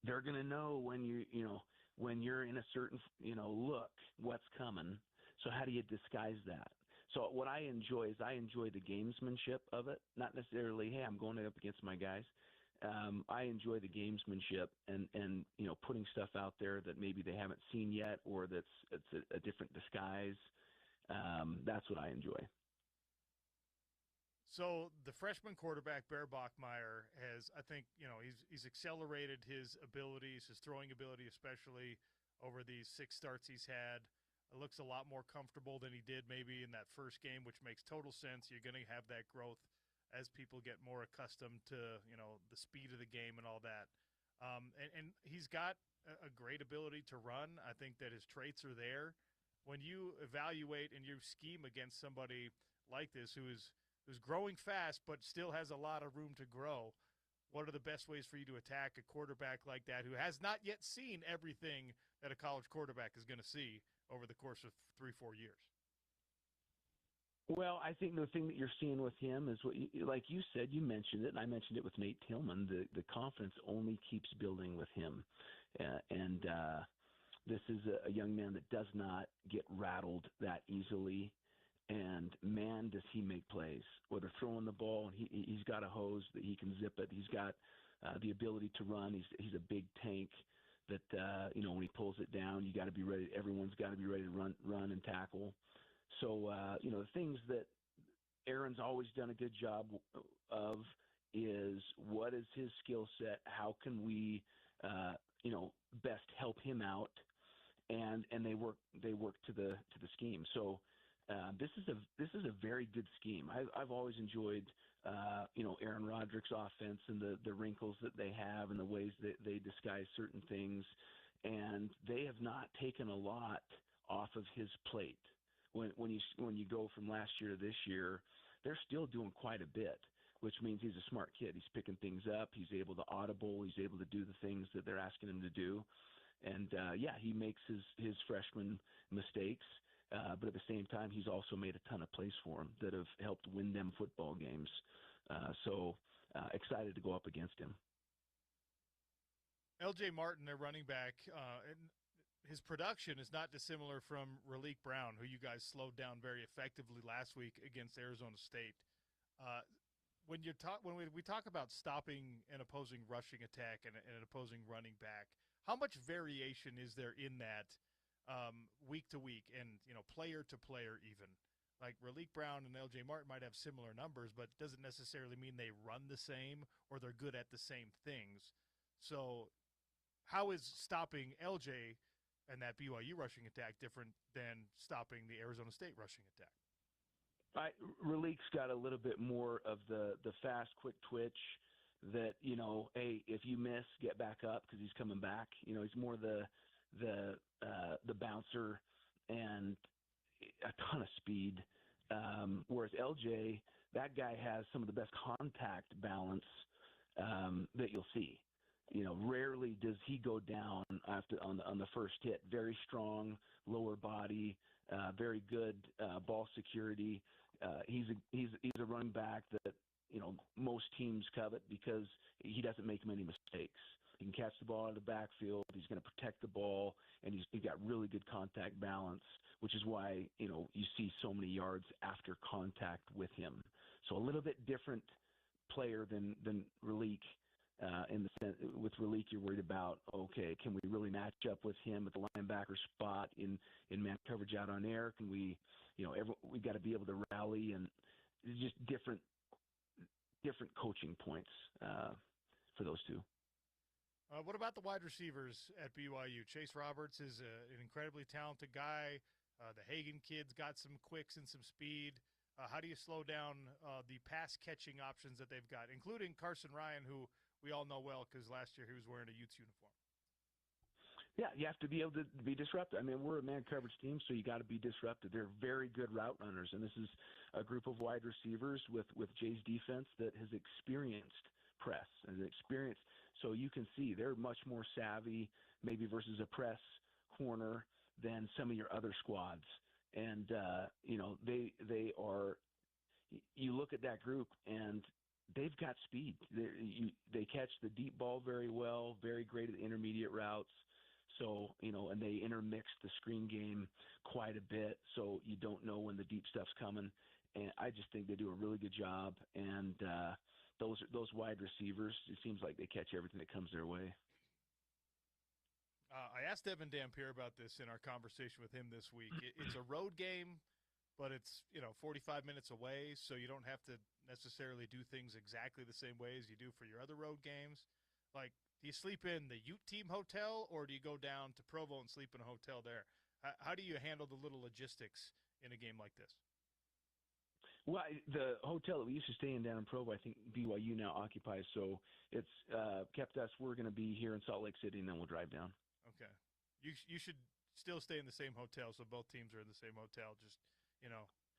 they're going to know when you're in a certain, look, what's coming. So how do you disguise that? So what I enjoy is the gamesmanship of it, not necessarily, hey, I'm going up against my guys. I enjoy the gamesmanship and putting stuff out there that maybe they haven't seen yet, or it's a different disguise. That's what I enjoy. So the freshman quarterback, Bear Bachmeier, has, I think, he's accelerated his abilities, his throwing ability especially, over these 6 starts he's had. It looks a lot more comfortable than he did maybe in that first game, which makes total sense. You're going to have that growth as people get more accustomed to, the speed of the game and all that. And he's got a great ability to run. I think that his traits are there. When you evaluate and you scheme against somebody like this who's growing fast but still has a lot of room to grow, what are the best ways for you to attack a quarterback like that who has not yet seen everything that a college quarterback is going to see over the course of 3-4 years? Well, I think the thing that you're seeing with him is like you said, you mentioned it, and I mentioned it with Nate Tillman, the confidence only keeps building with him. This is a young man that does not get rattled that easily. And, man, does he make plays. Whether throwing the ball, he's got a hose that he can zip it. He's got the ability to run. He's a big tank that, when he pulls it down, you got to be ready. Everyone's got to be ready to run and tackle. So, the things that Aaron's always done a good job of is what is his skill set? How can we, best help him out? And they work to the scheme. So, this is a very good scheme. I've always enjoyed, Aaron Roderick's offense and the wrinkles that they have and the ways that they disguise certain things. And they have not taken a lot off of his plate. When you go from last year to this year, they're still doing quite a bit, which means he's a smart kid. He's picking things up. He's able to audible. He's able to do the things that they're asking him to do. And, he makes his freshman mistakes. But at the same time, he's also made a ton of plays for him that have helped win them football games. So excited to go up against him. L.J. Martin, their running back, and his production is not dissimilar from Raleek Brown, who you guys slowed down very effectively last week against Arizona State. When we talk about stopping an opposing rushing attack and an opposing running back, how much variation is there in that week to week and player to player even? Like Raleek Brown and L.J. Martin might have similar numbers, but doesn't necessarily mean they run the same or they're good at the same things. So how is stopping L.J. and that BYU rushing attack different than stopping the Arizona State rushing attack? Raleek's got a little bit more of the fast, quick twitch that, hey, if you miss, get back up because he's coming back. He's more the bouncer and a ton of speed. Whereas LJ, that guy has some of the best contact balance that you'll see. Rarely does he go down on the first hit. Very strong lower body, very good ball security. He's a running back that most teams covet because he doesn't make many mistakes. He can catch the ball out of the backfield. He's going to protect the ball, and he's got really good contact balance, which is why you see so many yards after contact with him. So a little bit different player than Raleek. In the sense, with Raleek, you're worried about, okay, can we really match up with him at the linebacker spot in man coverage out on air? Can we, we got to be able to rally, and it's just different coaching points for those two. What about the wide receivers at BYU? Chase Roberts is an incredibly talented guy. The Hagan kid's got some quicks and some speed. How do you slow down the pass-catching options that they've got, including Carson Ryan, who we all know well because last year he was wearing a Utes uniform? Yeah, you have to be able to be disruptive. I mean, we're a man coverage team, so you got to be disruptive. They're very good route runners, and this is a group of wide receivers with Jay's defense that has experienced press and experience. So you can see they're much more savvy, maybe versus a press corner than some of your other squads. And, they are – you look at that group, and they've got speed. They catch the deep ball very well, very great at intermediate routes. So, and they intermix the screen game quite a bit, so you don't know when the deep stuff's coming. And I just think they do a really good job. And those wide receivers, it seems like they catch everything that comes their way. I asked Evan Dampier about this in our conversation with him this week. It's a road game, but it's 45 minutes away, so you don't have to necessarily do things exactly the same way as you do for your other road games. Like, do you sleep in the Ute team hotel, or do you go down to Provo and sleep in a hotel there? How do you handle the little logistics in a game like this? Well, the hotel that we used to stay in down in Provo, I think BYU now occupies, so it's kept us. We're going to be here in Salt Lake City, and then we'll drive down. Okay. You should still stay in the same hotel, so both teams are in the same hotel. Just,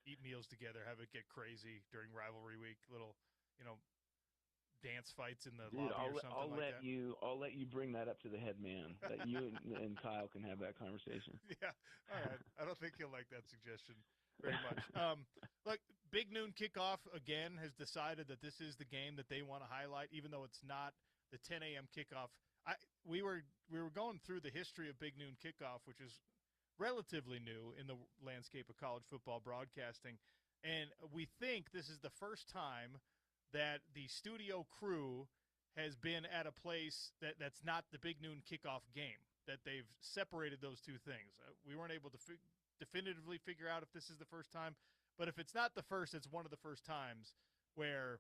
eat meals together, have it get crazy during rivalry week, little, dance fights in the lobby or something like that. I'll let you bring that up to the head man. That you and Kyle can have that conversation. Yeah. All right. I don't think he'll like that suggestion very much. Look, Big Noon Kickoff, again, has decided that this is the game that they want to highlight, even though it's not the 10 a.m. kickoff. We were going through the history of Big Noon Kickoff, which is relatively new in the landscape of college football broadcasting, and we think this is the first time that the studio crew has been at a place that's not the Big Noon Kickoff game, that they've separated those two things. We weren't able to definitively figure out if this is the first time, but if it's not the first, it's one of the first times where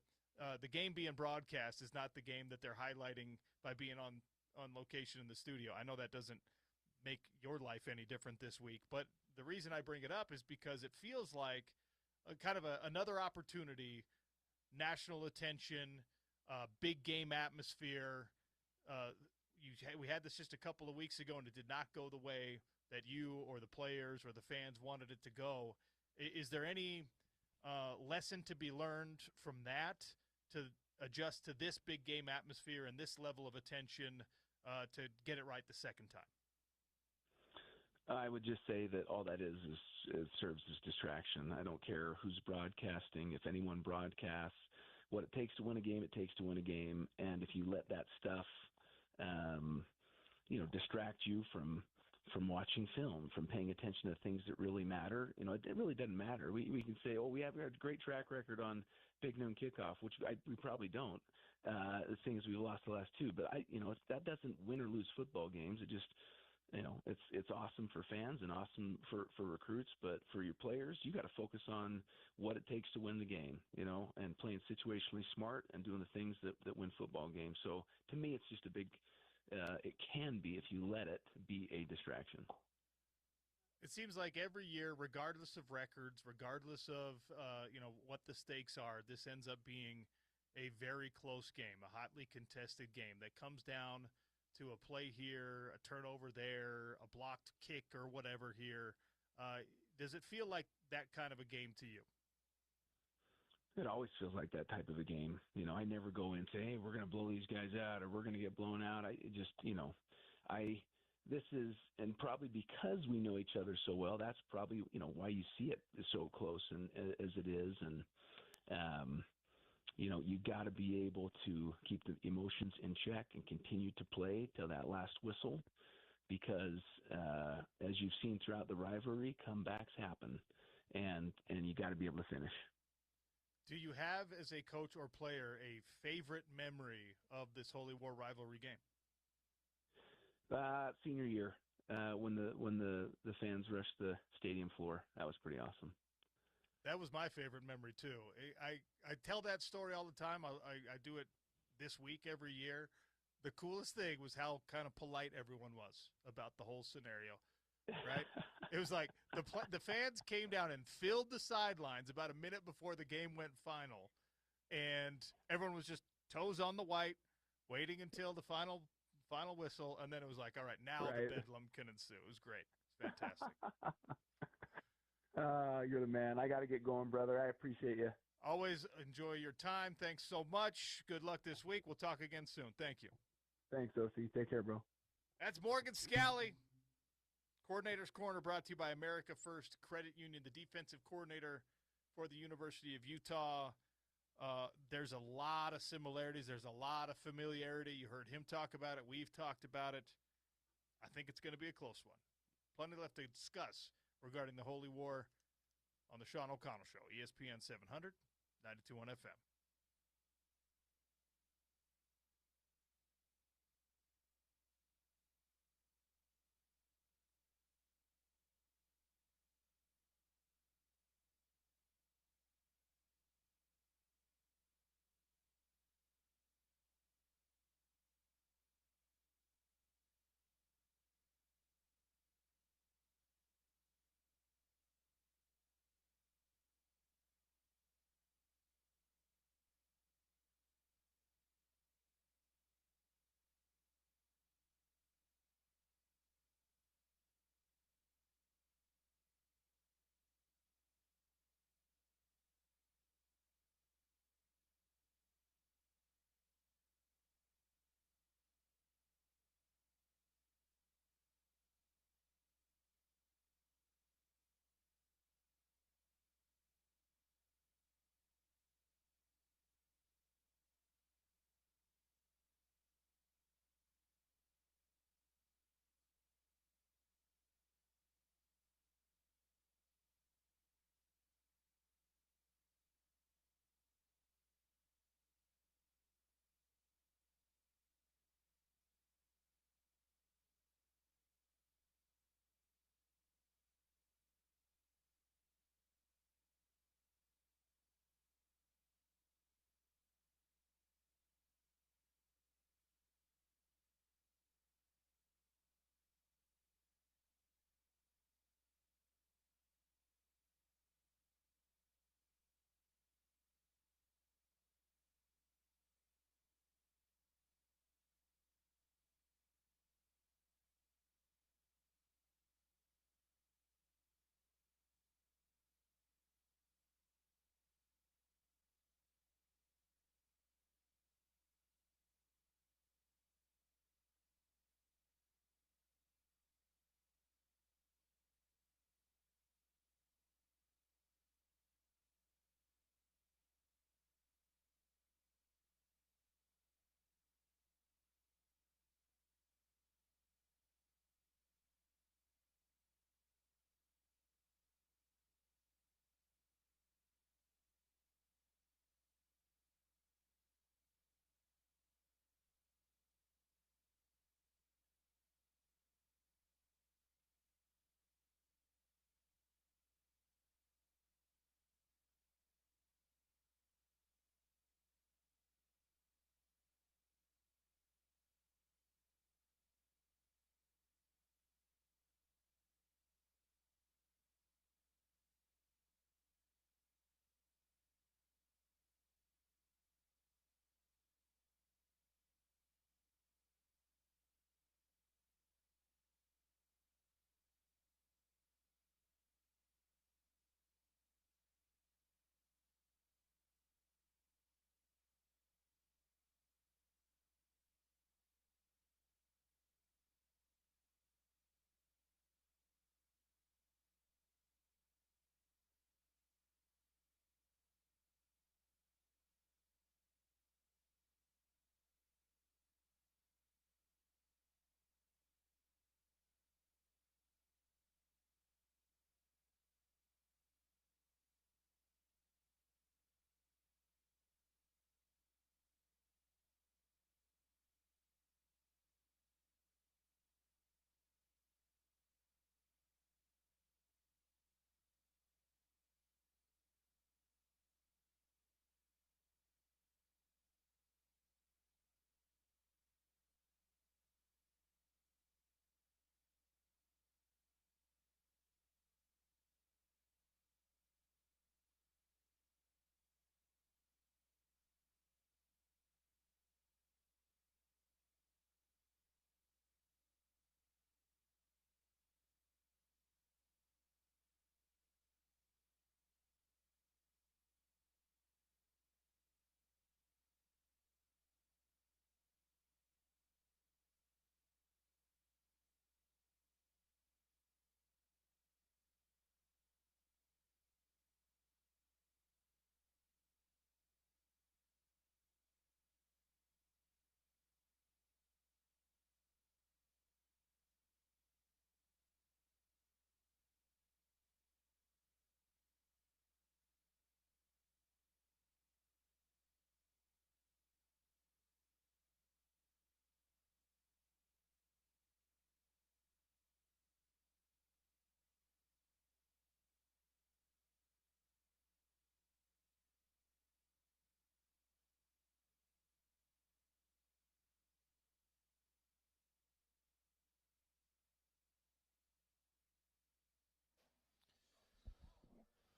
the game being broadcast is not the game that they're highlighting by being on location in the studio. I know that doesn't make your life any different this week, but the reason I bring it up is because it feels like another opportunity, national attention, big game atmosphere. We had this just a couple of weeks ago, and it did not go the way that you or the players or the fans wanted it to go. Is there any lesson to be learned from that to adjust to this big game atmosphere and this level of attention to get it right the second time? I would just say that all that is it serves as distraction. I don't care who's broadcasting. If anyone broadcasts, what it takes to win a game, it takes to win a game. And if you let that stuff, distract you from watching film, from paying attention to things that really matter, it really doesn't matter. We can say, we have a great track record on Big Noon Kickoff, which we probably don't. The thing is, we lost the last two, but that doesn't win or lose football games. It just, it's awesome for fans and awesome for recruits, but for your players, you got to focus on what it takes to win the game, and playing situationally smart and doing the things that win football games. So to me, it's just a big, it can be, if you let it, be a distraction. It seems like every year, regardless of records, regardless of, what the stakes are, this ends up being a very close game, a hotly contested game that comes down to a play here, a turnover there, a blocked kick or whatever here. Does it feel like that kind of a game to you? It always feels like that type of a game. I never go in and say, hey, we're going to blow these guys out or we're going to get blown out. This is, and probably because we know each other so well, that's probably, why you see it so close and as it is. And, you got to be able to keep the emotions in check and continue to play till that last whistle, because as you've seen throughout the rivalry, comebacks happen, and you got to be able to finish. Do you have, as a coach or player, a favorite memory of this Holy War rivalry game? Senior year, when the fans rushed the stadium floor, that was pretty awesome. That was my favorite memory too. I tell that story all the time. I do it this week every year. The coolest thing was how kind of polite everyone was about the whole scenario, right? It was like the fans came down and filled the sidelines about a minute before the game went final, and everyone was just toes on the white, waiting until the final whistle, and then it was like, all right, now the bedlam can ensue. It was great. It's fantastic. You're the man. I got to get going, brother. I appreciate you. Always enjoy your time. Thanks so much. Good luck this week. We'll talk again soon. Thank you. Thanks, OC. Take care, bro. That's Morgan Scalley. Coordinator's Corner brought to you by America First Credit Union, the defensive coordinator for the University of Utah. There's a lot of similarities. There's a lot of familiarity. You heard him talk about it. We've talked about it. I think it's going to be a close one. Plenty left to discuss regarding the Holy War on the Sean O'Connell Show, ESPN 700, 92.1 FM.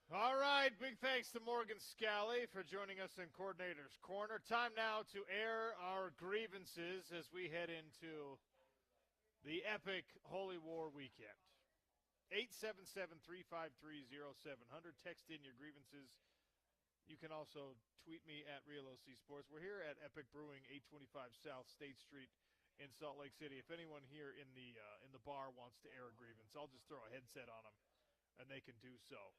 All right, big thanks to Morgan Scally for joining us in Coordinator's Corner. Time now to air our grievances as we head into the epic Holy War weekend. 877-353-0700. Text in your grievances. You can also tweet me at Real OC Sports. We're here at Epic Brewing, 825 South State Street in Salt Lake City. If anyone here in the bar wants to air a grievance, I'll just throw a headset on them, and they can do so.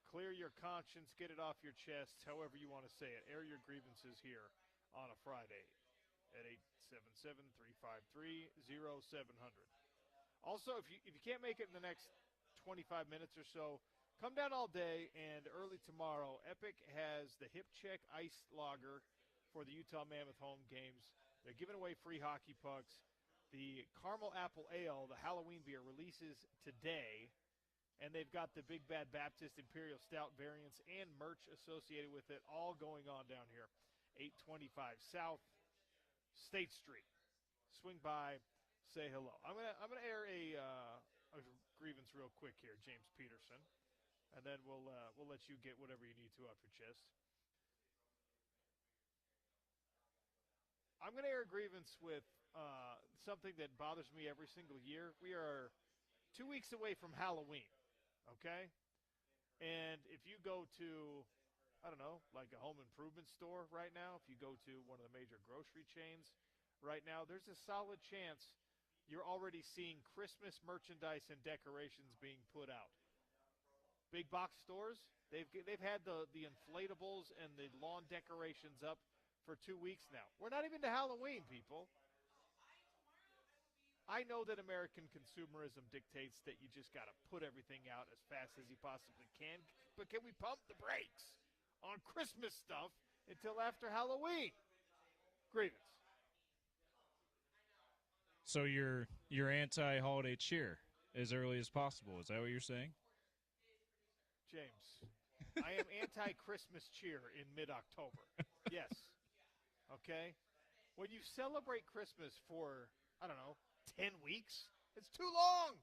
Clear your conscience, get it off your chest, however you want to say it. Air your grievances here on a Friday at 877-353-0700. Also, if you can't make it in the next 25 minutes or so, come down all day, and early tomorrow, Epic has the Hip Check Ice Lager for the Utah Mammoth home games. They're giving away free hockey pucks. The Caramel Apple Ale, the Halloween beer, releases today. And they've got the Big Bad Baptist Imperial Stout variants and merch associated with it, all going on down here. 825 South State Street. Swing by, say hello. I'm gonna air a grievance real quick here, James Peterson, and then we'll let you get whatever you need to off your chest. I'm gonna air a grievance with something that bothers me every single year. We are 2 weeks away from Halloween. Okay? And if you go to, I don't know, like a home improvement store right now, if you go to one of the major grocery chains right now, there's a solid chance you're already seeing Christmas merchandise and decorations being put out. Big box stores, they've had the inflatables and the lawn decorations up for 2 weeks now. We're not even to Halloween, people. I know that American consumerism dictates that you just got to put everything out as fast as you possibly can, but can we pump the brakes on Christmas stuff until after Halloween? Grievance. So you're anti-holiday cheer as early as possible. Is that what you're saying? James, I am anti-Christmas cheer in mid-October. Yes. Okay? When you celebrate Christmas for, I don't know, 10 weeks? It's too long.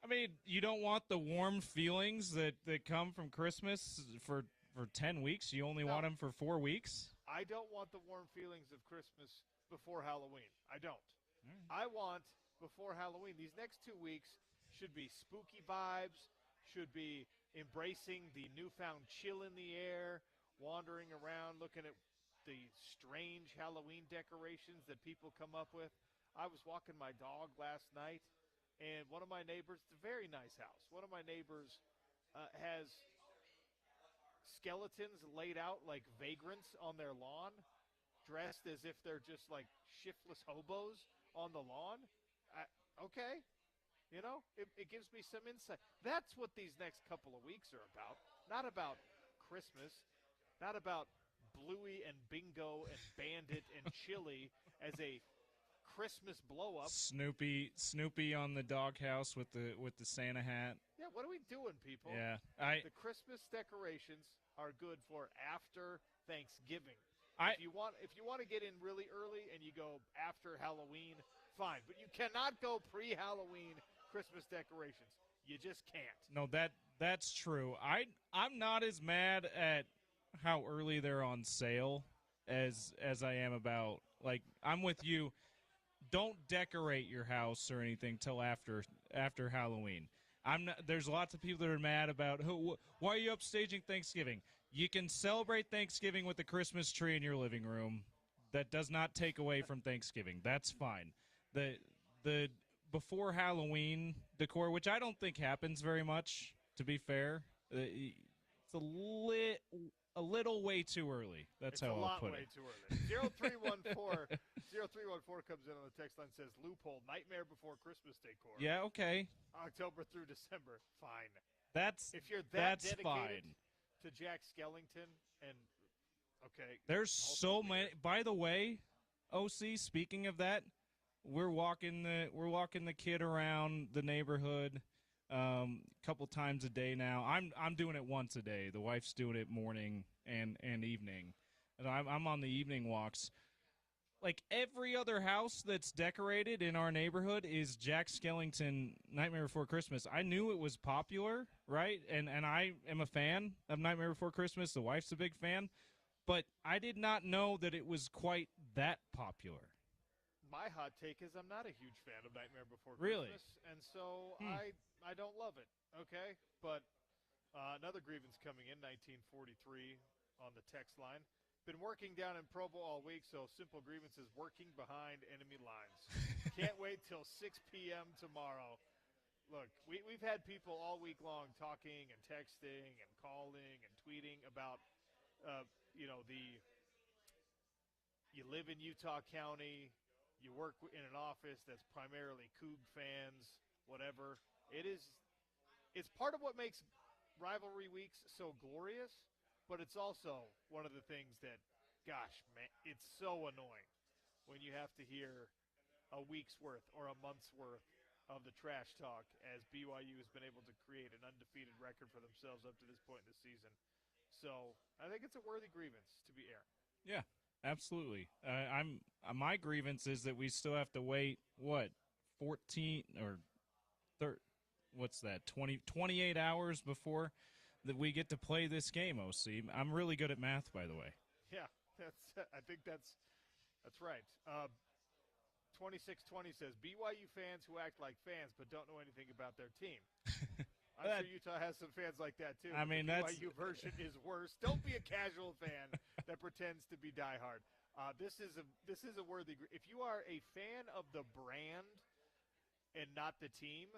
I mean, you don't want the warm feelings that come from Christmas for 10 weeks? You only want them for 4 weeks? I don't want the warm feelings of Christmas before Halloween. I don't. I want, before Halloween, these next 2 weeks should be spooky vibes, should be embracing the newfound chill in the air, wandering around, looking at the strange Halloween decorations that people come up with. I was walking my dog last night, and one of my neighbors, it's a very nice house, one of my neighbors has skeletons laid out like vagrants on their lawn, dressed as if they're just like shiftless hobos on the lawn. Okay. You know, it gives me some insight. That's what these next couple of weeks are about. Not about Christmas, not about Bluey and Bingo and Bandit and Chili as a Christmas blow up. Snoopy on the doghouse with the Santa hat. Yeah, what are we doing, people? Yeah, the Christmas decorations are good for after Thanksgiving. If you want to get in really early and you go after Halloween, fine, but you cannot go pre-Halloween Christmas decorations. You just can't. No, that's true. I'm not as mad at how early they're on sale as I am about, like, I'm with you. Don't decorate your house or anything till after Halloween. There's lots of people that are mad about why are you upstaging Thanksgiving? You can celebrate Thanksgiving with the Christmas tree in your living room. That does not take away from Thanksgiving. That's fine. The before Halloween decor, which I don't think happens very much, to be fair, it's a little way too early. That's how I'll put it. It's a lot way too early. 0314 comes in on the text line and says, loophole, nightmare before Christmas decor. Yeah, okay. October through December, fine. If you're that that's dedicated fine. To Jack Skellington, and okay. There's so many. By the way, OC, speaking of that, we're walking the kid around the neighborhood a couple times a day now. I'm doing it once a day. The wife's doing it morning and evening. And I'm on the evening walks. like every other house that's decorated in our neighborhood is Jack Skellington Nightmare Before Christmas. I knew it was popular, right? And I am a fan of Nightmare Before Christmas. The wife's a big fan. But I did not know that it was quite that popular. My hot take is I'm not a huge fan of Nightmare Before Really? Christmas, and so I don't love it, okay? But another grievance coming in, 1943 on the text line. Been working down in Provo all week, so simple grievance is working behind enemy lines. Can't wait till 6 p.m. tomorrow. Look, we've had people all week long talking and texting and calling and tweeting about, you live in Utah County, you work in an office that's primarily Coug fans, whatever. It's part of what makes rivalry weeks so glorious, but it's also one of the things that, gosh, man, it's so annoying when you have to hear a week's worth or a month's worth of the trash talk as BYU has been able to create an undefeated record for themselves up to this point in the season. So I think it's a worthy grievance to be aired. Yeah, absolutely. My grievance is that we still have to wait, 14 or 28 hours before that we get to play this game, OC. I'm really good at math, by the way. Yeah, I think that's right. 2620 says, BYU fans who act like fans but don't know anything about their team. I'm sure Utah has some fans like that, too. I mean, the BYU version is worse. Don't be a casual fan that pretends to be diehard. This is a worthy – if you are a fan of the brand and not the team,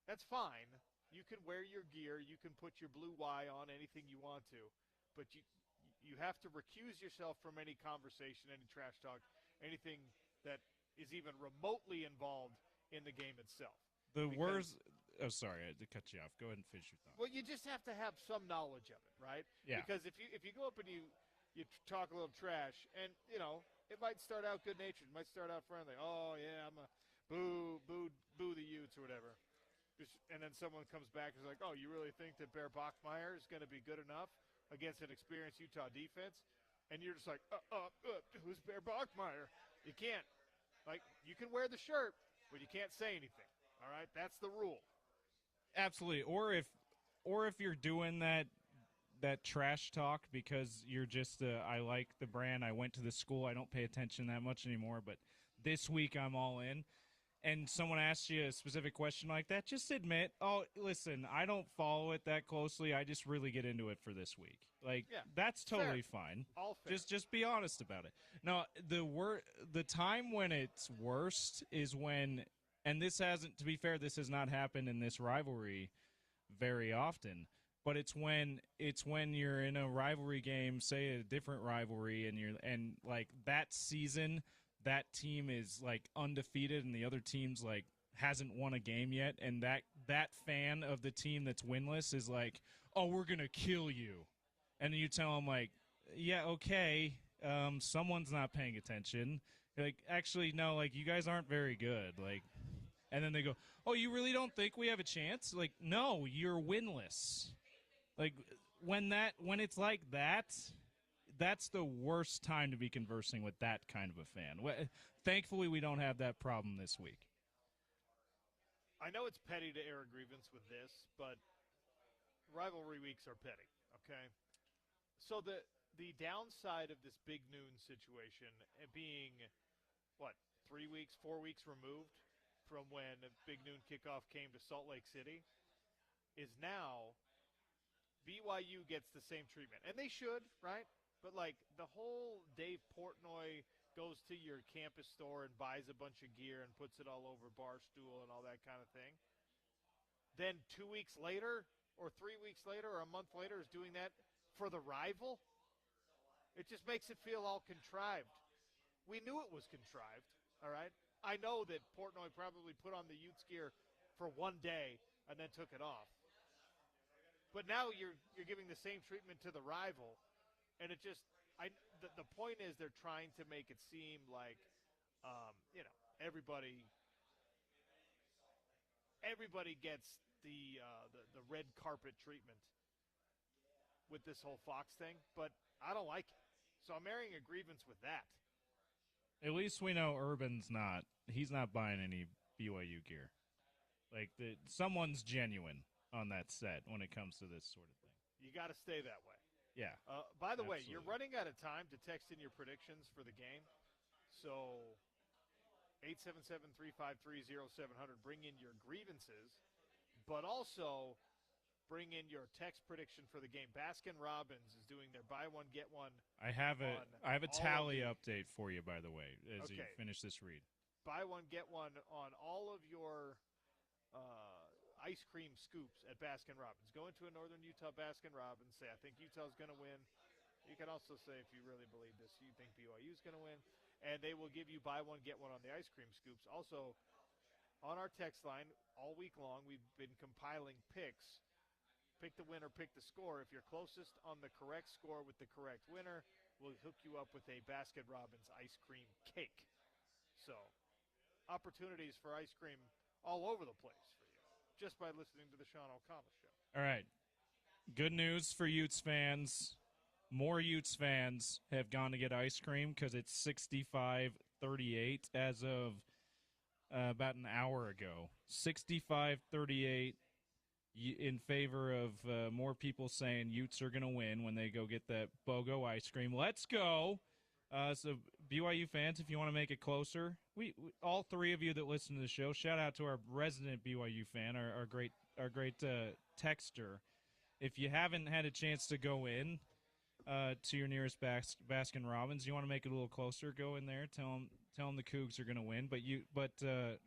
that's fine. You can wear your gear. You can put your blue Y on anything you want to. But you have to recuse yourself from any conversation, any trash talk, anything that is even remotely involved in the game itself. Oh, sorry, I had to cut you off. Go ahead and finish your thought. Well, you just have to have some knowledge of it, right? Yeah. Because if you go up and you talk a little trash, and, it might start out good-natured. It might start out friendly. Oh, yeah, I'm a boo the Utes or whatever. And then someone comes back and is like, oh, you really think that Bear Bachmeier is going to be good enough against an experienced Utah defense? And you're just like, who's Bear Bachmeier? You can't. Like, you can wear the shirt, but you can't say anything. All right? That's the rule. Absolutely. Or if you're doing that trash talk because you're just I like the brand, I went to the school, I don't pay attention that much anymore, but this week I'm all in. And someone asks you a specific question like that, just admit, oh, listen, I don't follow it that closely. I just really get into it for this week. Like, yeah, that's totally fair. Fine. All fair. Just be honest about it. Now, the time when it's worst is when, and this hasn't, to be fair, this has not happened in this rivalry very often, but it's when you're in a rivalry game, say a different rivalry, and like that season, that team is like undefeated and the other team's like hasn't won a game yet, and that fan of the team that's winless is like, oh, we're gonna kill you, and then you tell them like, yeah, okay, someone's not paying attention. You're like, actually, no, like, you guys aren't very good, like, and then they go, oh, you really don't think we have a chance? Like, no, you're winless. Like, when it's like that, that's the worst time to be conversing with that kind of a fan. Thankfully, we don't have that problem this week. I know it's petty to air a grievance with this, but rivalry weeks are petty, okay? So the downside of this big noon situation being, 4 weeks removed from when big noon kickoff came to Salt Lake City is now BYU gets the same treatment. And they should, right? But, like, the whole Dave Portnoy goes to your campus store and buys a bunch of gear and puts it all over Barstool and all that kind of thing. Then 2 weeks later or 3 weeks later or a month later is doing that for the rival? It just makes it feel all contrived. We knew it was contrived, all right? I know that Portnoy probably put on the Utes gear for one day and then took it off. But now you're giving the same treatment to the rival. And it just, the point is they're trying to make it seem like, everybody gets the red carpet treatment with this whole Fox thing. But I don't like it, so I'm airing a grievance with that. At least we know Urban's not. He's not buying any BYU gear. Like, someone's genuine on that set when it comes to this sort of thing. You got to stay that way. Yeah. By the way, absolutely. you're running out of time to text in your predictions for the game. So 877-353-0700, bring in your grievances, but also bring in your text prediction for the game. Baskin-Robbins is doing their buy one, get one. I have a tally update for you, by the way, as you finish this read. Buy one, get one on all of your ice cream scoops at Baskin-Robbins. Go into a Northern Utah Baskin-Robbins, say, I think Utah's going to win. You can also say, if you really believe this, you think BYU's going to win. And they will give you buy one, get one on the ice cream scoops. Also, on our text line, all week long, we've been compiling picks. Pick the winner, pick the score. If you're closest on the correct score with the correct winner, we'll hook you up with a Baskin-Robbins ice cream cake. So, opportunities for ice cream all over the place for you, just by listening to the Sean O'Connell Show. All right. Good news for Utes fans. More Utes fans have gone to get ice cream because it's 65-38 as of about an hour ago. 65-38 in favor of more people saying Utes are going to win when they go get that BOGO ice cream. Let's go. So BYU fans, if you want to make it closer, we all three of you that listen to the show, shout out to our resident BYU fan, our great texter. If you haven't had a chance to go in to your nearest Baskin-Robbins, you want to make it a little closer, go in there, tell them the Cougs are going to win. But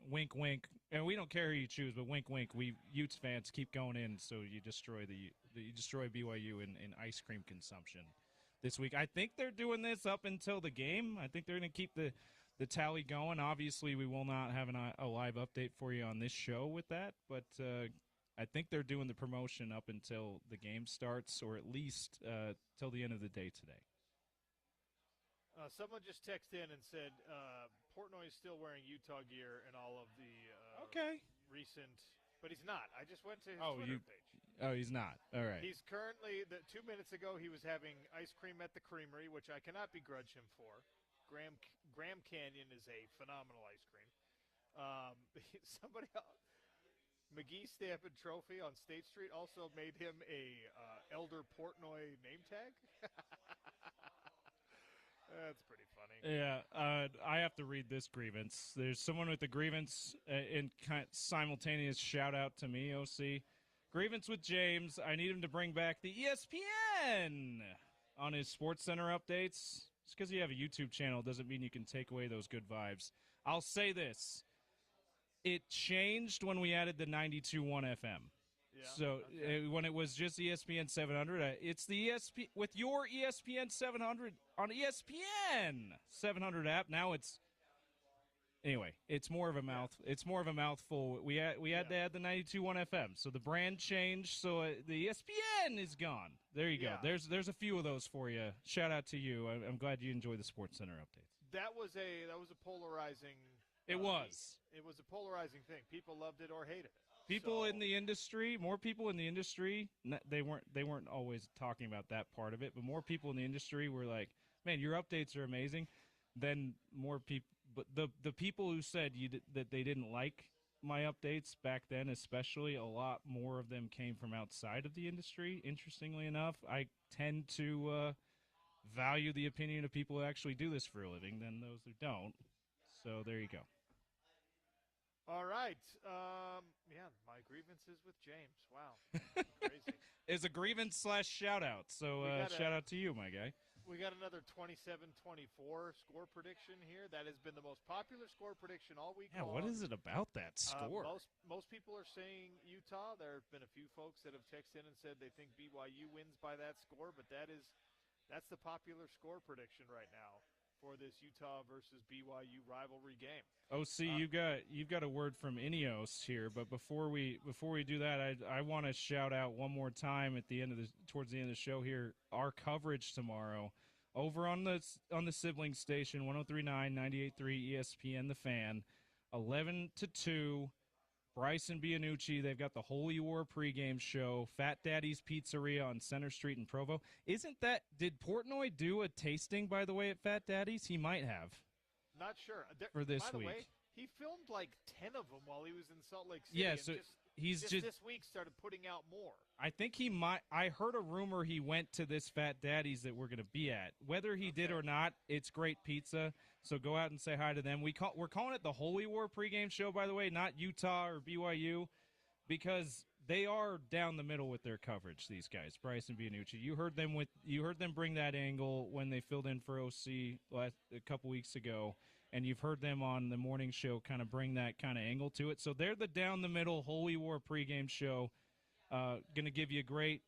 wink, wink, and we don't care who you choose, but wink, wink. We Utes fans keep going in, so you destroy BYU in ice cream consumption this week. I think they're doing this up until the game. I think they're going to keep the tally going. Obviously, we will not have a live update for you on this show with that, but I think they're doing the promotion up until the game starts, or at least till the end of the day today. Someone just texted in and said Portnoy is still wearing Utah gear in all of the recent, but he's not. I just went to his Twitter page. Oh, he's not. All right. He's currently, 2 minutes ago, he was having ice cream at the Creamery, which I cannot begrudge him for. Graham Canyon is a phenomenal ice cream. Somebody else, McGee Stampin' Trophy on State Street also made him a Elder Portnoy name tag. That's pretty funny. Yeah, I have to read this grievance. There's someone with a grievance in simultaneous shout-out to me, OC. Grievance with James. I need him to bring back the ESPN on his SportsCenter updates. Just because you have a YouTube channel doesn't mean you can take away those good vibes. I'll say this. It changed when we added the 92.1 FM. Yeah, so when it was just ESPN 700, it's the ESPN with your ESPN 700 on ESPN 700 app. Now it's more of a mouth. It's more of a mouthful. We had to add the 92.1 FM. So the brand changed. So the ESPN is gone. There you go. There's a few of those for you. Shout out to you. I'm glad you enjoy the SportsCenter updates. That was a polarizing. It was a polarizing thing. People loved it or hated it. People in the industry, more people in the industry, they weren't always talking about that part of it, but more people in the industry were like, man, your updates are amazing. Then more people, but the people who said that they didn't like my updates back then, especially, a lot more of them came from outside of the industry, interestingly enough. I tend to value the opinion of people who actually do this for a living than those who don't. So there you go. All right. My grievance is with James. Wow. Crazy. It's a grievance / shout-out. So shout out to you, my guy. We got another 27-24 score prediction here. That has been the most popular score prediction all week long. What is it about that score? Most people are saying Utah. There have been a few folks that have texted in and said they think BYU wins by that score, but that's the popular score prediction right now for this Utah versus BYU rivalry game. OC, you've got a word from Ineos here, but before we do that, I want to shout out one more time towards the end of the show here, our coverage tomorrow over on the sibling station 103.9, 98.3 ESPN The Fan, 11 to 2. Bryce and Bianucci, they've got the Holy War pregame show, Fat Daddy's Pizzeria on Center Street in Provo. Did Portnoy do a tasting, by the way, at Fat Daddy's? He might have. Not sure. for this by the week. way, he filmed like 10 of them while he was in Salt Lake City. Yeah, so he's just this week started putting out more. I think he might. I heard a rumor he went to this Fat Daddy's that we're going to be at. Whether he did or not, it's great pizza. So go out and say hi to them. We're calling it the Holy War pregame show, by the way, not Utah or BYU, because they are down the middle with their coverage. These guys, Bryce and Bianucci. You heard them bring that angle when they filled in for OC a couple weeks ago. And you've heard them on the morning show kind of bring that kind of angle to it. So they're the down-the-middle Holy War pregame show. Going to give you great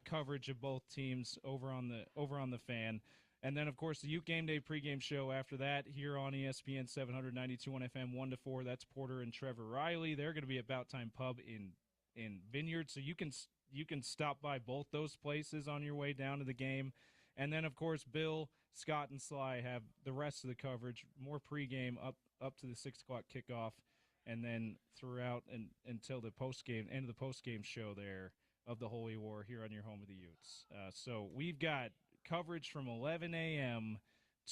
coverage of both teams over on the Fan. And then, of course, the Ute Game Day pregame show after that here on ESPN 792.1 FM 1 to 4. That's Porter and Trevor Riley. They're going to be at About Time Pub in Vineyard. So you can stop by both those places on your way down to the game. And then, of course, Bill, Scott, and Sly have the rest of the coverage, more pregame up to the 6 o'clock kickoff, and then throughout until the end of the postgame show there of the Holy War here on your home of the Utes. So we've got coverage from 11 a.m.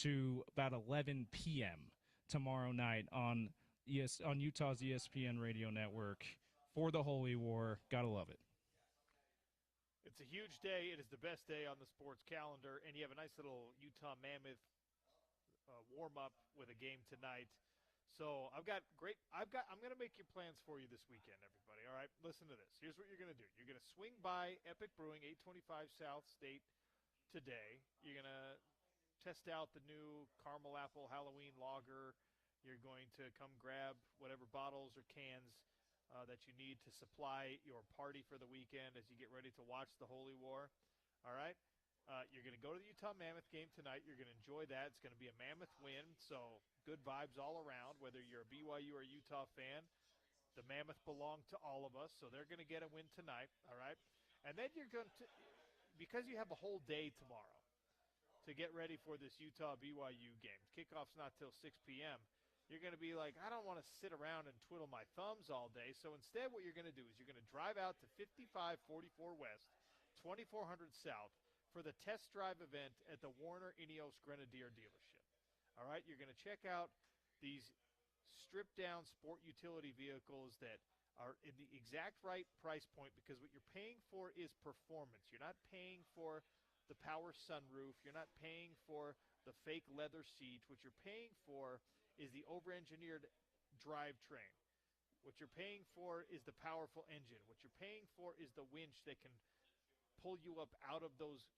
to about 11 p.m. tomorrow night on Utah's ESPN radio network for the Holy War. Gotta love it. It's a huge day. It is the best day on the sports calendar, and you have a nice little Utah Mammoth warm-up with a game tonight. So I'm going to make your plans for you this weekend, everybody. All right, listen to this. Here's what you're going to do. You're going to swing by Epic Brewing, 825 South State today. You're going to test out the new caramel apple Halloween lager. You're going to come grab whatever bottles or cans that you need to supply your party for the weekend as you get ready to watch the Holy War. All right? You're going to go to the Utah Mammoth game tonight. You're going to enjoy that. It's going to be a Mammoth win, so good vibes all around. Whether you're a BYU or Utah fan, the Mammoth belong to all of us, so they're going to get a win tonight. All right? And then you're going to, because you have a whole day tomorrow to get ready for this Utah-BYU game. Kickoff's not till 6 p.m., you're going to be like, I don't want to sit around and twiddle my thumbs all day. So instead what you're going to do is you're going to drive out to 5544 West, 2400 South for the test drive event at the Warner Ineos Grenadier dealership. All right, you're going to check out these stripped-down sport utility vehicles that are in the exact right price point, because what you're paying for is performance. You're not paying for the power sunroof. You're not paying for the fake leather seat. What you're paying for is the over-engineered drivetrain. What you're paying for is the powerful engine. What you're paying for is the winch that can pull you up out of those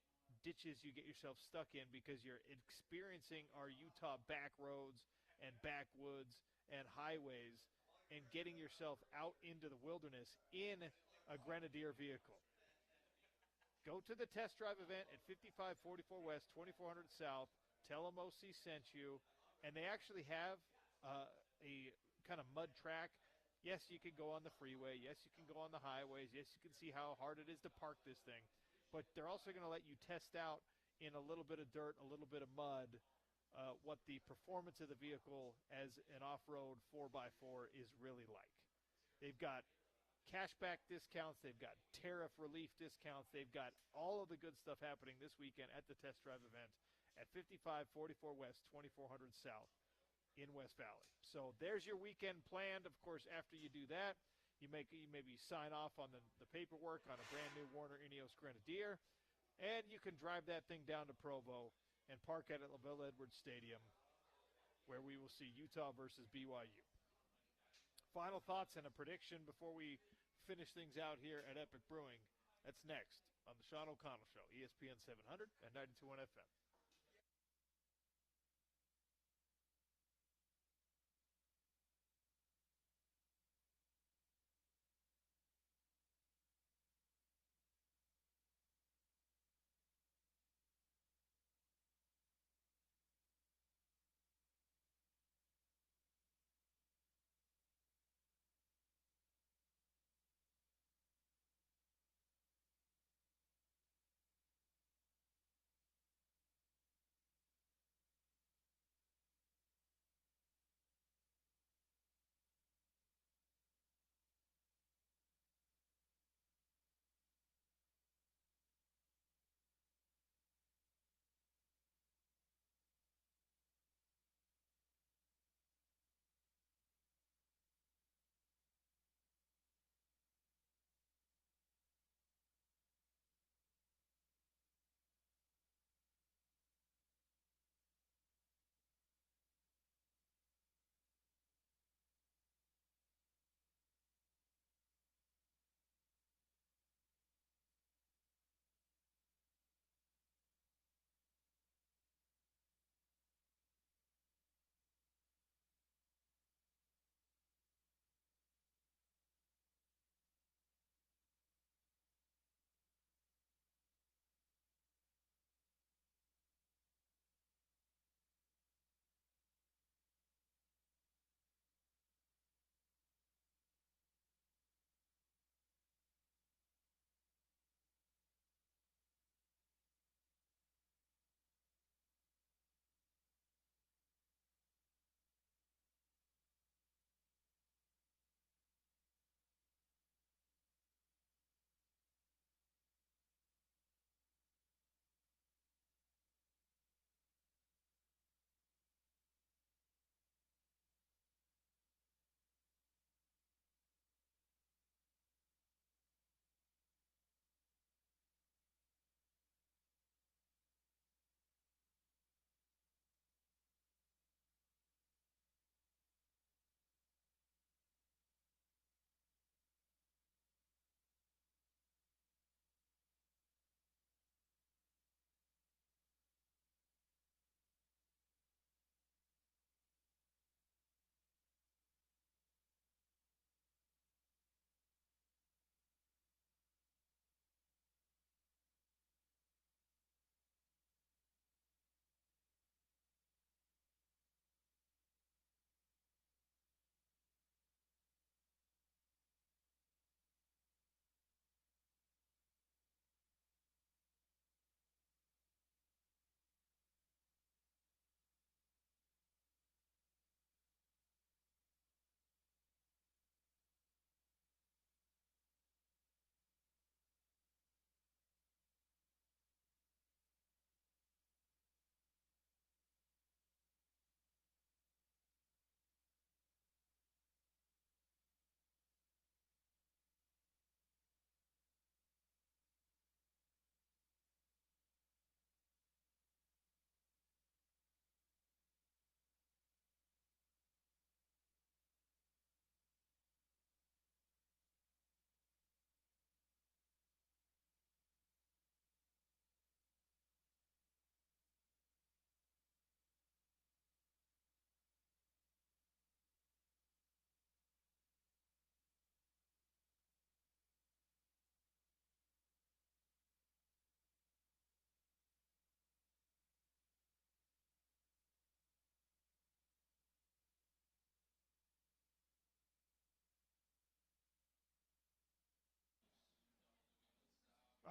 ditches you get yourself stuck in because you're experiencing our Utah back roads and backwoods and highways and getting yourself out into the wilderness in a Grenadier vehicle. Go to the test drive event at 5544 West, 2400 South. Tell them OC sent you. And they actually have a kind of mud track. Yes, you can go on the freeway. Yes, you can go on the highways. Yes, you can see how hard it is to park this thing. But they're also going to let you test out in a little bit of dirt, a little bit of mud, what the performance of the vehicle as an off-road 4x4 is really like. They've got cashback discounts. They've got tariff relief discounts. They've got all of the good stuff happening this weekend at the test drive event at 5544 West, 2400 South in West Valley. So there's your weekend planned. Of course, after you do that, you maybe sign off on the paperwork on a brand-new Warner Ineos Grenadier, and you can drive that thing down to Provo and park at LaVelle Edwards Stadium, where we will see Utah versus BYU. Final thoughts and a prediction before we finish things out here at Epic Brewing. That's next on the Sean O'Connell Show, ESPN 700 and 92.1 FM.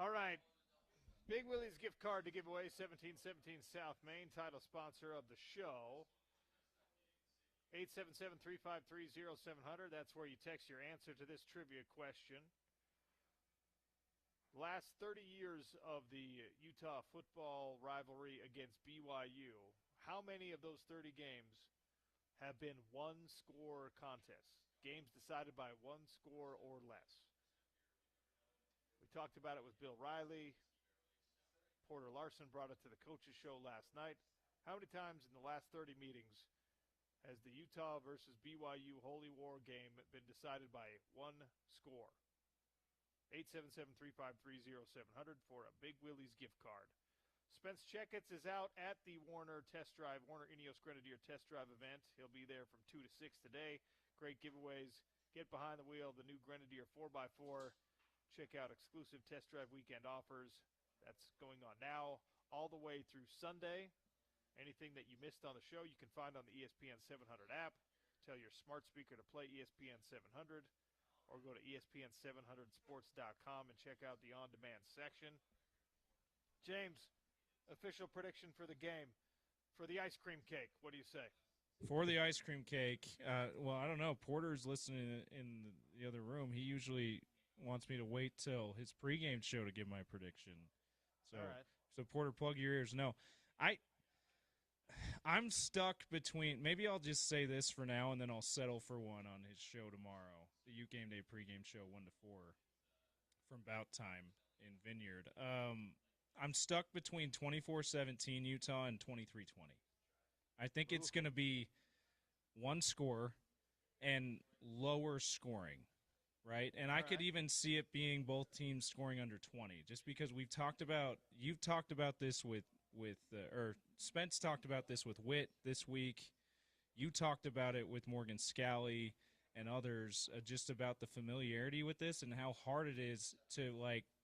All right. Big Willie's gift card to give away, 1717 South Main, title sponsor of the show. 877-353-0700. That's where you text your answer to this trivia question. Last 30 years of the Utah football rivalry against BYU, how many of those 30 games have been one-score contests? Games decided by one score or less. We talked about it with Bill Riley. Porter Larson brought it to the coaches show last night. How many times in the last 30 meetings has the Utah versus BYU Holy War game been decided by one score? 877-353-0700 for a Big Willie's gift card. Spence Checketts is out at the Warner Ineos Grenadier Test Drive event. He'll be there from 2 to 6 today. Great giveaways. Get behind the wheel of the new Grenadier 4x4. Check out exclusive test drive weekend offers. That's going on now all the way through Sunday. Anything that you missed on the show, you can find on the ESPN 700 app. Tell your smart speaker to play ESPN 700. Or go to ESPN700sports.com and check out the on-demand section. James, official prediction for the game. For the ice cream cake, what do you say? For the ice cream cake, well, I don't know. Porter's listening in the other room. He usually wants me to wait till his pregame show to give my prediction. So, all right. So Porter, plug your ears. No, I'm stuck between. Maybe I'll just say this for now, and then I'll settle for one on his show tomorrow. The U Game Day pregame show, 1 to 4, from Bout Time in Vineyard. I'm stuck between 24-17 Utah and 23-20. I think it's going to be one score and lower scoring, right? And I could even see it being both teams scoring under 20, just because you've talked about this with Spence talked about this with Witt this week. You talked about it with Morgan Scally and others, just about the familiarity with this and how hard it is to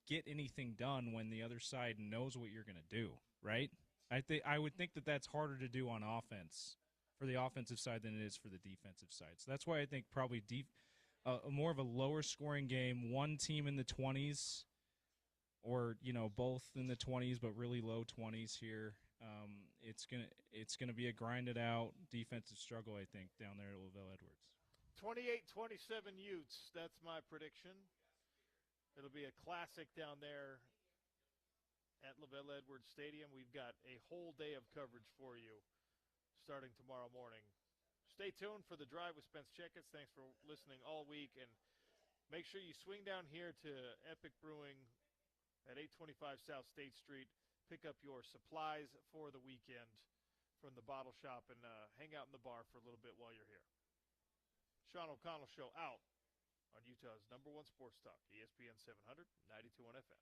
get anything done when the other side knows what you're going to do, right? I would think that that's harder to do on offense for the offensive side than it is for the defensive side. So that's why I think probably more of a lower scoring game, one team in the 20s, or both in the 20s but really low 20s here. It's gonna be a grinded out defensive struggle, I think, down there at LaVelle Edwards. 28-27 Utes. That's my prediction. It'll be a classic down there at LaVelle Edwards Stadium. We've got a whole day of coverage for you starting tomorrow morning. Stay tuned for the Drive with Spence Checketts. Thanks for listening all week, and make sure you swing down here to Epic Brewing at 825 South State Street. Pick up your supplies for the weekend from the bottle shop and hang out in the bar for a little bit while you're here. Sean O'Connell Show out on Utah's #1 sports talk, ESPN 700, 92.1 FM.